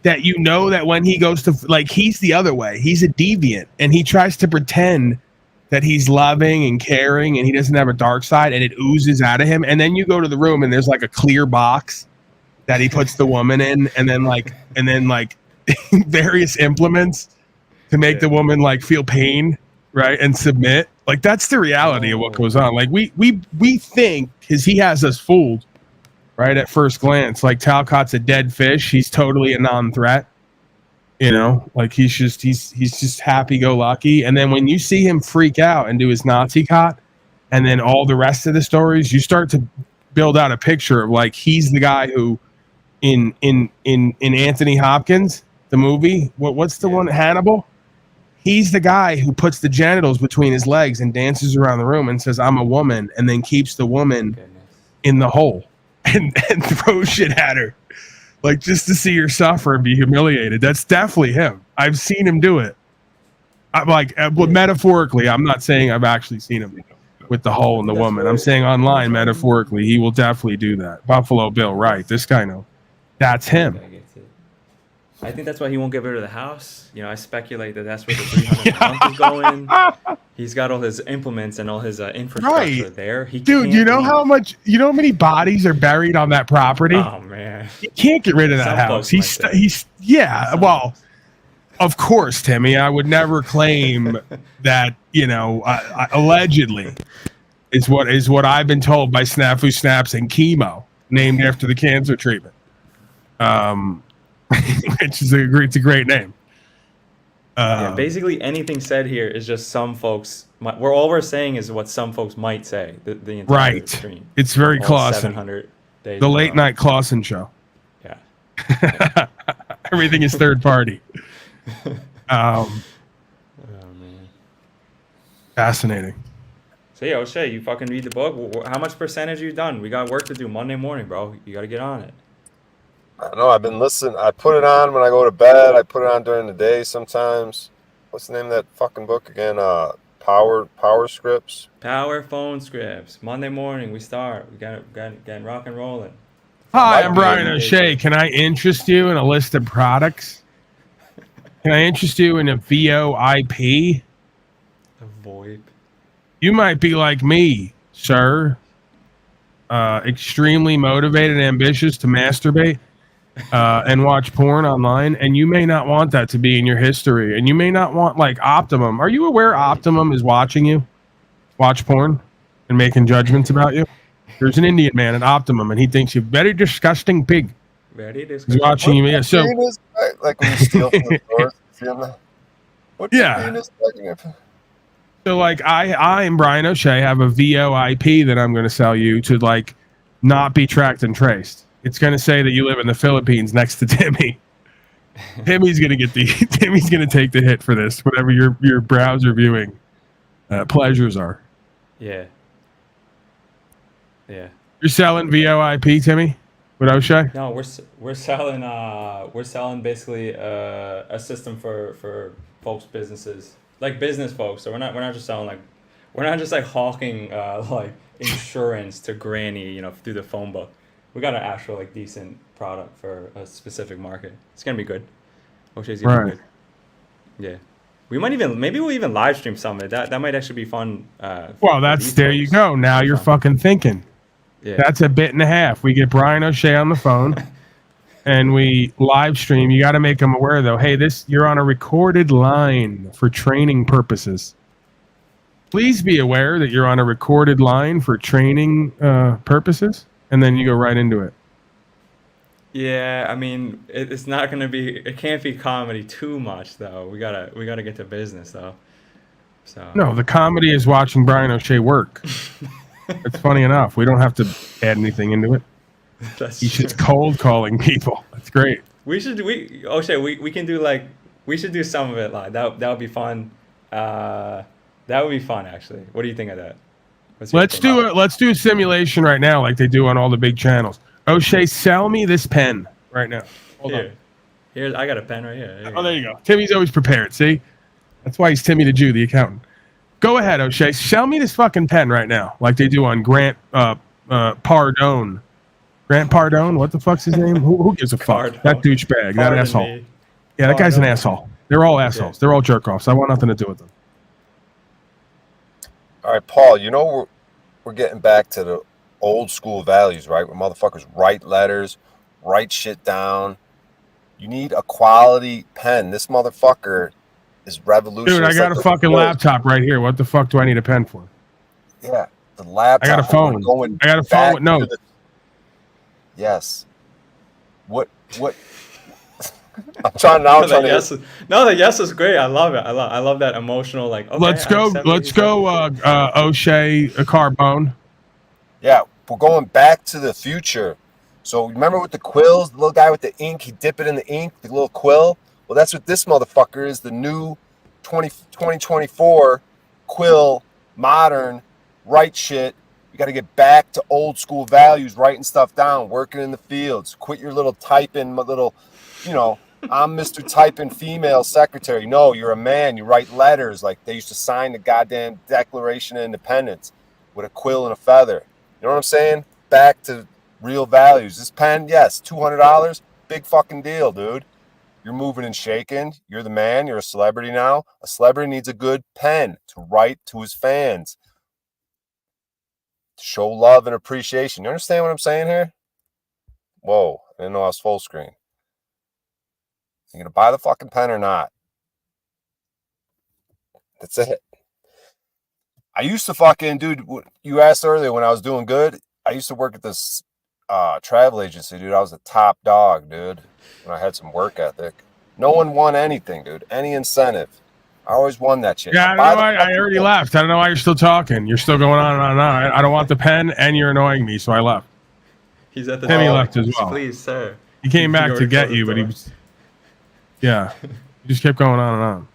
S12: that you know that when he goes to, like, he's the other way. He's a deviant, and he tries to pretend that he's loving and caring, and he doesn't have a dark side, and it oozes out of him. And then you go to the room, and there's like a clear box that he puts the woman in, and then like various implements to make the woman like feel pain, right, and submit. Like that's the reality of what goes on. Like we think because he has us fooled, right, at first glance. Like Talcott's a dead fish. He's totally a non-threat. You know, like he's just happy-go-lucky. And then when you see him freak out and do his Nazi cot, and then all the rest of the stories, you start to build out a picture of like he's the guy who, in Anthony Hopkins, the movie, what's the one, Hannibal? He's the guy who puts the genitals between his legs and dances around the room and says, "I'm a woman," and then keeps the woman in the hole and throws shit at her. Like just to see her suffer and be humiliated. That's definitely him. I've seen him do it. I'm like, well, metaphorically, I'm not saying I've actually seen him with the hole in the woman. I'm saying online, metaphorically, he will definitely do that. Buffalo Bill, right? This guy knows. That's him.
S15: I think that's why he won't get rid of the house. You know, I speculate that that's where the 300 a month is going. He's got all his implements and all his infrastructure
S12: Right.
S15: there. He
S12: Dude,
S15: can't
S12: you know
S15: leave.
S12: how much? You know how many bodies are buried on that property?
S15: Oh man,
S12: he can't get rid of that
S15: Some
S12: house.
S15: folks might say.
S12: He's yeah. Well, of course, Timmy. I would never claim that. You know, allegedly is what I've been told by Snafu Snaps and Chemo, named after the cancer treatment. Which is it's a great name.
S15: Yeah, basically anything said here is just some folks. All we're saying is what some folks might say. The entire
S12: Right.
S15: stream.
S12: It's very
S15: All
S12: Clausen.
S15: 700 days.
S12: The
S15: in a
S12: late
S15: row.
S12: night Clausen show.
S15: Yeah.
S12: Everything is third party.
S15: Oh man.
S12: Fascinating.
S15: So yeah, O'Shea, you fucking read the book. How much percentage you done? We got work to do Monday morning, bro. You got to get on it.
S14: I know I've been listening. I put it on when I go to bed. I put it on during the day sometimes. What's the name of that fucking book again? Power Scripts.
S15: Power phone scripts. Monday morning we start. We got getting rock and rolling.
S12: Hi, I'm Brian O'Shea. Can I interest you in a list of products? Can I interest you in a VoIP?
S15: A VoIP.
S12: You might be like me, sir. Extremely motivated and ambitious to masturbate and watch porn online, and you may not want that to be in your history, and you may not want like Optimum. Are you aware Optimum is watching you watch porn and making judgments about you? There's an Indian man at Optimum, and he thinks you're very disgusting pig.
S15: Very disgusting.
S12: He's watching you. Yeah, so
S14: Penis, like when you steal from the store. See him? What's
S12: Yeah.
S14: your penis fucking up?
S12: So like I and Brian O'Shea have a VoIP that I'm going to sell you to like not be tracked and traced. It's going to say that you live in the Philippines next to Timmy. Timmy's going to get Timmy's going to take the hit for this, whatever your browser viewing pleasures are.
S15: Yeah. Yeah.
S12: You're selling VoIP, Timmy, with O'Shea?
S15: No, we're selling basically a system for folks' businesses, like business folks. So we're not just selling like hawking like insurance to granny, through the phone book. We got an actual like decent product for a specific market. It's gonna be good. O'Shea's gonna be good. Yeah. Maybe we'll even live stream some of it. That might actually be fun.
S12: Well, there you go. Now you're fucking thinking.
S15: Yeah.
S12: That's a bit and a half. We get Brian O'Shea on the phone and we live stream. You got to make them aware though. Hey, you're on a recorded line for training purposes. Please be aware that you're on a recorded line for training purposes, and then you go right into it.
S15: Yeah, I mean, it's not gonna be. It can't be comedy too much though. We gotta get to business though. So.
S12: No, the comedy is watching Brian O'Shea work. It's funny enough. We don't have to add anything into it. He's just cold calling people. That's great.
S15: O'Shea, we can do we should do some of it live. That would be fun. That would be fun actually. What do you think of that?
S12: Let's do a simulation right now, like they do on all the big channels. O'Shea, sell me this pen right now. Hold on.
S15: Here's I got a pen right here.
S12: There you go. Timmy's always prepared. See, that's why he's Timmy the Jew, the accountant. Go ahead, O'Shea. Sell me this fucking pen right now, like they do on Grant Pardone. Grant Pardone? What the fuck's his name? Who gives a fuck?
S15: Pardone.
S12: That douchebag. That asshole. Yeah, that guy's an asshole. They're all assholes. They're all jerk-offs. I want nothing to do with them.
S14: All right, Paul, we're getting back to the old school values, right? Where motherfuckers write letters, write shit down. You need a quality pen. This motherfucker is revolutionary.
S12: Dude, I got a fucking laptop right here. What the fuck do I need a pen for?
S14: Yeah, the laptop.
S12: I got a phone. I got a phone with notes.
S14: Yes. What? I'm trying now.
S15: The yes is great. I love it. I love that emotional. Like, okay,
S12: let's go, O'Shea Carbone.
S14: Yeah, we're going back to the future. So remember with the quills, the little guy with the ink, he dip it in the ink, the little quill. Well, that's what this motherfucker is. The new 2024 quill, modern, write shit. You got to get back to old school values, writing stuff down, working in the fields. Quit your little typing, I'm Mr. Typing female secretary. No, you're a man. You write letters like they used to sign the goddamn Declaration of Independence with a quill and a feather. You know what I'm saying? Back to real values. This pen, yes, $200, big fucking deal, dude. You're moving and shaking. You're the man. You're a celebrity now. A celebrity needs a good pen to write to his fans, to show love and appreciation. You understand what I'm saying here? Whoa, I didn't know I was full screen. You gonna buy the fucking pen or not? That's it. I used to fucking, dude, you asked earlier when I was doing good. I used to work at this travel agency, dude. I was a top dog, dude, when I had some work ethic. No one won anything, dude. Any incentive. I always won that shit.
S12: Yeah, I already left. I don't know why you're still talking. You're still going on and on and on. I don't want the pen, and you're annoying me, so I left.
S15: He's at the
S12: Timmy left as well.
S15: Please, sir.
S12: He came back to get you, but he was... Yeah. He just kept going on and on.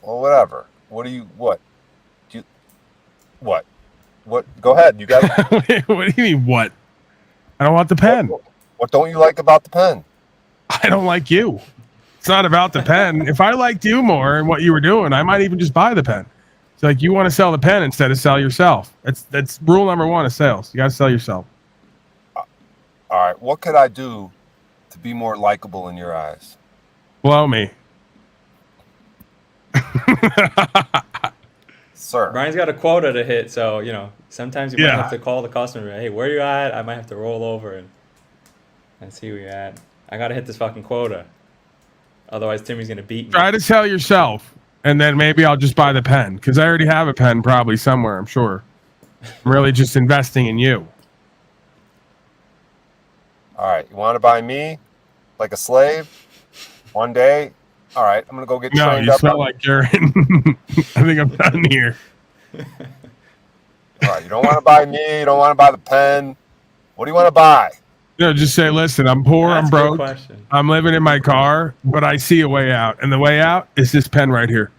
S14: Well, whatever. What? What? What? Go ahead. You got.
S12: What do you mean? What? I don't want the pen.
S14: What don't you like about the pen?
S12: I don't like you. It's not about the pen. If I liked you more and what you were doing, I might even just buy the pen. It's like you want to sell the pen instead of sell yourself. That's rule number one of sales. You got to sell yourself.
S14: All right. What could I do to be more likable in your eyes?
S12: Blow me.
S14: Sir.
S15: Brian's got a quota to hit, so sometimes you might have to call the customer. Hey, where you at? I might have to roll over and see where you're at. I gotta hit this fucking quota. Otherwise, Timmy's gonna beat me.
S12: Try to sell yourself, and then maybe I'll just buy the pen because I already have a pen probably somewhere. I'm sure. I'm really just investing in you.
S14: All right. You want to buy me like a slave one day? All right. I'm gonna go get trained
S12: you
S14: up.
S12: smell like urine. I think I'm done here.
S14: All right. You don't want to buy me. You don't want to buy the pen. What do you want to buy?
S12: Just say, listen, I'm poor,
S15: That's
S12: I'm
S15: a
S12: broke,
S15: good question.
S12: I'm living in my car, but I see a way out. And the way out is this pen right here.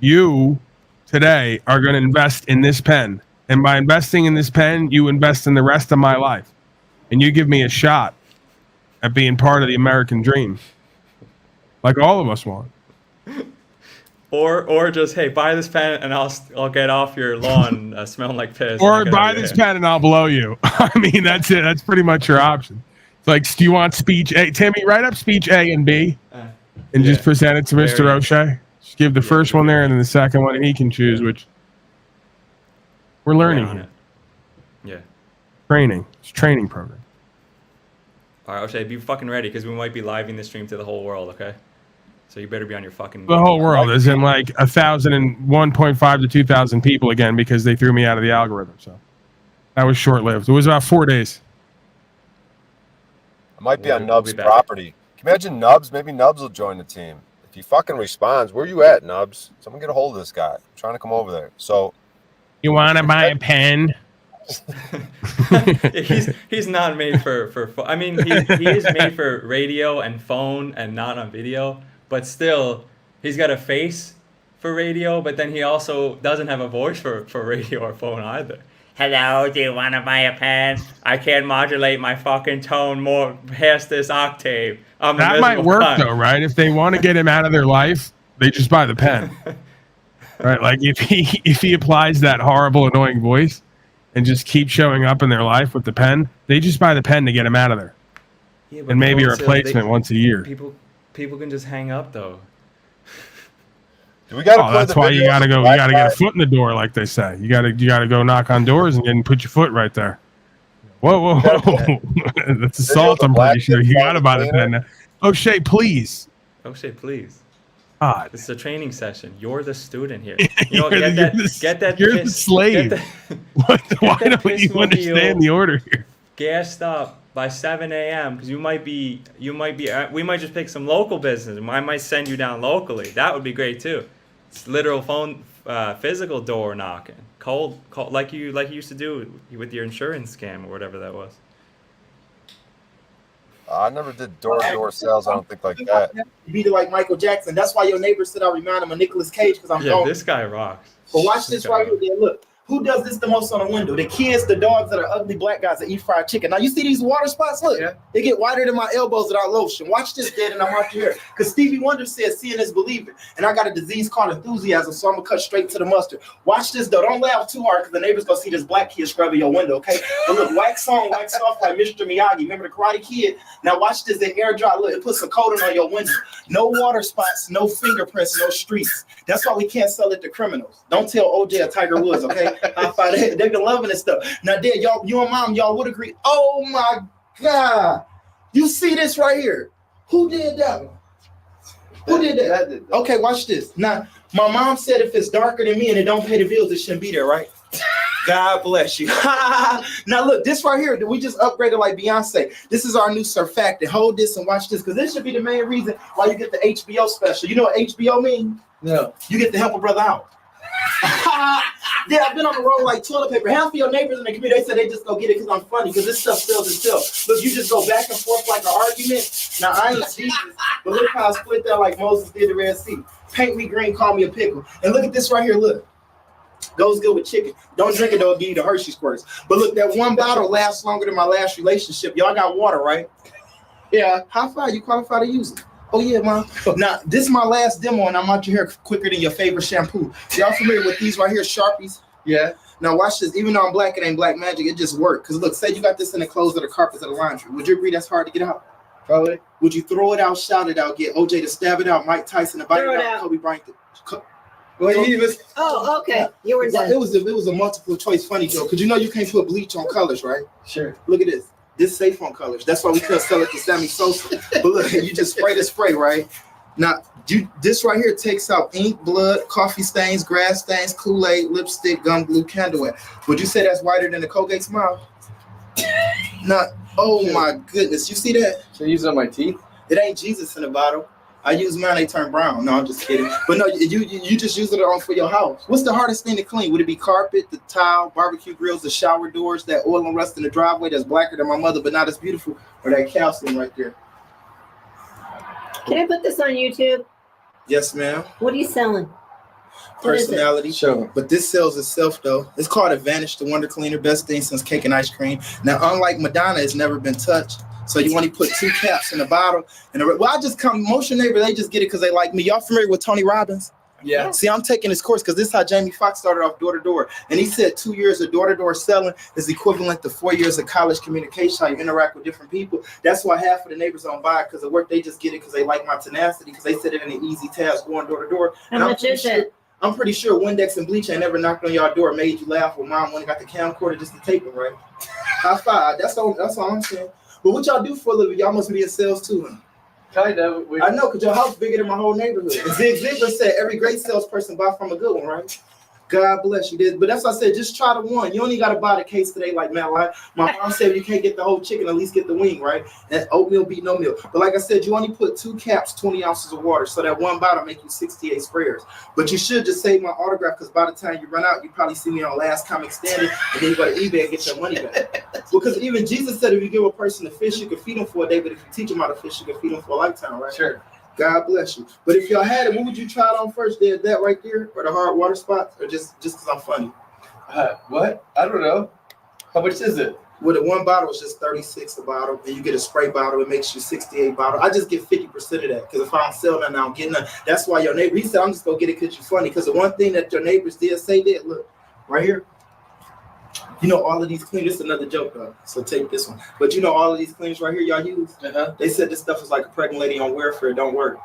S12: You, today, are going to invest in this pen. And by investing in this pen, you invest in the rest of my life. And you give me a shot at being part of the American dream. Like all of us want.
S15: Or just, hey, buy this pen and I'll get off your lawn smelling like piss.
S12: Or buy this pen and I'll blow you. I mean, that's it. That's pretty much your option. It's like, do you want speech A? Timmy, write up speech A and B and just present it to Mr. O'Shea. Just give the first one there and then the second one, and he can choose which. We're learning here.
S15: Yeah.
S12: Training. It's a training program.
S15: All right, O'Shea, be fucking ready because we might be living this stream to the whole world, okay? So you better be on your fucking...
S12: The whole world is in like 1,001.5 to 2,000 people again because they threw me out of the algorithm. So that was short-lived. It was about 4 days.
S14: I might be on Nub's property. Can you imagine Nubs? Maybe Nubs will join the team. If he fucking responds, where you at, Nubs? Someone get a hold of this guy. I'm trying to come over there. So...
S12: You want to buy a pen?
S15: he's not made for I mean, he is made for radio and phone and not on video. But still, he's got a face for radio, but then he also doesn't have a voice for radio or phone either. Hello, do you want to buy a pen? I can't modulate my fucking tone more past this octave.
S12: That might work though, right? If they want to get him out of their life, they just buy the pen. Right? Like if he applies that horrible, annoying voice and just keeps showing up in their life with the pen, they just buy the pen to get him out of there.
S15: Yeah,
S12: and maybe a replacement once a year.
S15: People can just hang up though.
S14: Do we gotta
S12: that's why you gotta go. You gotta get a foot in the door, like they say. You gotta go knock on doors and put your foot right there. Whoa! That's assault. I'm pretty sure you gotta buy the pen now. O'Shea, please.
S15: O'Shea, please.
S12: God.
S15: This is a training session. You're the student here.
S12: You're the slave. Why don't you understand the order here?
S15: Gassed up by 7 a.m. because we might just pick some local business. I might send you down locally. That would be great too. It's literal phone, physical door knocking, cold like you used to do with your insurance scam or whatever that was.
S14: I never did door-to-door sales. I don't think like that.
S2: You beat it like Michael Jackson. That's why your neighbor said I remind him of Nicolas Cage because I'm gone.
S15: This guy rocks.
S2: But watch this right here. Look. Who does this the most on the window? The kids, the dogs that are ugly black guys that eat fried chicken. Now you see these water spots? Look, they get whiter than my elbows without lotion. Watch this, Dad, and I'm watching here. Because Stevie Wonder says seeing is believing. And I got a disease called enthusiasm, so I'm going to cut straight to the mustard. Watch this, though. Don't laugh too hard because the neighbor's going to see this black kid scrubbing your window, okay? But look, wax on, wax off like Mr. Miyagi. Remember the Karate Kid? Now watch this, the air dry. Look, it puts a coating on your window. No water spots, no fingerprints, no streaks. That's why we can't sell it to criminals. Don't tell OJ or Tiger Woods, okay? They've been loving this stuff. Now, Dad, you and Mom, y'all would agree. Oh my God. You see this right here? Who did that one? Who did that? Okay, watch this. Now, my mom said if it's darker than me and it don't pay the bills, it shouldn't be there, right? God bless you. Now, look, this right here, we just upgraded like Beyonce. This is our new surfactant. Hold this and watch this because this should be the main reason why you get the HBO special. You know what HBO means? No. You get to help a brother out. Yeah, I've been on the road like toilet paper. Half of your neighbors in the community, they said they just go get it because I'm funny, because this stuff sells itself. Look, you just go back and forth like an argument. Now, I ain't Jesus, but look how I split that like Moses did the Red Sea. Paint me green, call me a pickle. And look at this right here, look. Goes good with chicken. Don't drink it though, it'll give you the Hershey squirts. But look, that one bottle lasts longer than my last relationship. Y'all got water, right? Yeah. High five, you qualify to use it. Oh yeah, Mom. Now, this is my last demo, and I'm out your hair quicker than your favorite shampoo. Y'all familiar with these right here, Sharpies? Yeah. Now watch this. Even though I'm black, it ain't black magic. It just worked. Because look, say you got this in the clothes or the carpets of the laundry. Would you agree that's hard to get out? Probably. Would you throw it out, shout it out, get OJ to stab it out, Mike Tyson to bite
S5: Throw
S2: it
S5: it
S2: out,
S5: out.
S2: Kobe Bryant to... Well, he was,
S5: Oh, okay. You were done.
S2: it was a multiple choice funny joke. Because you know you can't put bleach on colors, right? Sure. Look at this. This safe on colors. That's why we couldn't sell it to Sammy Sosa. But look, you just spray the spray, right? Now, this right here takes out ink, blood, coffee stains, grass stains, Kool-Aid, lipstick, gum glue, candle wax. Would you say that's whiter than the Colgate Smile? Not. Oh my goodness, you see that? Should I use it on my teeth? It ain't Jesus in the bottle. I use mine, they turn brown. No, I'm just kidding. But no, you just use it on for your house. What's the hardest thing to clean? Would it be carpet, the tile, barbecue grills, the shower doors, that oil and rust in the driveway that's blacker than my mother but not as beautiful, or that calcium right there?
S5: Can I put this on YouTube?
S2: Yes, ma'am.
S5: What are you selling? What is it?
S2: Personality. Sure. But this sells itself though. It's called Advantage, the Wonder Cleaner, best thing since cake and ice cream. Now, unlike Madonna, it's never been touched. So you only put 2 caps in the bottle. And I just come, most your neighbor, they just get it because they like me. Y'all familiar with Tony Robbins? Yeah. See, I'm taking this course because this is how Jamie Foxx started off door to door. And he said 2 years of door to door selling is equivalent to 4 years of college communication, how you interact with different people. That's why half of the neighbors don't buy it because of work. They just get it because they like my tenacity, because they said it in an easy task going door to door.
S5: How much is it?
S2: I'm pretty sure Windex and bleach ain't never knocked on y'all door, made you laugh when mom went and got the camcorder just to tape it, right? High five. That's all I'm saying. But what y'all do for a living? Y'all must be in sales too, huh? Kind of. I know, because your house bigger than my whole neighborhood. And Zig Ziglar said every great salesperson buy from a good one, right? God bless you. But that's why I said, just try the one. You only got to buy the case today like Matt Light. My mom said you can't get the whole chicken, at least get the wing, right? And oatmeal beat no meal. But like I said, you only put 2 caps, 20 ounces of water. So that one bottle make you 68 sprayers. But you should just save my autograph because by the time you run out, you probably see me on Last Comic Standing. And then you go to eBay and get your money back. Because even Jesus said if you give a person a fish, you can feed them for a day. But if you teach them how to fish, you can feed them for a lifetime, right? Sure. God bless you. But if y'all had it, what would you try it on first? That right there, or the hard water spots, or just because I'm funny? What? I don't know. How much is it? Well, the one bottle is just 36 a bottle, and you get a spray bottle. It makes you 68 bottle. I just get 50% of that because if I don't sell none, I don't get none. That's why your neighbor, he said, I'm just going to get it because you're funny. Because the one thing that your neighbors did say that, look, right here, you know, all of these cleaners, this is another joke, though, so take this one. But you know, all of these cleaners right here y'all use, they said this stuff is like a pregnant lady on welfare. It don't work.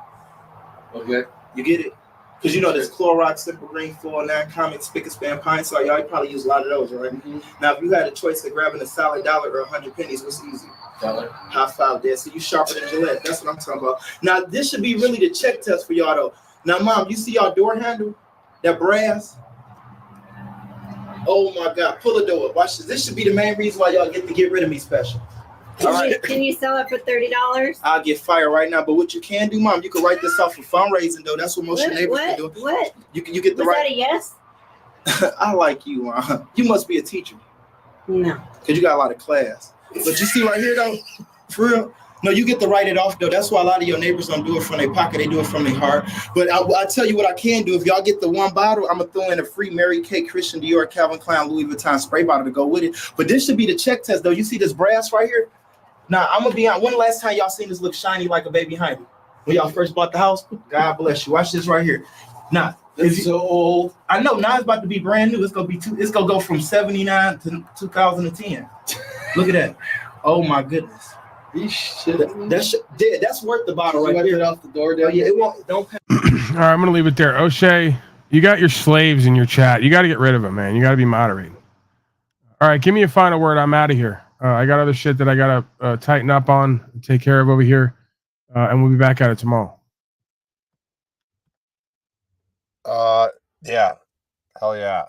S2: Okay. You get it? Because you know, there's Clorox, Simple Green, Floor, non-comic, Spick and Span, Pine Sol. Y'all probably use a lot of those, right? Mm-hmm. Now, if you had a choice of grabbing a solid dollar or 100 pennies, what's easy? Dollar. High five there. So you sharper than Gillette. That's what I'm talking about. Now, this should be really the check test for y'all, though. Now, Mom, you see y'all door handle? That brass? Oh my God, pull the door. Watch this. This should be the main reason why y'all get to get rid of me special. All right.
S5: Can you sell it for $30?
S2: I'll get fired right now. But what you can do, Mom, you can write this off for fundraising, though. That's what most of your neighbors can do.
S5: What?
S2: You get the
S5: Was
S2: right.
S5: that a yes?
S2: I like you, Mom. You must be a teacher.
S5: No.
S2: Because you got a lot of class. But you see right here, though, for real. No, you get to write it off, though. That's why a lot of your neighbors don't do it from their pocket. They do it from their heart. But I'll tell you what I can do. If y'all get the one bottle, I'm going to throw in a free Mary Kay, Christian Dior, Calvin Klein, Louis Vuitton spray bottle to go with it. But this should be the check test, though. You see this brass right here? Now, I'm going to be on. When the last time y'all seen this look shiny like a baby honey? When y'all first bought the house? God bless you. Watch this right here. Now, it's so old. I know. Now it's about to be brand new. It's going to go from 79 to 2010. Look at that. Oh, my goodness. That's worth the bottle right there. Off the door. Yeah, it won't. Don't.
S12: All right, I'm gonna leave it there. O'Shea, you got your slaves in your chat. You got to get rid of them, man. You got to be moderating. All right, give me a final word. I'm out of here. I got other shit that I gotta tighten up on, take care of over here, and we'll be back at it tomorrow.
S14: Yeah, hell yeah.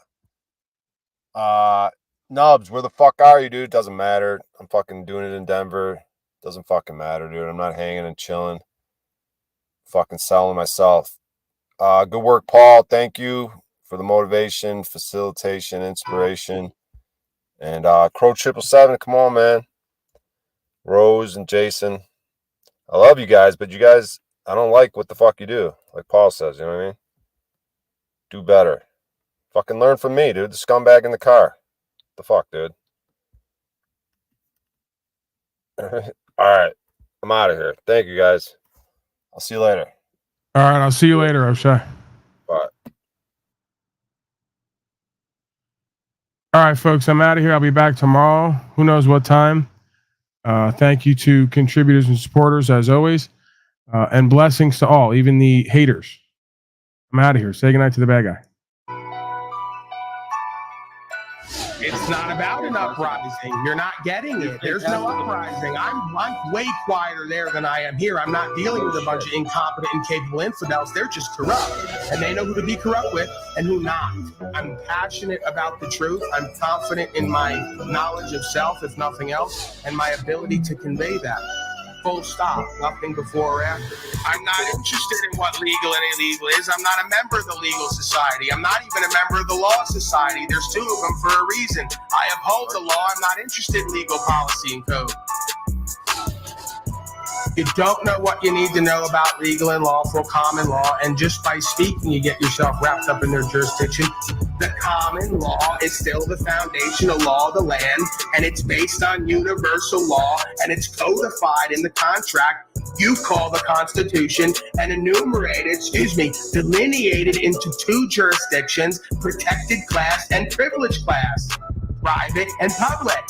S14: Nubs, where the fuck are you, dude? Doesn't matter. I'm fucking doing it in Denver. Doesn't fucking matter, dude. I'm not hanging and chilling. Fucking selling myself. Good work, Paul. Thank you for the motivation, facilitation, inspiration. And Crow 777, come on, man. Rose and Jason. I love you guys, but you guys, I don't like what the fuck you do. Like Paul says, you know what I mean? Do better. Fucking learn from me, dude. The scumbag in the car. The fuck, dude. All right. I'm out of here. Thank you, guys. I'll see you later.
S12: All right, I'll see you later, O'Shea.
S14: Bye.
S12: All right, folks, I'm out of here. I'll be back tomorrow. Who knows what time? Thank you to contributors and supporters, as always. And blessings to all, even the haters. I'm out of here. Say goodnight to the bad guy.
S3: It's not about an uprising. You're not getting it. There's no uprising. I'm way quieter there than I am here. I'm not dealing with a bunch of incompetent, incapable infidels. They're just corrupt. And they know who to be corrupt with and who not. I'm passionate about the truth. I'm confident in my knowledge of self, if nothing else, and my ability to convey that. Full stop. Nothing before or after. I'm not interested in what legal and illegal is. I'm not a member of the legal society. I'm not even a member of the law society. There's two of them for a reason. I uphold the law. I'm not interested in legal policy and code. You don't know what you need to know about legal and lawful common law, and just by speaking, you get yourself wrapped up in their jurisdiction. The common law is still the foundational law of the land, and it's based on universal law, and it's codified in the contract you call the Constitution, and enumerated, delineated into two jurisdictions: protected class and privileged class, private and public.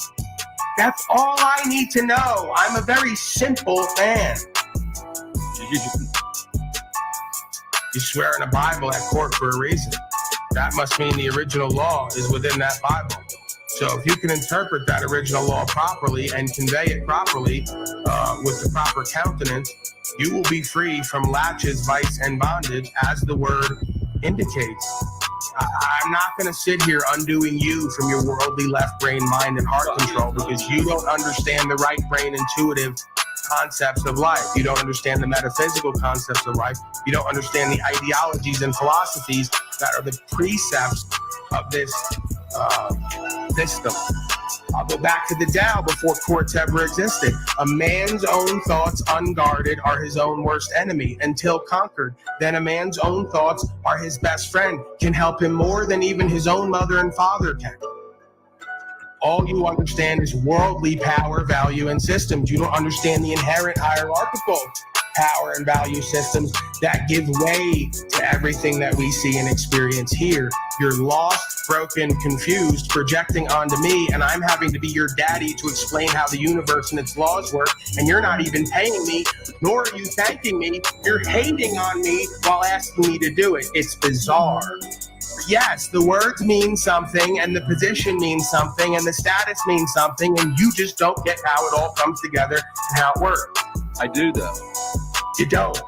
S3: That's all I need to know. I'm a very simple man. You swear in a Bible at court for a reason. That must mean the original law is within that Bible. So if you can interpret that original law properly and convey it properly with the proper countenance, you will be free from latches, vice, and bondage, as the word indicates. I'm not going to sit here undoing you from your worldly left brain, mind, and heart control, because you don't understand the right brain intuitive concepts of life. You don't understand the metaphysical concepts of life. You don't understand the ideologies and philosophies that are the precepts of this system. I'll go back to the Tao before courts ever existed. A man's own thoughts unguarded are his own worst enemy until conquered. Then a man's own thoughts are his best friend, can help him more than even his own mother and father can. All you understand is worldly power, value, and systems. You don't understand the inherent hierarchical power and value systems that give way to everything that we see and experience here. You're lost, broken, confused, projecting onto me, and I'm having to be your daddy to explain how the universe and its laws work, and you're not even paying me, nor are you thanking me. You're hating on me while asking me to do it. It's bizarre. Yes, the words mean something, and the position means something, and the status means something, and you just don't get how it all comes together and how it works.
S16: I do, though.
S3: You don't.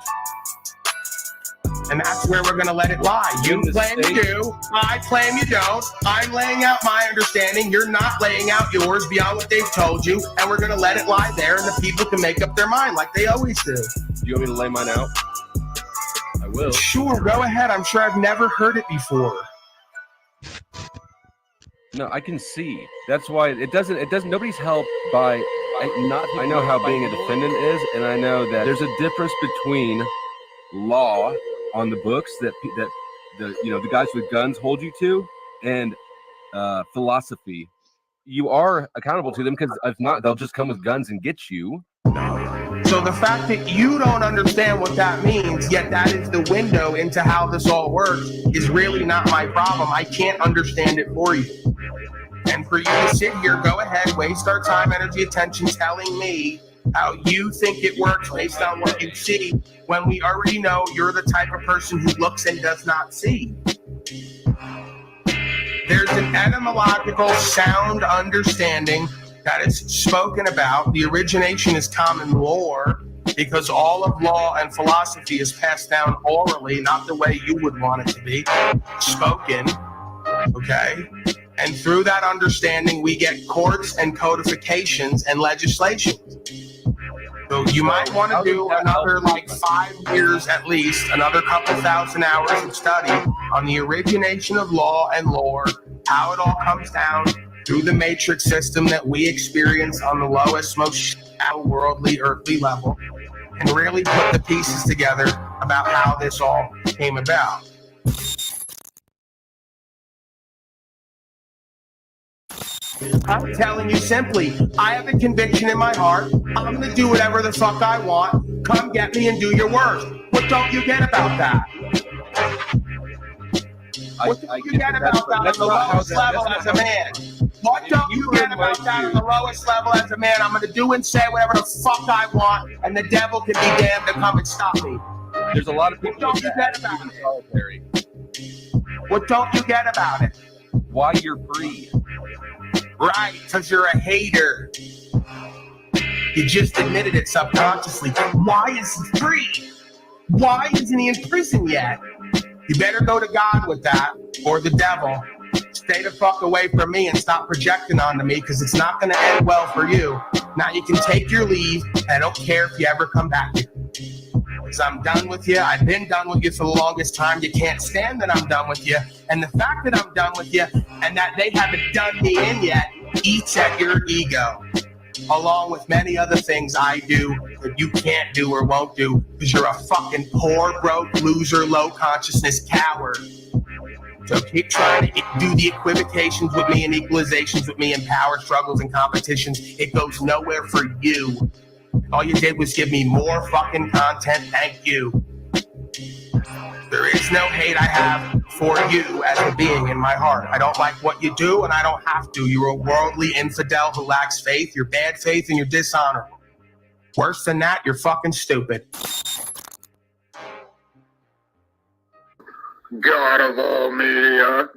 S3: And that's where we're going to let it lie. You claim you do. I claim you don't. I'm laying out my understanding. You're not laying out yours beyond what they've told you. And we're going to let it lie there, and the people can make up their mind like they always do.
S16: Do you want me to lay mine out? I will.
S3: Sure, go ahead. I'm sure I've never heard it before.
S16: No, I can see. That's why it doesn't, nobody's helped by I know how being a defendant is, and I know that there's a difference between law on the books that the guys with guns hold you to, and philosophy. You are accountable to them, because if not, they'll just come with guns and get you.
S3: So the fact that you don't understand what that means, yet that is the window into how this all works, is really not my problem. I can't understand it for you. And for you to sit here, go ahead, waste our time, energy, attention telling me how you think it works based on what you see, when we already know you're the type of person who looks and does not see. There's an etymological sound understanding that is spoken about. The origination is common lore, because all of law and philosophy is passed down orally, not the way you would want it to be, spoken, okay? And through that understanding, we get courts and codifications and legislation. So you might want to do another 5 years at least, another couple thousand hours of study on the origination of law and lore, how it all comes down through the matrix system that we experience on the lowest, most worldly, earthly level, and really put the pieces together about how this all came about. I'm telling you simply, I have a conviction in my heart. I'm gonna do whatever the fuck I want. Come get me and do your worst. What don't you get about that? What don't you get about that on the lowest level as a man? What don't you get about that on the lowest level as a man? I'm gonna do and say whatever the fuck I want, and the devil can be damned to come and stop me.
S16: There's a lot of people
S3: What don't you get about it?
S16: solitary.
S3: What don't you get about it?
S16: Why you're free?
S3: Right, because you're a hater. You just admitted it subconsciously. Why is he free? Why isn't he in prison yet? You better go to God with that, or the devil. Stay the fuck away from me and stop projecting onto me, because it's not going to end well for you. Now you can take your leave, and I don't care if you ever come back here. Because I'm done with you. I've been done with you for the longest time. You can't stand that I'm done with you. And the fact that I'm done with you and that they haven't done me in yet eats at your ego. Along with many other things I do that you can't do or won't do, because you're a fucking poor, broke, loser, low consciousness coward. So keep trying to do the equivocations with me and equalizations with me and power struggles and competitions. It goes nowhere for you. All you did was give me more fucking content. Thank you. There is no hate I have for you as a being in my heart. I don't like what you do, and I don't have to. You're a worldly infidel who lacks faith. You're bad faith, and you're dishonorable. Worse than that, you're fucking stupid.
S4: God of all media.